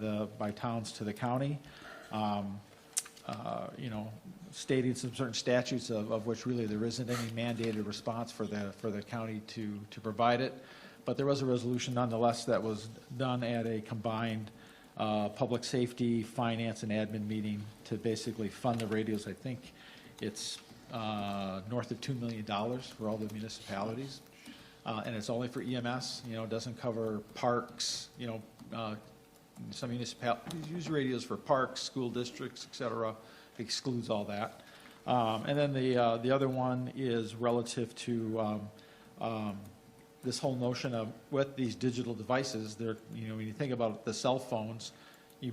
towns to the county, stating some certain statutes of which really there isn't any mandated response for the county to provide it. But there was a resolution nonetheless that was done at a combined public safety, finance, and admin meeting to basically fund the radios. I think it's north of $2 million for all the municipalities. And it's only for EMS, it doesn't cover parks, some municipalities use radios for parks, school districts, et cetera, excludes all that. And then the other one is relative to this whole notion of with these digital devices, they're, when you think about the cell phones, you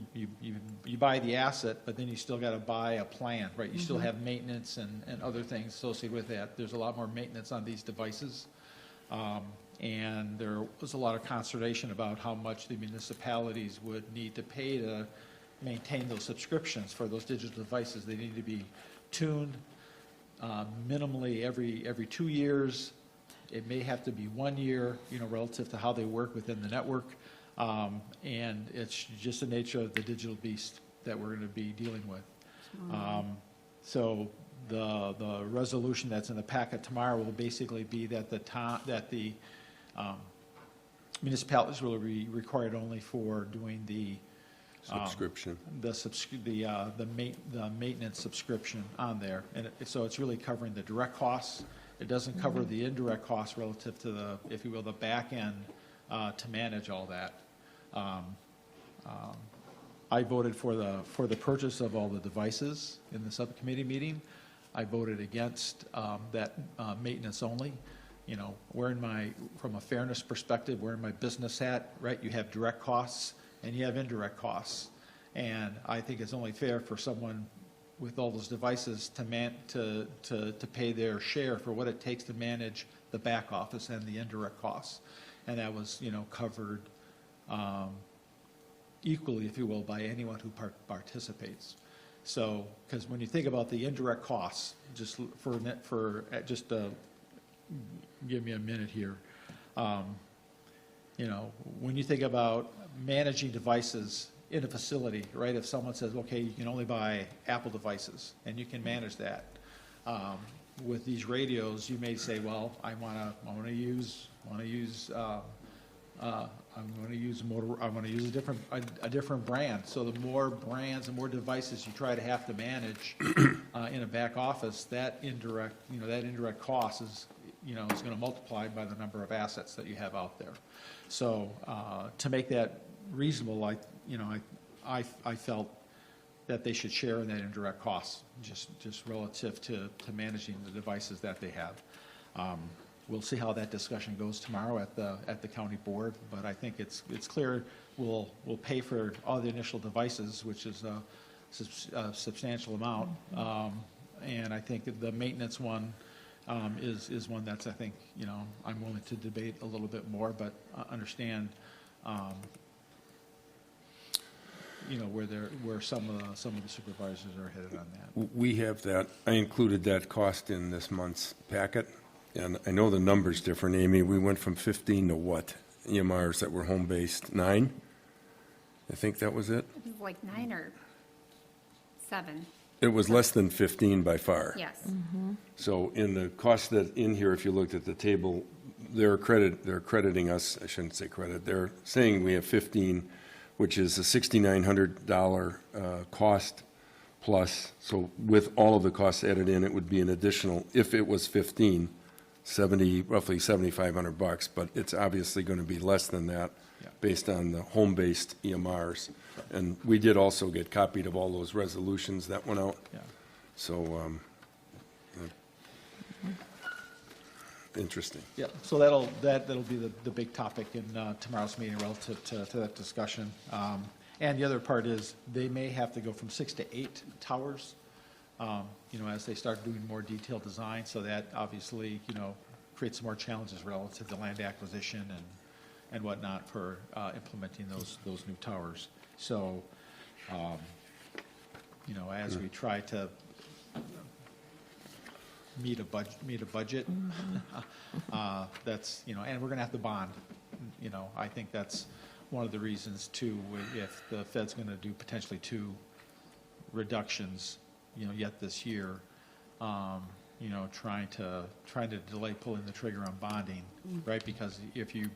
buy the asset, but then you still got to buy a plan, right? You still have maintenance and other things associated with that. There's a lot more maintenance on these devices. And there was a lot of consternation about how much the municipalities would need to pay to maintain those subscriptions for those digital devices. They need to be tuned minimally every 2 years. It may have to be 1 year, relative to how they work within the network. And it's just the nature of the digital beast that we're going to be dealing with. So the resolution that's in the packet tomorrow will basically be that the municipalities will be required only for doing the
Subscription.
the maintenance subscription on there, and so it's really covering the direct costs. It doesn't cover the indirect costs relative to the, if you will, the back end to manage all that. I voted for the purchase of all the devices in the subcommittee meeting. I voted against that maintenance only. You know, from a fairness perspective, wearing my business hat, right? You have direct costs and you have indirect costs. And I think it's only fair for someone with all those devices to pay their share for what it takes to manage the back office and the indirect costs. And that was, you know, covered equally, if you will, by anyone who participates. So, because when you think about the indirect costs, just give me a minute here. You know, when you think about managing devices in a facility, right? If someone says, okay, you can only buy Apple devices, and you can manage that. With these radios, you may say, well, I want to use a different brand. So the more brands and more devices you try to have to manage in a back office, that indirect cost is going to multiply by the number of assets that you have out there. So to make that reasonable, I felt that they should share in that indirect cost, just relative to managing the devices that they have. We'll see how that discussion goes tomorrow at the county board, but I think it's clear we'll pay for all the initial devices, which is a substantial amount, and I think the maintenance one is one that's, I think, I'm willing to debate a little bit more, but understand where some of the supervisors are headed on that.
We have that, I included that cost in this month's packet, and I know the number's different, Amy. We went from 15 to what? EMRs that were home-based, 9? I think that was it?
It was like 9 or 7.
It was less than 15 by far.
Yes.
So in the cost that in here, if you looked at the table, they're crediting us, I shouldn't say credit, they're saying we have 15, which is a $6,900 cost plus. So with all of the costs added in, it would be an additional, if it was 15, roughly $7,500, but it's obviously going to be less than that based on the home-based EMRs. And we did also get copied of all those resolutions that went out.
Yeah.
So, interesting.
Yeah, so that'll be the big topic in tomorrow's meeting relative to that discussion. And the other part is they may have to go from 6 to 8 towers, as they start doing more detailed design. So that obviously, creates some more challenges relative to land acquisition and whatnot for implementing those new towers. So, as we try to meet a budget, that's, and we're going to have to bond. I think that's one of the reasons too, if the Fed's going to do potentially 2 reductions, yet this year, trying to delay pulling the trigger on bonding, right? Because if you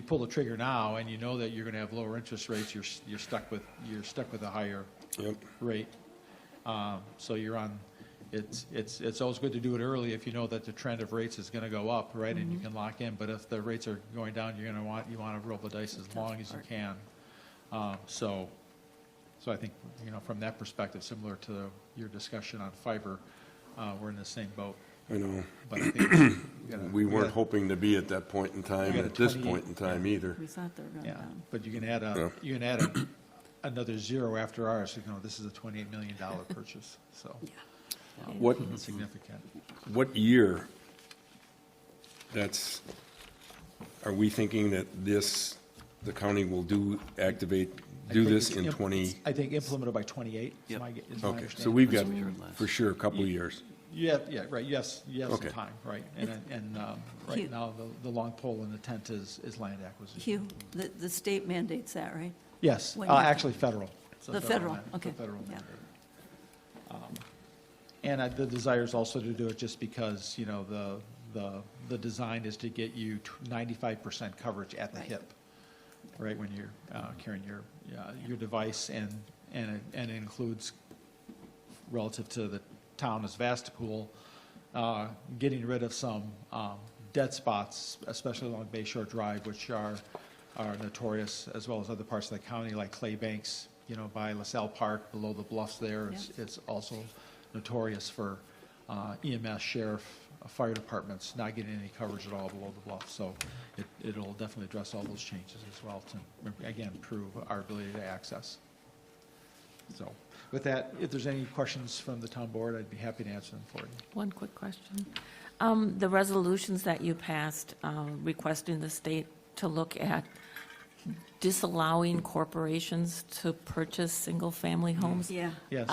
pull the trigger now and you know that you're going to have lower interest rates, you're stuck with a higher rate. So you're on. It's always good to do it early if you know that the trend of rates is going to go up, right? And you can lock in. But if the rates are going down, you want to roll the dice as long as you can. So I think from that perspective, similar to your discussion on fiber, we're in the same boat.
I know.
But I think
We weren't hoping to be at that point in time, at this point in time either.
We thought they were going down.
But you can add another 0 after ours. This is a $28 million purchase. So.
What,
significant.
What year are we thinking that the county will do this in 20?
I think implemented by 28.
Yep.
Okay, so we've got,
we heard last.
for sure, a couple of years.
Yeah, right, yes,
Okay.
some time, right. And right now, the long pole in the tent is land acquisition.
Hugh, the state mandates that, right?
Yes,
When you-
actually federal. It's a
The federal,
mandate,
okay,
the federal
yeah.
mandate. And the desire is also to do it just because, the design is to get you 95% coverage at the hip, right, when you're carrying your device, and it includes, relative to the town of Sevastopol, getting rid of some dead spots, especially along Bay Shore Drive, which are are notorious, as well as other parts of the county, like Clay Banks, you know, by LaSalle Park, below the bluffs there. It's also notorious for EMS, sheriff, fire departments not getting any coverage at all below the bluff. So it'll definitely address all those changes as well to, again, improve our ability to access. So with that, if there's any questions from the town board, I'd be happy to answer them for you.
One quick question. The resolutions that you passed requesting the state to look at disallowing corporations to purchase single-family homes.
Yeah.
Yes.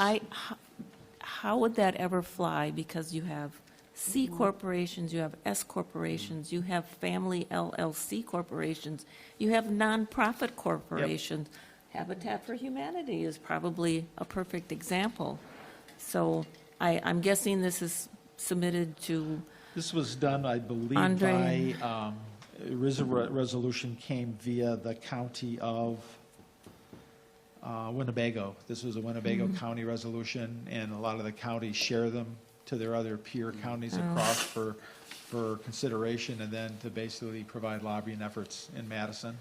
How would that ever fly? Because you have C corporations, you have S corporations, you have family LLC corporations, you have nonprofit corporations. Habitat for Humanity is probably a perfect example. So I'm guessing this is submitted to,
This was done, I believe,
Andre.
by, resolution came via the county of Winnebago. This was a Winnebago County resolution, and a lot of the counties share them to their other peer counties across for consideration, and then to basically provide lobbying efforts in Madison.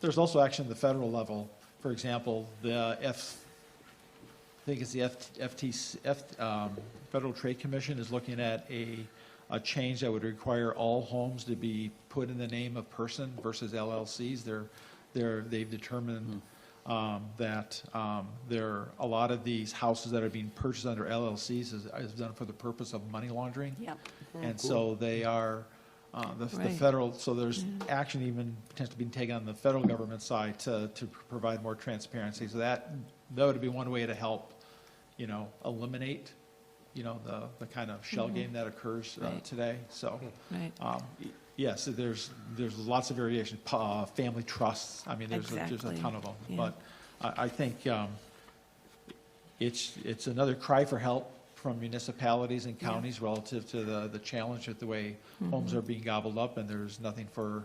There's also action at the federal level. For example, the Federal Trade Commission is looking at a change that would require all homes to be put in the name of person versus LLCs. They've determined that a lot of these houses that are being purchased under LLCs is done for the purpose of money laundering.
Yep.
And so they are, the
Right.
federal, so there's action even potentially being taken on the federal government side to provide more transparency. So that would be one way to help, you know, eliminate, you know, the kind of shell game that occurs
Right.
today. So,
right?
yes, there's lots of variation, family trusts, I mean, there's a
Exactly.
ton of them.
Yeah.
But I think it's another cry for help from municipalities and counties relative to the challenge with the way homes are being gobbled up, and there's nothing for,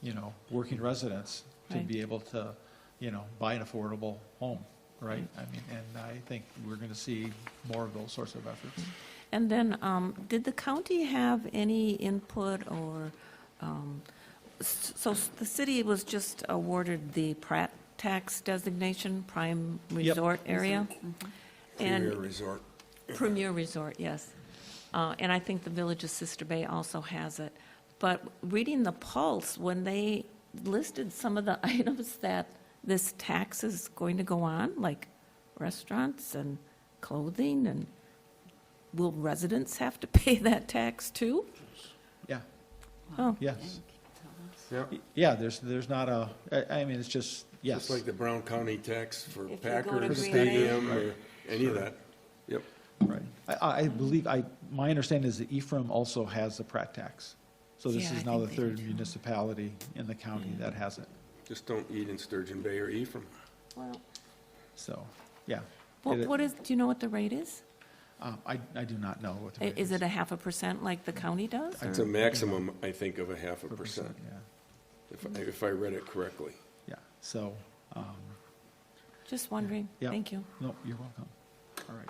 you know, working residents to
Right.
be able to, you know, buy an affordable home, right? I mean, and I think we're going to see more of those sorts of efforts.
And then, did the county have any input or, so the city was just awarded the Pratt tax designation, prime resort area? And
Premier Resort.
Premier Resort, yes. And I think the Village of Sister Bay also has it. But reading the Pulse, when they listed some of the items that this tax is going to go on, like restaurants and clothing, and will residents have to pay that tax too?
Yeah,
Oh,
yes.
Yeah,
Yeah, there's not I mean, it's just, yes.
just like the Brown County tax for
If you go to
Packers
Green Bay.
Stadium or any of that. Yep.
Right. I believe, my understanding is that Ephraim also has the Pratt tax. So this
Yeah, I
is now the
think they do
third
too.
municipality in the county that has it.
Just don't eat in Sturgeon Bay or Ephraim.
well,
So, yeah.
what is, do you know what the rate is?
I do not know what the rate
Is it a 0.5% like the county does?
It's
or-
a maximum, I think, of 0.5%,
Yeah,
if I read it correctly.
yeah. So,
Just wondering.
Yeah.
Thank you.
no, you're welcome. All right.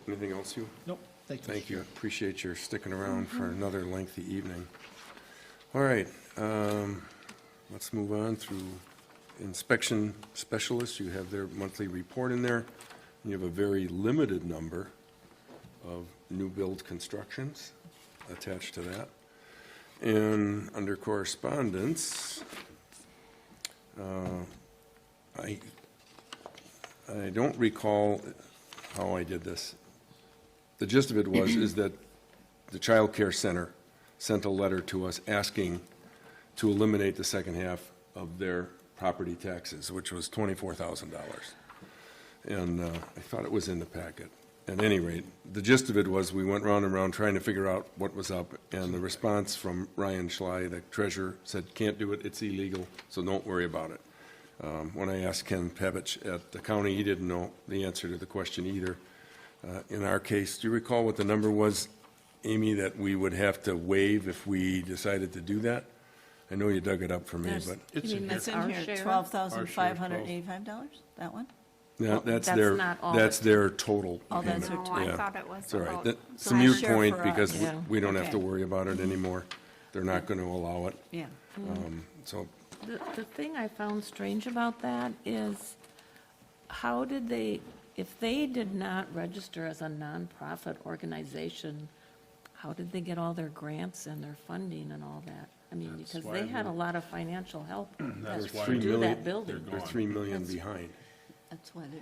Anything else, you?
Nope, thank you.
Thank you. Appreciate your sticking around for another lengthy evening. All right, let's move on through inspection specialists. You have their monthly report in there. You have a very limited number of new build constructions attached to that. And under correspondence, I don't recall how I did this. The gist of it is that the Child Care Center sent a letter to us asking to eliminate the second half of their property taxes, which was $24,000. And I thought it was in the packet. At any rate, the gist of it was we went round and round trying to figure out what was up, and the response from Ryan Schley, the treasurer, said, can't do it, it's illegal, so don't worry about it. When I asked Ken Pevich at the county, he didn't know the answer to the question either. In our case, do you recall what the number was, Amy, that we would have to waive if we decided to do that? I know you dug it up for me,
There's-
but
It's
You
in
mean
here.
It's in
our
here,
share?
$12,585, that one?
Well,
that's
that's
their,
not all
that's
of
their total
Oh, that's
payment.
her
No, I
Yeah.
thought it was
It's all right.
about,
That's
So
a
my
mute
share
point
for,
because
Yeah.
we don't have to
Okay.
worry about it anymore. they're not going to allow it.
Yeah.
So,
The thing I found strange about that is, how did they, if they did not register as a nonprofit organization, how did they get all their grants and their funding and all that? I mean,
That's
because
why
they had a
they're-
lot of financial help
That's
to
why
do
they're-
that building.
they're
they're 3 million
That's-
behind.
That's why they're,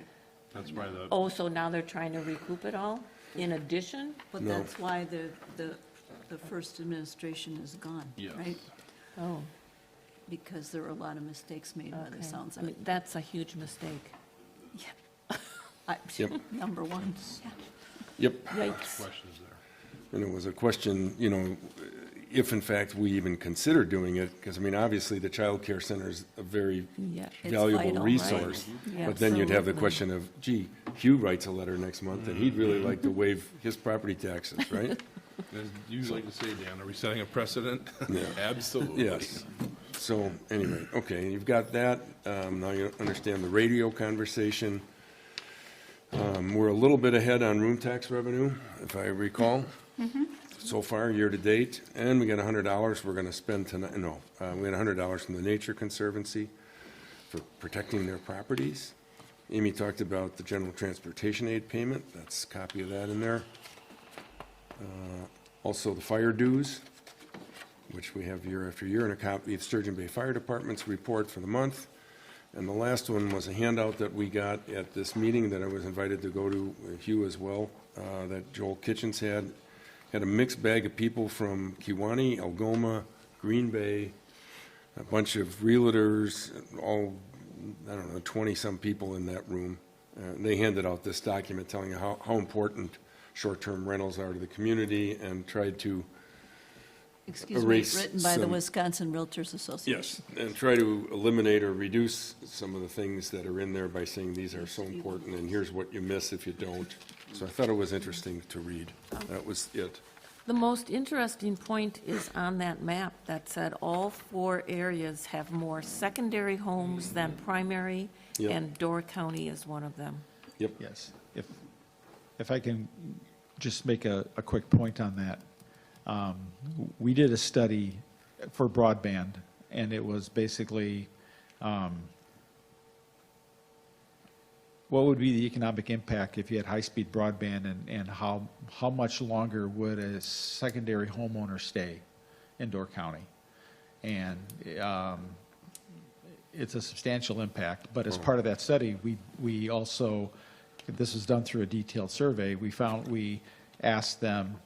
That's why the,
Oh, so now they're trying to recoup it all in addition?
but
No.
that's why the first administration is gone,
Yes.
right?
Oh,
Because there were a lot of mistakes made by
okay.
the sounds
I
of
mean,
it.
that's a huge mistake.
Yep.
Number one, yeah.
Yep.
Yikes.
questions there.
And it was a question, if in fact we even consider doing it, because I mean, obviously the child care center is a very
Yeah.
It's
valuable
vital, right?
resource.
Yeah,
But then you'd have the
absolutely.
question of, gee, Hugh writes a letter next month and he'd really like to waive his property taxes, right?
As you like to say, Dan, are we setting a precedent?
Yeah.
Absolutely.
Yes. So anyway, okay, you've got that. Now you understand the radio conversation. We're a little bit ahead on room tax revenue, if I recall. So far, year to date, and we got $100 we're going to spend tonight. No, we had $100 from the Nature Conservancy for protecting their properties. Amy talked about the general transportation aid payment. That's a copy of that in there. Also, the fire dues, which we have year after year, and a copy of Sturgeon Bay Fire Department's report for the month. And the last one was a handout that we got at this meeting that I was invited to go to, Hugh as well, that Joel Kitchens had. Had a mixed bag of people from Kiwanee, Algoma, Green Bay, a bunch of realtors, all, 20-some people in that room. They handed out this document telling you how important short-term rentals are to the community, and tried to
Excuse me,
erase
written by the
some-
Wisconsin Realtors Association.
Yes, and try to eliminate or reduce some of the things that are in there by saying these are so important, and here's what you miss if you don't. So I thought it was interesting to read. That was it.
The most interesting point is on that map that said all 4 areas have more secondary homes than primary,
Yep.
and Door County is one of them.
Yep.
Yes. If I can just make a quick point on that. We did a study for broadband, and it was basically, what would be the economic impact if you had high-speed broadband, and how much longer would a secondary homeowner stay in Door County? And it's a substantial impact, but as part of that study, we also, this was done through a detailed survey, we asked them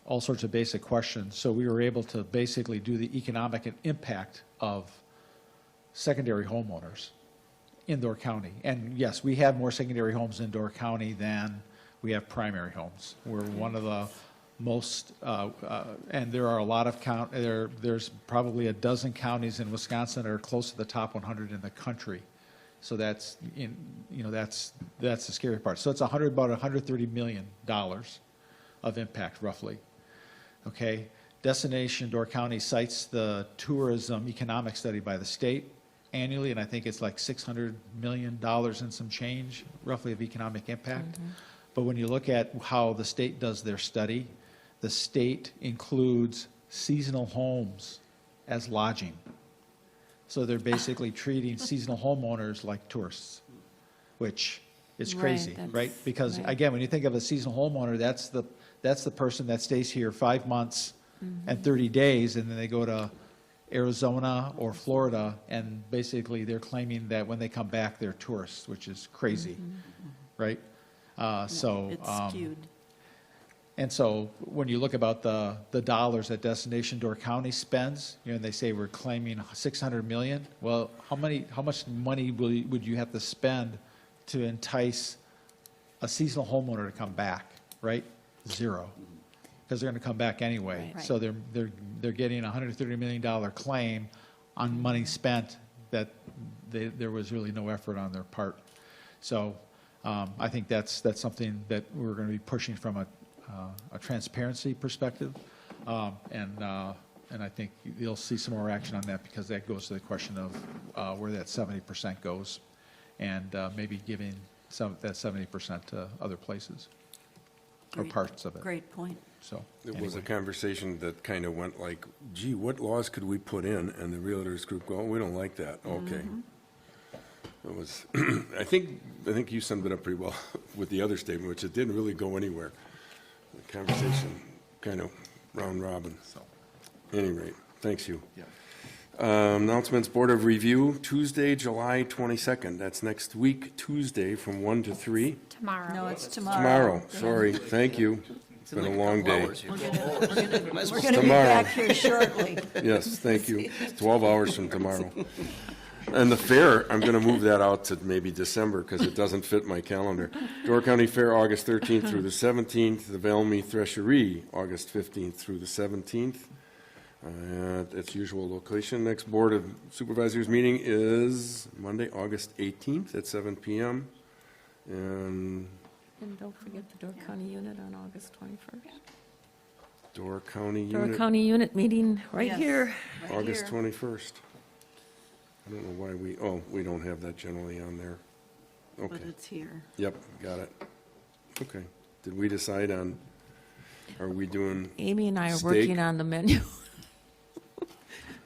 all sorts of basic questions. So we were able to basically do the economic impact of secondary homeowners in Door County. And yes, we have more secondary homes in Door County than we have primary homes. We're one of the most, and there are a lot of there's probably a dozen counties in Wisconsin that are close to the top 100 in the country. So that's the scary part. So it's about $130 million of impact, roughly. Okay, Destination Door County cites the tourism economic study by the state annually, and I think it's like $600 million and some change, roughly, of economic impact. But when you look at how the state does their study, the state includes seasonal homes as lodging. So they're basically treating seasonal homeowners like tourists, which is crazy,
Right,
right?
that's-
Because
right.
again, when you think of a seasonal homeowner, that's the person that stays here 5 months and 30 days, and then they go to Arizona or Florida, and basically they're claiming that when they come back, they're tourists, which is crazy, right? So.
It's skewed.
And so when you look about the dollars that Destination Door County spends, and they say we're claiming $600 million, well, how much money would you have to spend to entice a seasonal homeowner to come back, right? 0, because they're going to come back anyway.
Right.
So they're getting a $130 million claim on money spent that there was really no effort on their part. So I think that's something that we're going to be pushing from a transparency perspective, and I think you'll see some more action on that, because that goes to the question of where that 70% goes, and maybe giving that 70% to other places.
Great-
parts of it,
Great point.
so.
It was a
anyway.
conversation that kind of went like, gee, what laws could we put in? And the realtors group go, oh, we don't like that. Okay. It was, I think you summed it up pretty well with the other statement, which it didn't really go anywhere. The conversation kind of round robin.
So,
Any rate, thanks you.
yeah.
Announcements, Board of Review, Tuesday, July 22nd. That's next week, Tuesday, from 1 to 3.
Tomorrow.
No, it's tomorrow.
Tomorrow,
Yeah.
sorry, thank you. It's been a long day.
We're going to be
Tomorrow.
back here shortly.
Yes, thank you. 12 hours from tomorrow. And the fair, I'm going to move that out to maybe December because it doesn't fit my calendar. Door County Fair, August 13th through the 17th. The Valmy Threshery, August 15th through the 17th. At its usual location. Next Board of Supervisors meeting is Monday, August 18th at 7 PM. And
And don't forget the Door County Unit on August 21st.
Door County
Door
Unit,
County Unit meeting right
Yes.
here.
Right
August
here.
21st. I don't know why we don't have that generally on there.
But
Okay,
it's here.
yep, got it. Okay, did we decide on, are we doing,
Amy and I are
Steak.
working on the menu.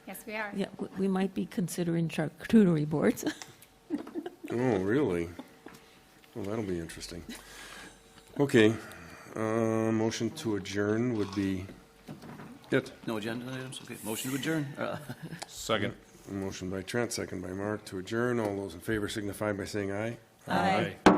Yes, we are.
Yeah, we might be considering charcuterie boards.
oh, really? Well, that'll be interesting. Okay, motion to adjourn would be, it.
No agenda items? Okay, motion to adjourn.
Second.
Motion by Trent, second by Mark to adjourn. All those in favor signify by saying aye.
Aye.
Aye.